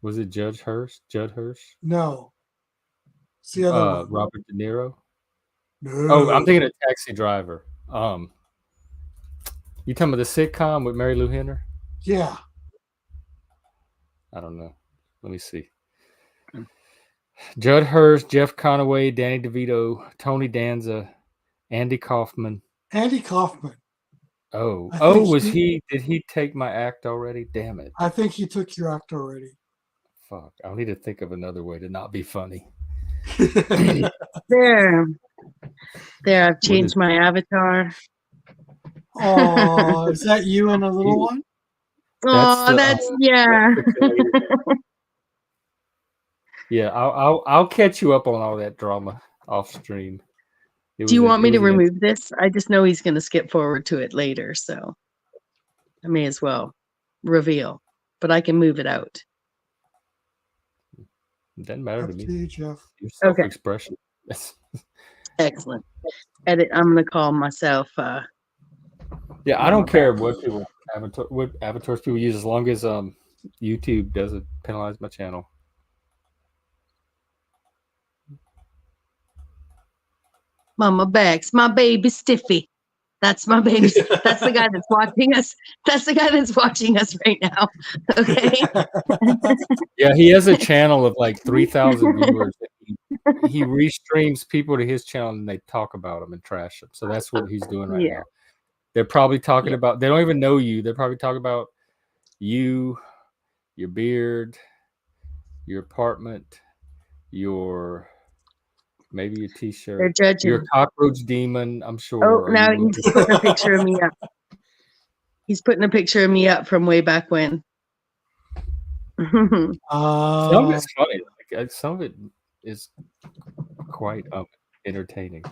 Was it Judd Hirsch? No. It's the other one. Robert De Niro. No. Oh, I'm thinking of Taxi Driver. You talking about the sitcom with Mary Lou Henner? Yeah. I don't know. Let me see. Judd Hirsch, Jeff Conaway, Danny DeVito, Tony Danza, Andy Kaufman. Andy Kaufman. Did he take my act already? Damn it. I think he took your act already. Fuck. I'll need to think of another way to not be funny. There, I've changed my avatar. Oh, is that you and a little one? That's yeah. Yeah, I'll catch you up on all that drama off stream. Do you want me to remove this? I just know he's going to skip forward to it later, so I may as well reveal, but I can move it out. It doesn't matter to Up me. to you, Jeff. Your self-expression. Excellent. Edit. I'm going to call myself. Yeah, I don't care what avatars people use as long as YouTube doesn't penalize my channel. Mama Bexx, my baby Stiffy. That's my baby. That's the guy that's watching us. That's the guy that's watching us right now. Okay. Yeah, he has a channel of like 3,000 viewers. He restreams people to his channel and they talk about him and trash him. So that's what he's doing right now. They're probably talking about. They don't even know you. They're probably talking about you, your beard, your apartment, maybe your T-shirt. They're judging. Your cockroach demon, I'm sure. Oh, now he's putting a picture of me up. He's putting a picture of me up from way back when. Some of it's funny. Like, some of it is quite entertaining.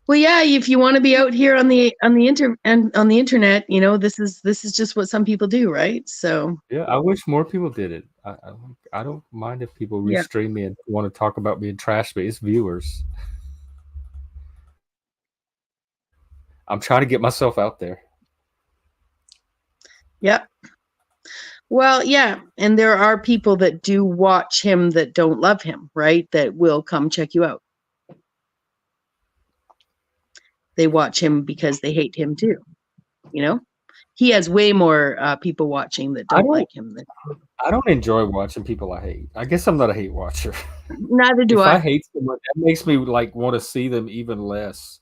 Well, yeah. If you want to be out here on the internet, you know, this is just what some people do, right? So yeah, I wish more people did it. I don't mind if people restream me and want to talk about me and trash me. It's viewers. I'm trying to get myself out there. Yep. Well, yeah, and there are people that do watch him that don't love him, right? That will come check you out. They watch him because they hate him too. You know, he has way more people watching that don't like him. I don't enjoy watching people I hate. I guess I'm not a hate watcher. Neither do If I. I hate someone, that makes me like want to see them even less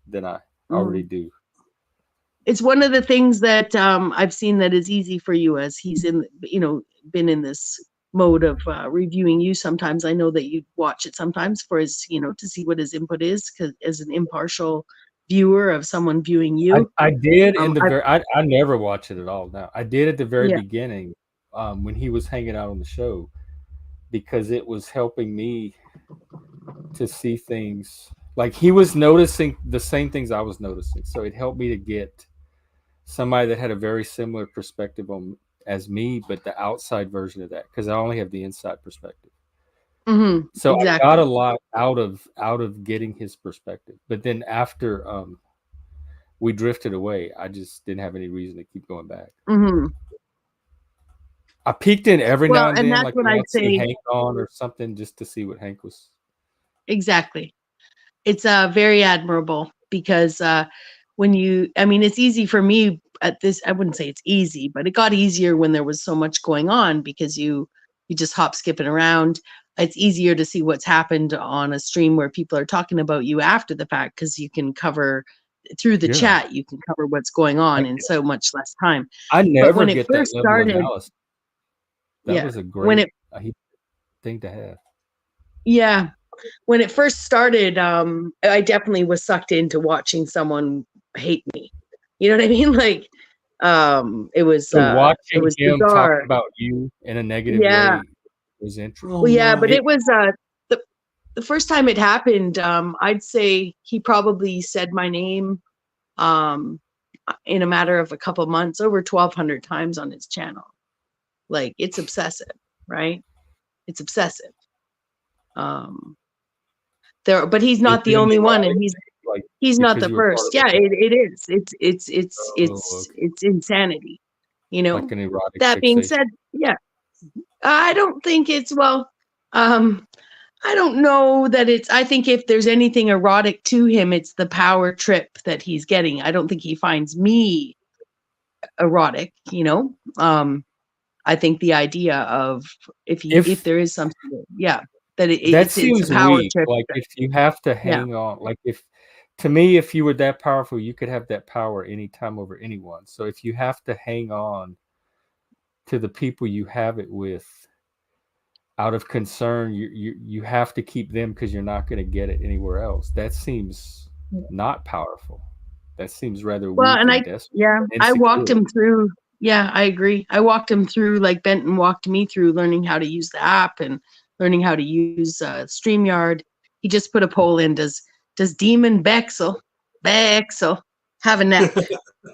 than I already do. It's one of the things that I've seen that is easy for you, as he's in, been in this mode of reviewing you. Sometimes I know that you watch it sometimes for his, to see what his input is, because as an impartial viewer of someone viewing you. I did in the very. I never watch it at all now. I did at the very beginning when he was hanging out on the show, because it was helping me to see things. Like, he was noticing the same things I was noticing, so it helped me to get somebody that had a very similar perspective on as me, but the outside version of that, because I only have the inside perspective. So exactly. I got a lot out of getting his perspective, but then after we drifted away, I just didn't have any reason to keep going back. I peeked in every now and then, like when I'd see Hank on or something, just to see what Hank was. Exactly. It's very admirable, because it's easy for me at this. I wouldn't say it's easy, but it got easier when there was so much going on, because you just hop skipping around. It's easier to see what's happened on a stream where people are talking about you after the fact, because you can cover through the chat. You can cover what's going on in so much less time. I never get that level of analysis. That was a great thing to have. Yeah. When it first started, I definitely was sucked into watching someone hate me. You know what I mean? Like, it was watching him bizarre. talk about you in a negative way was interesting. Well, yeah, but it was the first time it happened. I'd say he probably said my name in a matter of a couple months over 1,200 times on his channel. Like, it's obsessive, right? It's obsessive. But he's not the only one, and he's not the first. Yeah, it is. It's insanity. Like an erotic that being said, I don't think it's I don't know that it's. I think if there's anything erotic to him, it's the power trip that he's getting. I don't think he finds me erotic. I think the idea of if there is something, that seems a power weak. trip. Like, if you have to hang on, like, to me, if you were that powerful, you could have that power anytime over anyone. So if you have to hang on to the people you have it with out of concern, you have to keep them because you're not going to get it anywhere else. That seems not powerful. That seems rather weak and desperate. I walked him through. Yeah, I agree. I walked him through, like Benton walked me through, learning how to use the app and learning how to use StreamYard. He just put a poll in: Does Demon Bexile have a neck?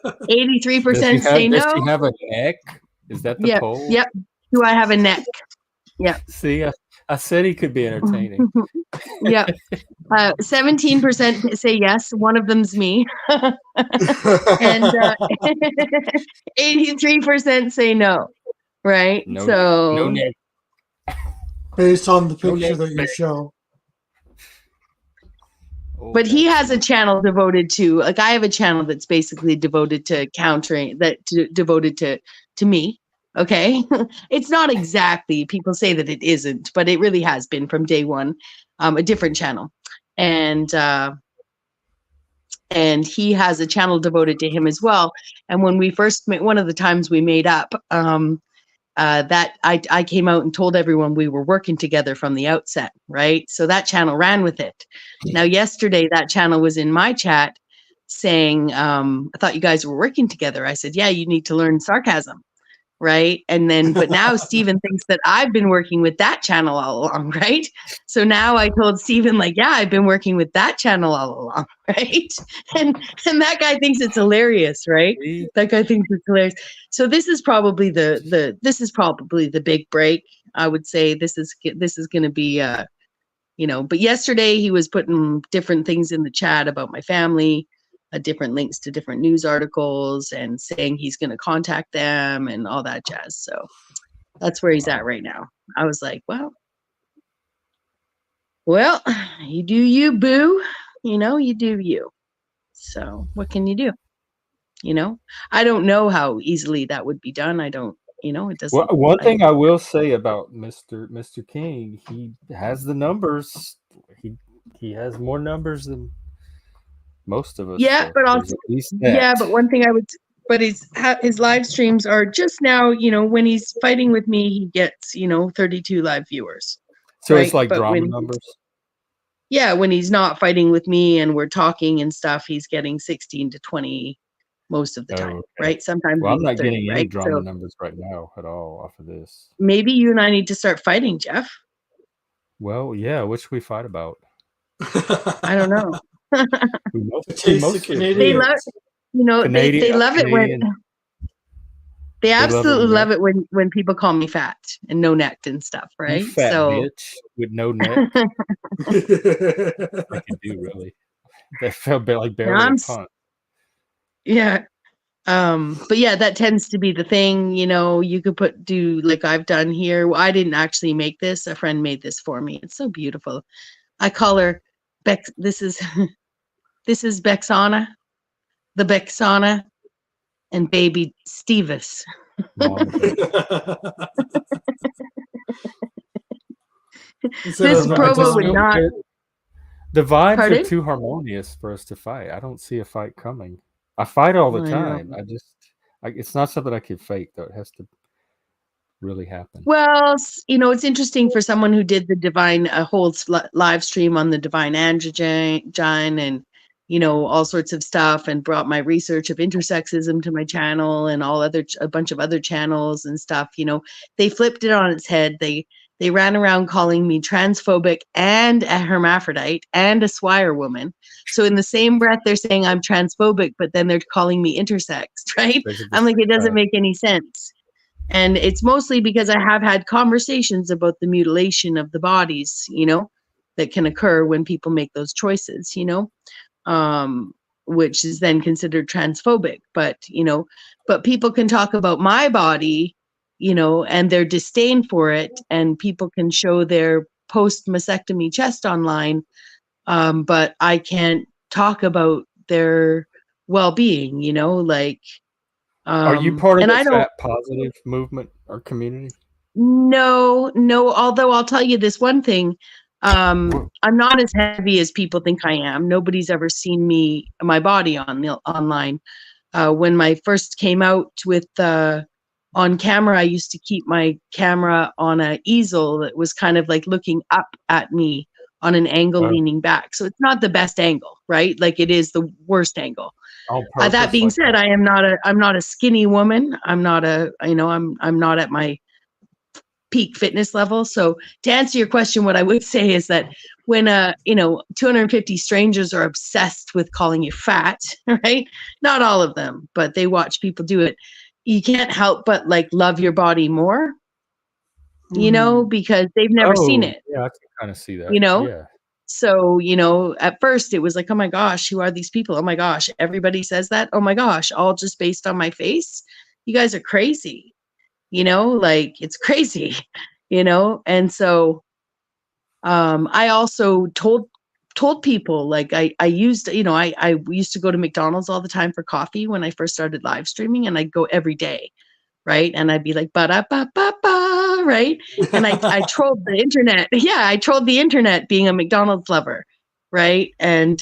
83% say no. Does he have a neck? Is that the poll? Yep. Do I have a neck? Yeah. See, I said he could be entertaining. Yeah. 17% say yes. One of them's me. And 83% say no. Right? No neck. Based on the picture that you show. But he has a channel devoted to, like, I have a channel that's basically devoted to countering, devoted to me. Okay. It's not exactly, people say that it isn't, but it really has been from day one, a different channel. And he has a channel devoted to him as well. And when we first met, one of the times we made up, that I came out and told everyone we were working together from the outset, right? So that channel ran with it. Now, yesterday, that channel was in my chat saying, I thought you guys were working together. I said, yeah, you need to learn sarcasm, right? And then, but now Stephen thinks that I've been working with that channel all along, right? So now I told Stephen, like, yeah, I've been working with that channel all along, right? And that guy thinks it's hilarious, right? That guy thinks it's hilarious. So this is probably the big break. I would say this is going to be, but yesterday he was putting different things in the chat about my family. different links to different news articles and saying he's going to contact them and all that jazz. So that's where he's at right now. I was like, well, you do you, boo. You do you. So what can you do? I don't know how easily that would be done. I don't, it doesn't. Well, one thing I will say about Mr. King, he has the numbers. He has more numbers than most of us. Yeah, so but there's also, at least yeah, that. but one thing but his live streams are just now, when he's fighting with me, he gets, 32 live viewers. So it's right? like But drama when numbers. Yeah, when he's not fighting with me and we're talking and stuff, he's getting 16 to 20 most of the time, Okay. right? Sometimes Well, I'm even not 30, getting any right? drama So numbers right now at all off of this. maybe you and I need to start fighting, Jeff. Well, yeah, what should we fight about? I don't know. Taste of They love, Canadian. they love it when Canadian. they love it absolutely when love it when people call me fat and no necked and stuff, You right? fat So bitch with no neck. I can do really. That felt like barely a punt. Yeah. But yeah, that tends to be the thing, you could do like I've done here. Well, I didn't actually make this. A friend made this for me. It's so beautiful. I call her Bex. This is Bexana, the Bexana, and baby Stevis. This Provo would not. The vibes Pardon? are too harmonious for us to fight. I don't see a fight coming. I fight all the time. It's not something I can fake, though. It has to really happen. Well, it's interesting for someone who did the divine, a whole live stream on the divine androgen and, all sorts of stuff, and brought my research of intersexism to my channel and a bunch of other channels and stuff. They flipped it on its head. They ran around calling me transphobic and a hermaphrodite and a swire woman. So in the same breath, they're saying I'm transphobic, but then they're calling me intersex, right? I'm like, it doesn't make any sense. And it's mostly because I have had conversations about the mutilation of the bodies, that can occur when people make those choices, which is then considered transphobic. But people can talk about my body, and their disdain for it, and people can show their post-mastectomy chest online, but I can't talk about their well-being, like. Are you part of the fat positive movement or community? No. Although I'll tell you this one thing, I'm not as heavy as people think I am. Nobody's ever seen my body online. When I first came out with on camera, I used to keep my camera on an easel that was kind of like looking up at me on an angle leaning back. So it's not the best angle, right? Like it is the worst angle. That being said, I'm not a skinny woman. I'm not I'm not at my peak fitness level. So to answer your question, what I would say is that when 250 strangers are obsessed with calling you fat, right? Not all of them, but they watch people do it. You can't help but like love your body more, because they've never seen it. Yeah, I can kind of see that. Yeah. So, at first it was like, oh my gosh, who are these people? Oh my gosh, everybody says that. Oh my gosh, all just based on my face. You guys are crazy. Like it's crazy, And so I also told people, like I used, I used to go to McDonald's all the time for coffee when I first started live streaming, and I'd go every day. Right. And I'd be like, ba-da-ba-ba-ba, right. And I trolled the internet. Yeah. I trolled the internet being a McDonald's lover. Right. And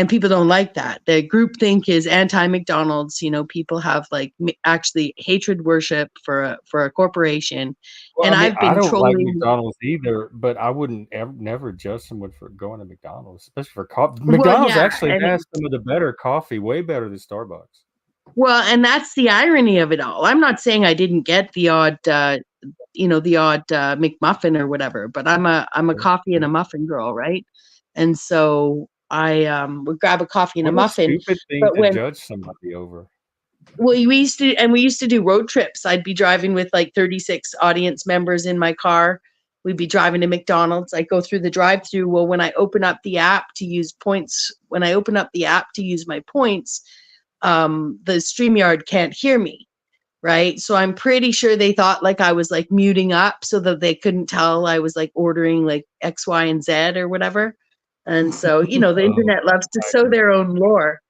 people don't like that. The groupthink is anti-McDonald's. People have like actually hatred worship for a corporation. Well, and I mean, I've been I don't trolling like McDonald's either, but I wouldn't never judge someone for going to McDonald's, especially for coffee. McDonald's actually has some of the better coffee, way better than Starbucks. Well, and that's the irony of it all. I'm not saying I didn't get the odd, McMuffin or whatever, but I'm a coffee and a muffin girl, right? And so I would grab a coffee and a muffin. Stupid thing to judge somebody over. Well, we used to do road trips. I'd be driving with like 36 audience members in my car, we'd be driving to McDonald's. I go through the drive-through. Well, when I open up the app to use points, when I open up the app to use my points, the StreamYard can't hear me. Right. So I'm pretty sure they thought like I was like muting up so that they couldn't tell I was like ordering like X, Y, and Z or whatever. And so, you know, the internet loves to sow their own lore.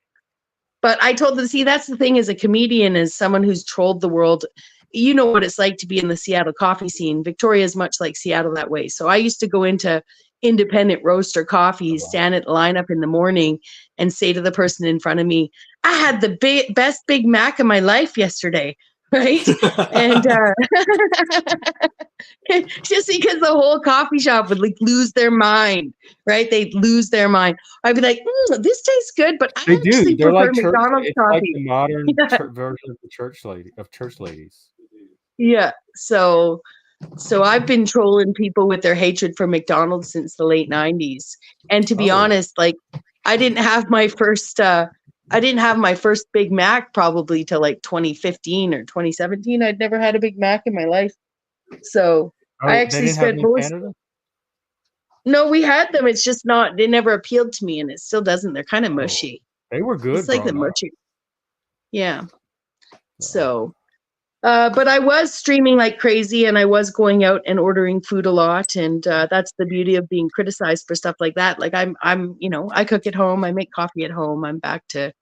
But I told them, see, that's the thing as a comedian, as someone who's trolled the world, you know what it's like to be in the Seattle coffee scene. Victoria is much like Seattle that way. So I used to go into independent roaster coffees, stand at the lineup in the morning and say to the person in front of me, I had the best Big Mac of my life yesterday. Right. And just because the whole coffee shop would like lose their mind. Right. They'd lose their mind. I'd be like, this tastes good, but I actually They're prefer like church, McDonald's it's coffee. like the modern Yeah. version of the church ladies. Yeah. So I've been trolling people with their hatred for McDonald's since the late 90s. And to be honest, like I didn't have my first Big Mac probably till like 2015 or 2017. I'd never had a Big Mac in my life. So I actually spent most. No, we had them. It's just not, they never appealed to me, and it still doesn't. They're kind of mushy. They were good. It's like the mushy. Yeah. So, but I was streaming like crazy, and I was going out and ordering food a lot. And that's the beauty of being criticized for stuff like that. Like I'm, you know, I cook at home. I make coffee at home. I'm back to,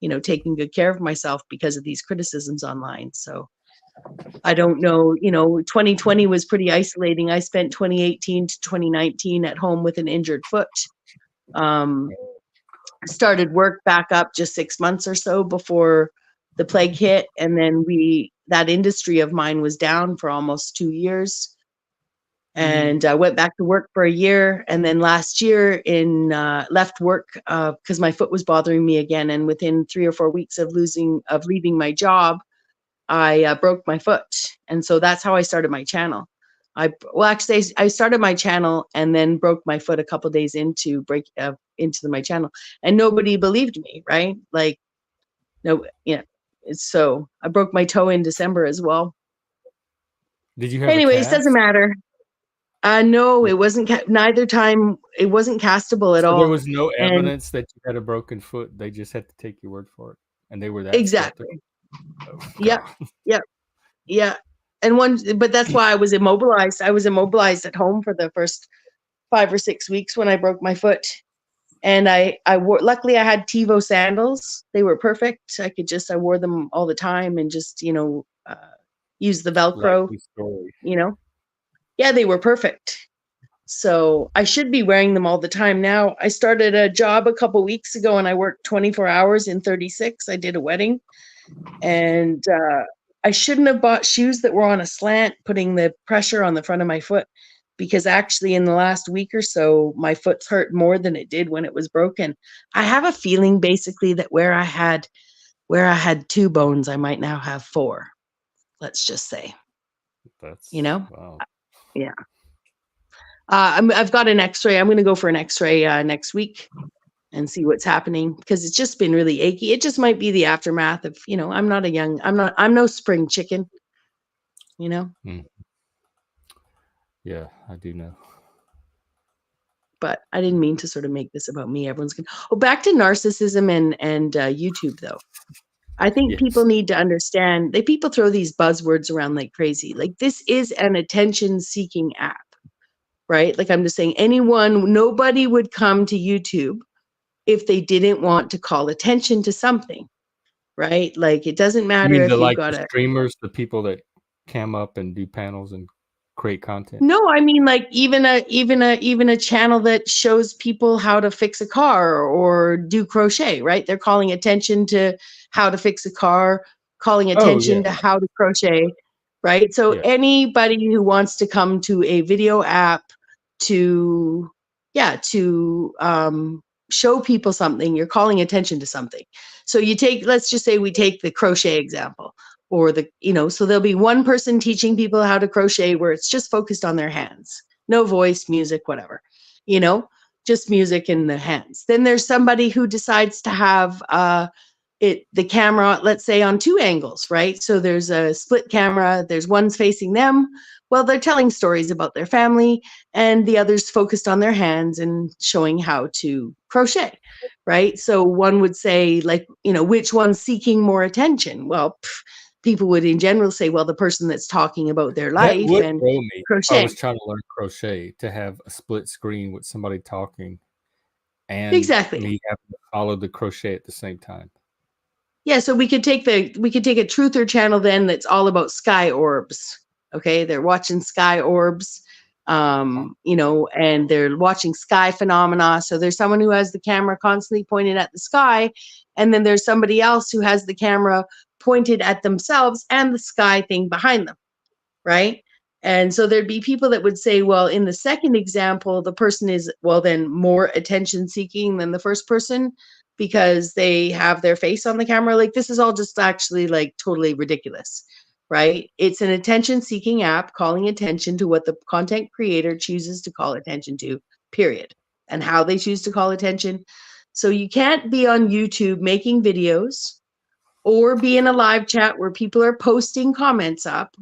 you know, taking good care of myself because of these criticisms online. So I don't know, you know, 2020 was pretty isolating. I spent 2018 to 2019 at home with an injured foot. Started work back up just 6 months or so before the plague hit. And then that industry of mine was down for almost 2 years. And I went back to work for a year. And then last year left work because my foot was bothering me again. And within 3 or 4 weeks of leaving my job, I broke my foot. And so that's how I started my channel. I started my channel and then broke my foot a couple of days into my channel, and nobody believed me, right? Like, no, yeah. So I broke my toe in December as well. Did you have anyways, doesn't matter. No, it wasn't neither time. It wasn't castable at all. There was no evidence that you had a broken foot. They just had to take your word for it. And they were that exactly. Skeptical. Yeah. But that's why I was immobilized. I was immobilized at home for the first 5 or 6 weeks when I broke my foot. And luckily I had TiVo sandals. They were perfect. I wore them all the time and just, you know, use the Velcro, you know. Yeah, they were perfect. So I should be wearing them all the time now. I started a job a couple weeks ago and I worked 24 hours in 36. I did a wedding. And I shouldn't have bought shoes that were on a slant, putting the pressure on the front of my foot, because actually in the last week or so, my foot's hurt more than it did when it was broken. I have a feeling basically that where I had 2 bones, I might now have 4. Let's just say. That's, you know? Wow. Yeah. I've got an X-ray. I'm going to go for an X-ray next week and see what's happening, because it's just been really achy. It just might be the aftermath of, you know, I'm no spring chicken, you know? Yeah, I do know. But I didn't mean to sort of make this about me. Everyone's going to, back to narcissism and YouTube though. I think people need to understand that people throw these buzzwords around like crazy. Like, this is an attention seeking app, right? Like, I'm just saying nobody would come to YouTube if they didn't want to call attention to something, right? Like, it doesn't matter if you've got the streamers, the people that cam up and do panels and create content. No, I mean, like, even a channel that shows people how to fix a car or do crochet, right? They're calling attention to how to fix a car, calling attention to how to crochet, right? So anybody who wants to come to a video app to show people something, you're calling attention to something. So let's just say we take the crochet example, or so there'll be one person teaching people how to crochet where it's just focused on their hands, no voice, music, whatever, just music in the hands. Then there's somebody who decides to have the camera, let's say, on 2 angles, right? So there's a split camera, there's one's facing them. Well, they're telling stories about their family, and the other's focused on their hands and showing how to crochet, right? So one would say, like, which one's seeking more attention? Well, people would in general say, well, the person that's talking about their That life would and throw me if I crocheting. was trying to learn crochet, to have a split screen with somebody talking and Exactly. me having to follow the crochet at the same time. Yeah, so we could take a truther channel then that's all about sky orbs. Okay, they're watching sky orbs, and they're watching sky phenomena. So there's someone who has the camera constantly pointed at the sky, and then there's somebody else who has the camera pointed at themselves and the sky thing behind them, right? And so there'd be people that would say, well, in the second example, the person is, well, then more attention seeking than the first person because they have their face on the camera. Like, this is all just actually like totally ridiculous, right? It's an attention seeking app calling attention to what the content creator chooses to call attention to, period. And how they choose to call attention. So you can't be on YouTube making videos or be in a live chat where people are posting comments up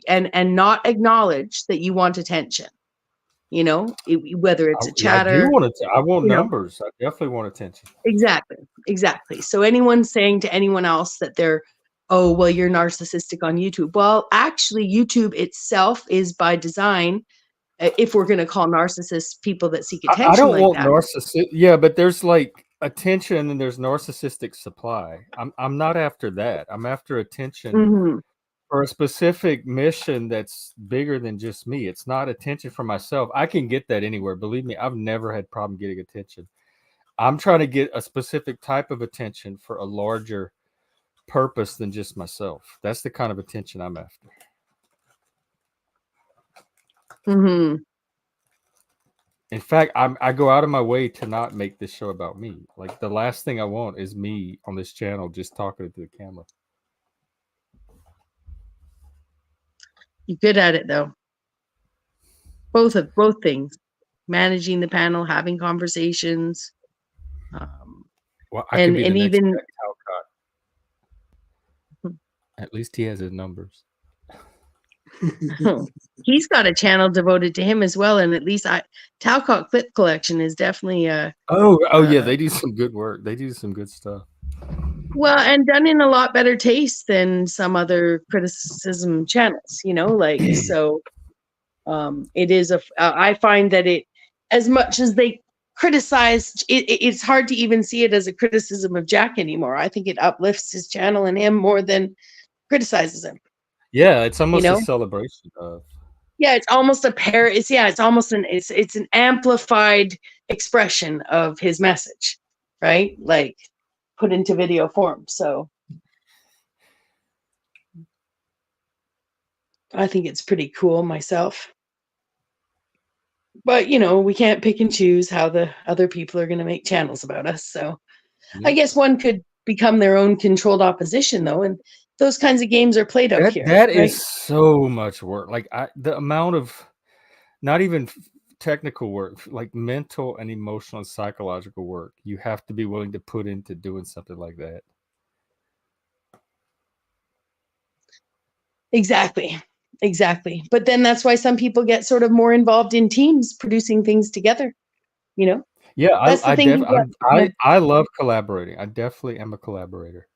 and not acknowledge that you want attention, whether it's a I do chatter, want I want you know. numbers. I definitely want attention. Exactly. So anyone saying to anyone else that they're, oh, well, you're narcissistic on YouTube. Well, actually, YouTube itself is by design, if we're going to call narcissists people that seek attention I don't like want that. narcissistic. Yeah, but there's like attention and there's narcissistic supply. I'm not after that. I'm after attention Mhm. for a specific mission that's bigger than just me. It's not attention for myself. I can get that anywhere. Believe me, I've never had problem getting attention. I'm trying to get a specific type of attention for a larger purpose than just myself. That's the kind of attention I'm after. Mhm. In fact, I go out of my way to not make this show about me. Like, the last thing I want is me on this channel just talking to the camera. You're good at it, though. Both things, managing the panel, having conversations. Well, I could be the and next even Jack Talcott. At least he has his numbers. he's got a channel devoted to him as well, and at least Talcott Clip Collection is definitely Yeah, they do some good work. They do some good stuff. well, and done in a lot better taste than some other criticism channels, so it is I find that it, as much as they criticized it's hard to even see it as a criticism of Jack anymore. I think it uplifts his channel and him more than criticizes him. Yeah, it's almost a celebration of. Yeah, it's almost it's almost it's an amplified expression of his message, right? Like, put into video form. So I think it's pretty cool myself. But we can't pick and choose how the other people are going to make channels about us. So I guess one could become their own controlled opposition, though, and those kinds of games are played out here. That right? is so much work. Like, the amount of not even technical work, like mental and emotional and psychological work you have to be willing to put into doing something like that. Exactly. But then that's why some people get sort of more involved in teams producing things together. Yeah, That's the thing. I love collaborating. I definitely am a collaborator.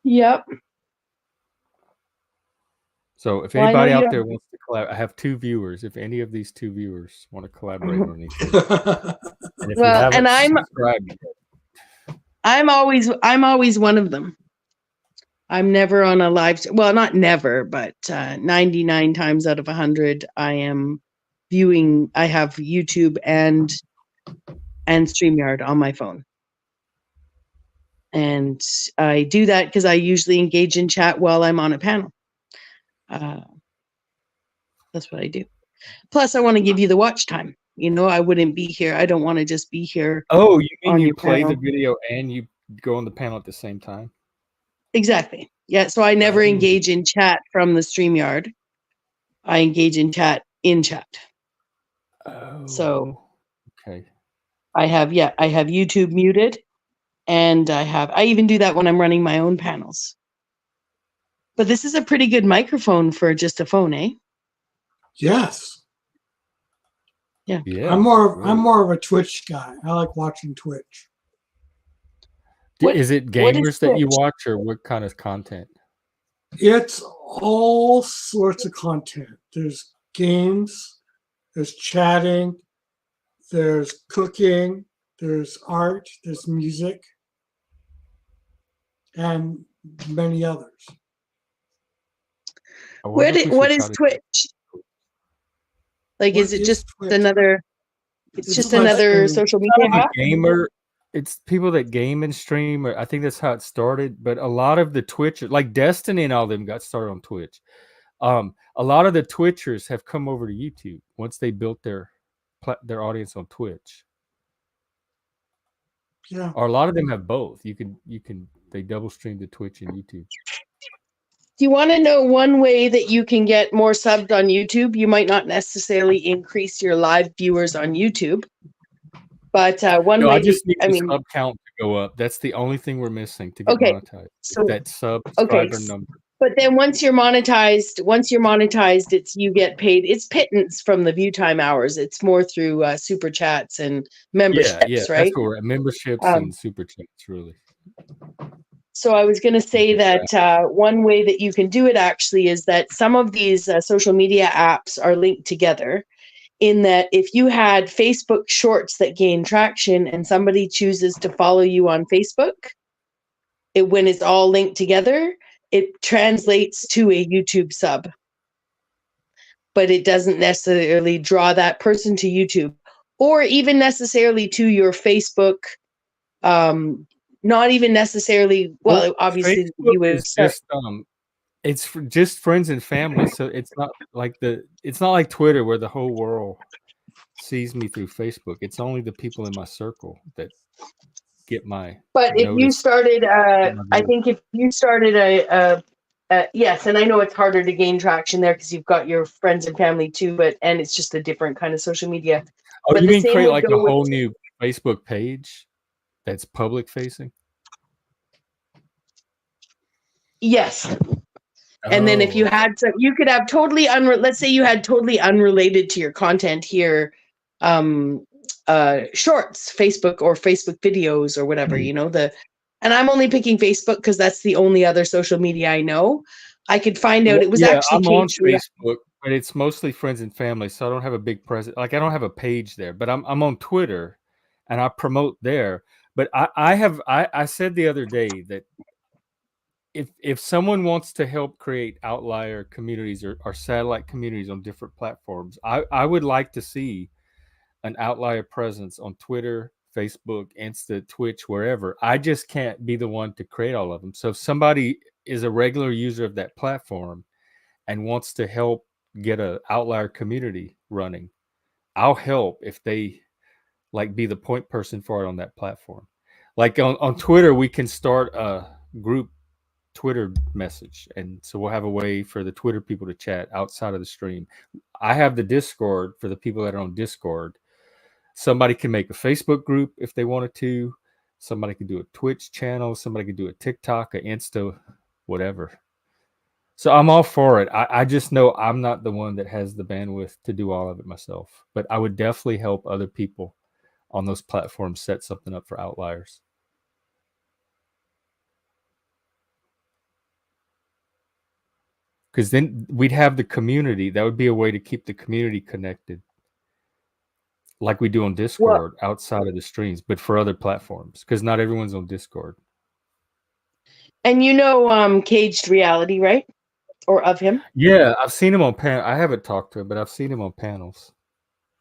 Yep. So if Well, I know anybody you out don't- there wants to collaborate, I have 2 viewers. If any of these 2 viewers want to collaborate on anything, and if you Well, haven't and subscribed yet, I'm always one of them. I'm never on a live. Well, not never, but 99 times out of 100, I am viewing. I have YouTube and StreamYard on my phone, and I do that because I usually engage in chat while I'm on a panel. That's what I do. Plus, I want to give you the watch time. I wouldn't be here. I don't want to just be here. Oh, you mean on you your play the panel. video and you go on the panel at the same time? Exactly. Yeah. So I never engage in chat from the StreamYard. I engage in chat. Oh, So okay. I have YouTube muted, and I even do that when I'm running my own panels. But this is a pretty good microphone for just a phone, eh? Yes. Yeah. I'm more of a Twitch guy. I like watching Twitch. Is it what is gamers that you Twitch? watch, or what kind of content? It's all sorts of content. There's games, there's chatting, there's cooking, there's art, there's music, and many others. What What is Twitch? Like, What is it is just Twitch? another? It's It's just live another streaming. social media I'm a app. gamer. It's people that game and stream. I think that's how it started. But a lot of the Twitchers, like Destiny and all them, got started on Twitch. A lot of the Twitchers have come over to YouTube once they built their audience on Twitch. Yeah. Or a lot of them have both. They double stream to Twitch and YouTube. Do you want to know one way that you can get more subs on YouTube? You might not necessarily increase your live viewers on YouTube, but one way. I just need I the mean, sub count to go up. That's the only thing we're missing to get Okay, monetized. so- That subscriber number. but then once you're monetized, it's you get paid. It's pittance from the view time hours. It's more through super chats and memberships, Yeah, right? that's where we're at. Memberships and super chats, really. So I was going to say that one way that you can do it actually is that some of these social media apps are linked together, in that if you had Facebook Shorts that gain traction and somebody chooses to follow you on Facebook, when it's all linked together, it translates to a YouTube sub. But it doesn't necessarily draw that person to YouTube, or even necessarily to your Facebook. Not even necessarily. Well, obviously Facebook you would is just it's for just friends and family, so it's not like Twitter where the whole world sees me through Facebook. It's only the people in my circle that get my. But if you notice. started, I think if you started yes, and I know it's harder to gain traction there because you've got your friends and family too, and it's just a different kind of social media. Oh, But you the mean same create would like go a whole with- new Facebook page that's public facing? Yes. And then if you had some, you could have totally let's say you had totally unrelated to your content here, shorts, Facebook or Facebook videos or whatever, and I'm only picking Facebook because that's the only other social media I know. I could find out it was actually I'm on Facebook, but it's mostly friends and family, so I don't have a big presence. Like I don't have a page there, but I'm on Twitter and I promote there. But I said the other day that if someone wants to help create outlier communities or satellite communities on different platforms, I would like to see an outlier presence on Twitter, Facebook, Insta, Twitch, wherever. I just can't be the one to create all of them. So if somebody is a regular user of that platform and wants to help get a outlier community running, I'll help if they be the point person for it on that platform. Like on Twitter, we can start a group Twitter message, and so we'll have a way for the Twitter people to chat outside of the stream. I have the Discord for the people that are on Discord. Somebody can make a Facebook group if they wanted to. Somebody could do a Twitch channel. Somebody could do a TikTok, an Insta, whatever. So I'm all for it. I just know I'm not the one that has the bandwidth to do all of it myself. But I would definitely help other people on those platforms set something up for outliers. Because then we'd have the community. That would be a way to keep the community connected, like we do on Discord, outside of the streams, but for other platforms, because not everyone's on Discord. And Caged Reality, right? Or of him? Yeah, I've seen him on panel. I haven't talked to him, but I've seen him on panels.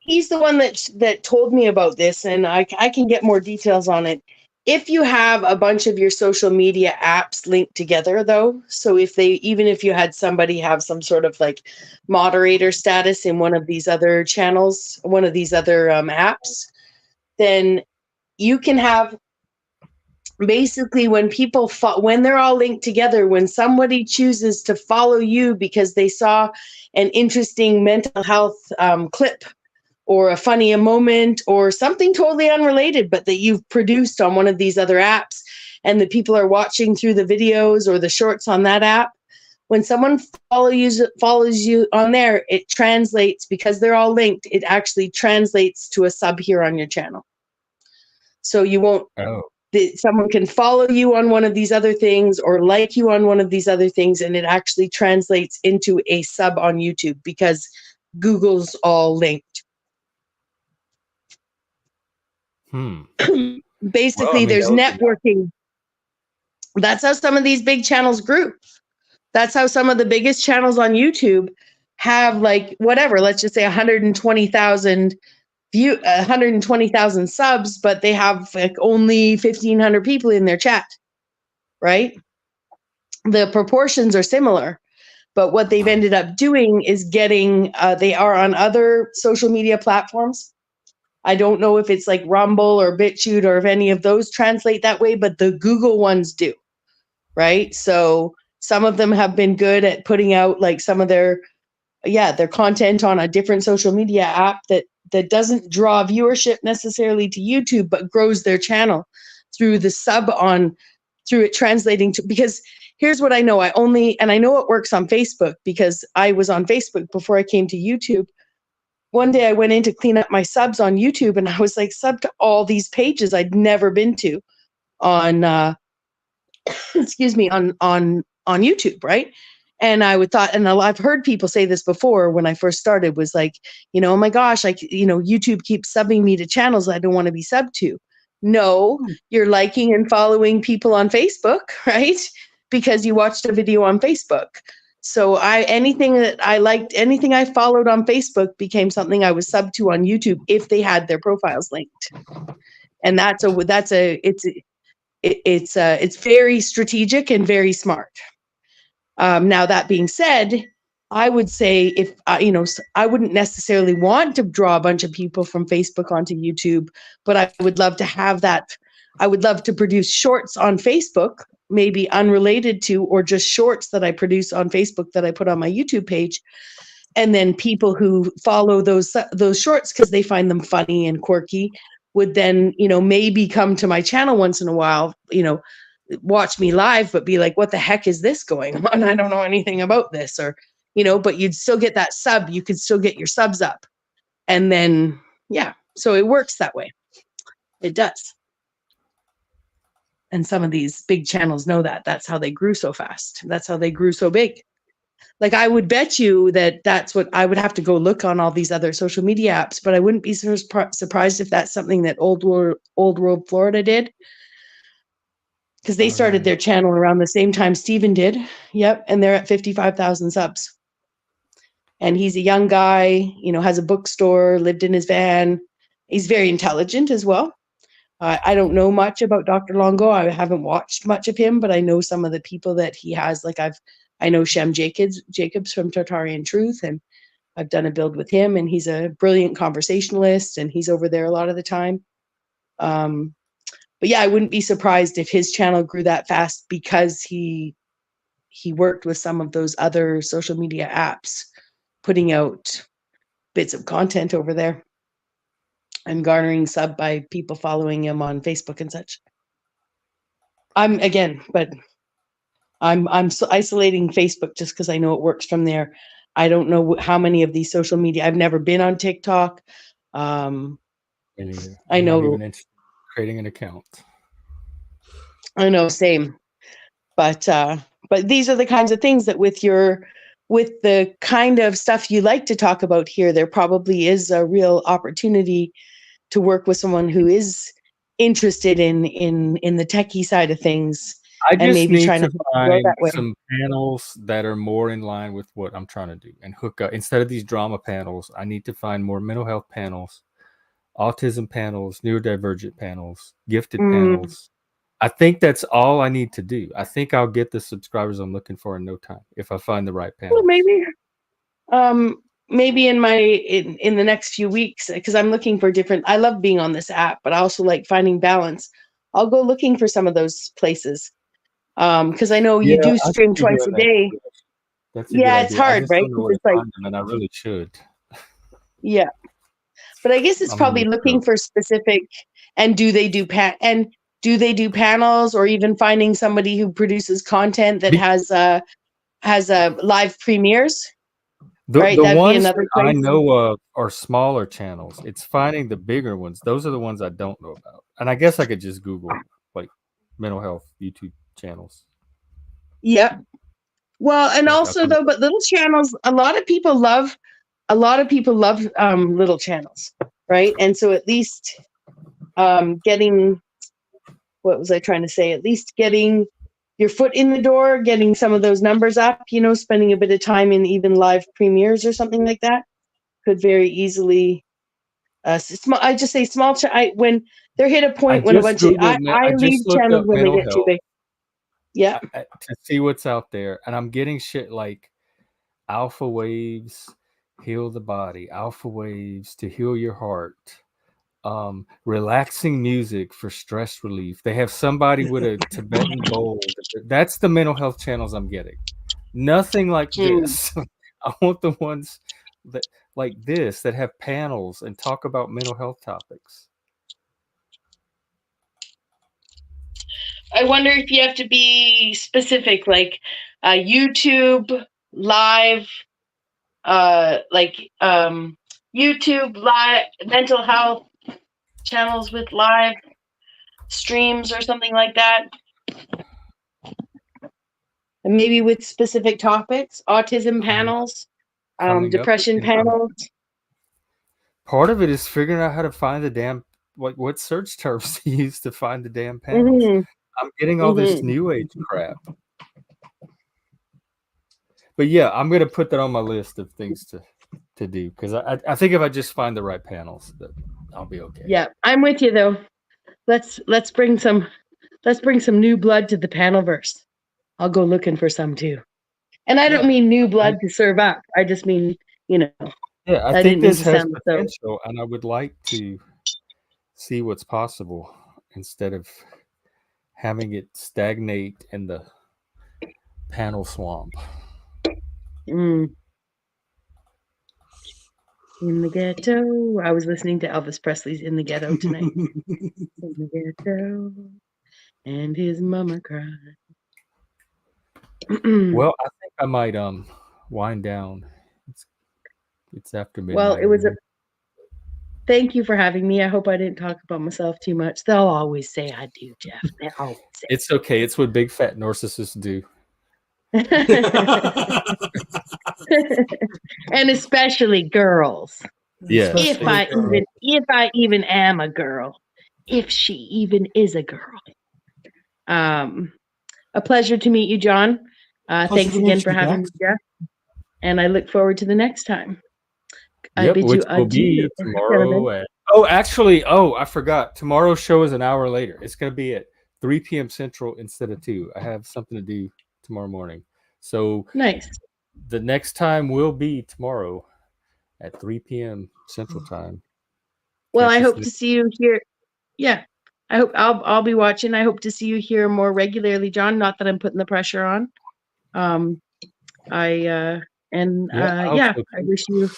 He's the one that told me about this, and I can get more details on it. If you have a bunch of your social media apps linked together, though, so even if you had somebody have some sort of moderator status in one of these other channels, one of these other apps, then you can have basically when they're all linked together, when somebody chooses to follow you because they saw an interesting mental health clip or a funny moment or something totally unrelated, but that you've produced on one of these other apps, and the people are watching through the videos or the shorts on that app. When someone follows you on there, it translates, because they're all linked, it actually translates to a sub here on your channel. So you won't, someone can follow you on one of these other things or like you on one of these other things, and it actually translates into a sub on YouTube because Google's all linked. Basically, there's networking. That's how some of these big channels grew. That's how some of the biggest channels on YouTube have, like, whatever, let's just say 120,000 120,000 subs, but they have like only 1,500 people in their chat, right? The proportions are similar, but what they've ended up doing is getting, they are on other social media platforms. I don't know if it's like Rumble or BitChute or if any of those translate that way, but the Google ones do, right? So some of them have been good at putting out like some of their content on a different social media app that doesn't draw viewership necessarily to YouTube, but grows their channel through the sub through it translating to, because here's what I know. I know it works on Facebook because I was on Facebook before I came to YouTube. One day I went in to clean up my subs on YouTube, and I was like sub to all these pages I'd never been to on, excuse me, on YouTube, right? And I would thought, and I've heard people say this before when I first started, was like, oh my gosh, YouTube keeps subbing me to channels I don't want to be subbed to. No, you're liking and following people on Facebook, right? Because you watched a video on Facebook. So anything that I liked, anything I followed on Facebook became something I was subbed to on YouTube if they had their profiles linked. And it's very strategic and very smart. Now, that being said, I would say if, I wouldn't necessarily want to draw a bunch of people from Facebook onto YouTube, but I would love to have that. I would love to produce shorts on Facebook, maybe unrelated to, or just shorts that I produce on Facebook that I put on my YouTube page. And then people who follow those shorts because they find them funny and quirky would then, maybe come to my channel once in a while, watch me live, but be like, what the heck is this going on? I don't know anything about this, or, but you'd still get that sub. You could still get your subs up. And then, so it works that way. It does. And some of these big channels know that. That's how they grew so fast. That's how they grew so big. Like, I would bet you that's what I would have to go look on all these other social media apps, but I wouldn't be surprised if that's something that Old World Florida did. Because they started their channel around the same time Steven did. Yep. And they're at 55,000 subs. And he's a young guy, has a bookstore, lived in his van. He's very intelligent as well. I don't know much about Dr. Longo. I haven't watched much of him, but I know some of the people that he has. Like I know Shem Jacobs from Tartarian Truth, and I've done a build with him, and he's a brilliant conversationalist, and he's over there a lot of the time. But yeah, I wouldn't be surprised if his channel grew that fast because he worked with some of those other social media apps, putting out bits of content over there and garnering sub by people following him on Facebook and such. I'm isolating Facebook just because I know it works from there. I don't know how many of these social media. I've never been on TikTok. I know. Not even creating an account. I know, same. But these are the kinds of things that with the kind of stuff you like to talk about here, there probably is a real opportunity to work with someone who is interested in the techie side of things. I just maybe need trying to find that way. some panels that are more in line with what I'm trying to do and hook up. Instead of these drama panels, I need to find more mental health panels, autism panels, neurodivergent panels, gifted panels. I think that's all I need to do. I think I'll get the subscribers I'm looking for in no time if I find the right panel. Well, maybe in the next few weeks, because I'm looking for different. I love being on this app, but I also like finding balance. I'll go looking for some of those places. Because I know you do stream twice a day. That's it's hard, right? It's like, and I really should. Yeah. But I guess it's I'm gonna probably look it looking up. for specific. And do they do panels, or even finding somebody who produces content that Be- has live premieres? The Right, the that'd be ones another that I place. know of are smaller channels. It's finding the bigger ones. Those are the ones I don't know about. And I guess I could just Google like mental health YouTube channels. Yeah. Well, and Like I also don't know. though, but little channels, a lot of people love little channels, right? And so at least getting, what was I trying to say? At least getting your foot in the door, getting some of those numbers up, spending a bit of time in even live premieres or something like that could very easily. Small. I just say small. When they're hit a I point when a just bunch of Googled I I leave just looked channels up when they mental get too health big. Yeah. to see what's out there, and I'm getting shit like alpha waves heal the body, alpha waves to heal your heart, relaxing music for stress relief. They have somebody with a Tibetan bowl. That's the mental health channels I'm getting. Nothing like this. I want the ones that like this that have panels and talk about mental health topics. I wonder if you have to be specific, like YouTube live, YouTube live mental health channels with live streams or something like that. And maybe with specific topics, autism panels, Coming up depression again. panels. Part of it is figuring out how to find the damn what search terms to use to find the damn panels. I'm getting all this new age crap. But yeah, I'm gonna put that on my list of things to do because I think if I just find the right panels, that I'll be okay. Yeah, I'm with you though. Let's bring some new blood to the panelverse. I'll go looking for some too. And I don't mean new blood to serve up. I just mean, Yeah, I I think didn't mean this to has sound so. potential, and I would like to see what's possible instead of having it stagnate in the panel swamp. In the ghetto. I was listening to Elvis Presley's "In the Ghetto" tonight. In the ghetto, and his mama cried. Well, I think I might wind down. It's after midnight. Well, it was a. Thank you for having me. I hope I didn't talk about myself too much. They'll always say I do, Jeff. They always say. It's okay. It's what big fat narcissists do. And especially girls. Yeah. If I even am a girl, if she even is a girl. A pleasure to meet you, John. Thanks again for having me, Jeff. And I look forward to the next time. Yep, which will be tomorrow. I forgot. Tomorrow's show is an hour later. It's going to be at 3 p.m. Central instead of 2. I have something to do tomorrow morning. So nice. The next time will be tomorrow at 3 p.m. Central Time. Well, I hope to see you here. Yeah, I hope I'll be watching. I hope to see you here more regularly, John. Not that I'm putting the pressure on. I wish you.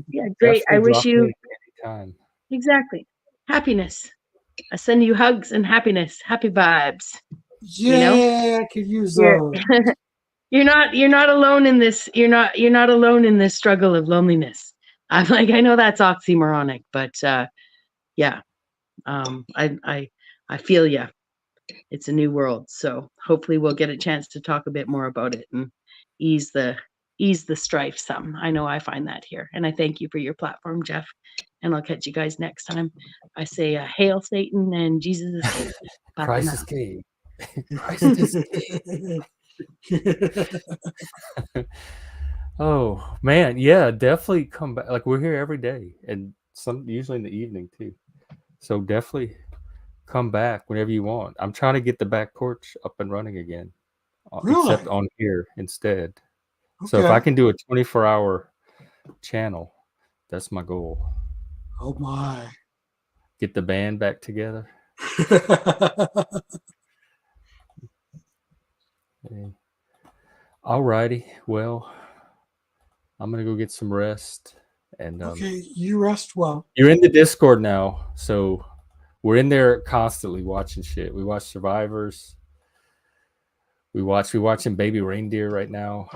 Yeah, great. I wish you. Anytime. Exactly. Happiness. I send you hugs and happiness. Happy vibes. Yeah, I could use those. You're not alone in this. You're not alone in this struggle of loneliness. I'm like, I know that's oxymoronic, but yeah. I feel ya. It's a new world, so hopefully we'll get a chance to talk a bit more about it and ease the strife some. I know I find that here, and I thank you for your platform, Jeff. And I'll catch you guys next time. I say, hail Satan and Jesus is king. Christ is king. Christ is king. Oh man, yeah, definitely come back. Like we're here every day, and usually in the evening too. So definitely come back whenever you want. I'm trying to get the back porch up and running again, except on here instead. Okay. So if I can do a 24-hour channel, that's my goal. Oh my! Get the band back together. Hey. All righty. Well, I'm gonna go get some rest And Okay, you rest well. you're in the Discord now, so we're in there constantly watching shit. We watch Survivors. We're watching Baby Reindeer right now.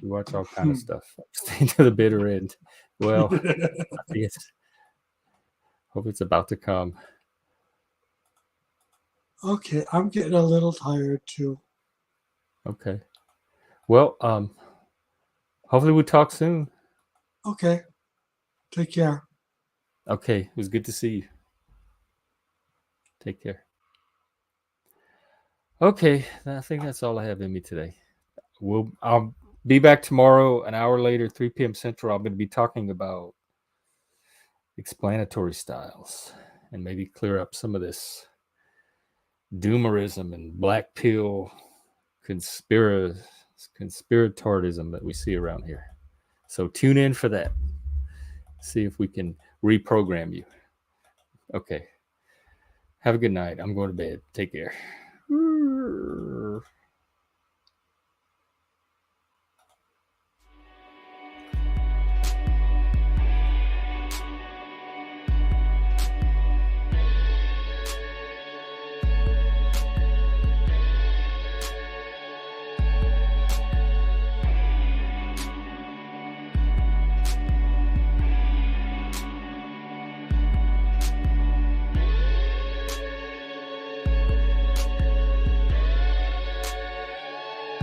We watch all kind of stuff. Staying to the bitter end. Well, I think hope it's about to come. Okay, I'm getting a little tired too. Okay. Well, hopefully we'll talk soon. Okay, take care. Okay, it was good to see you. Take care. Okay, I think that's all I have in me today. I'll be back tomorrow, an hour later, 3 p.m. Central. I'm going to be talking about explanatory styles and maybe clear up some of this doomerism and black pill conspiratorism that we see around here. So tune in for that. See if we can reprogram you. Okay. Have a good night. I'm going to bed. Take care.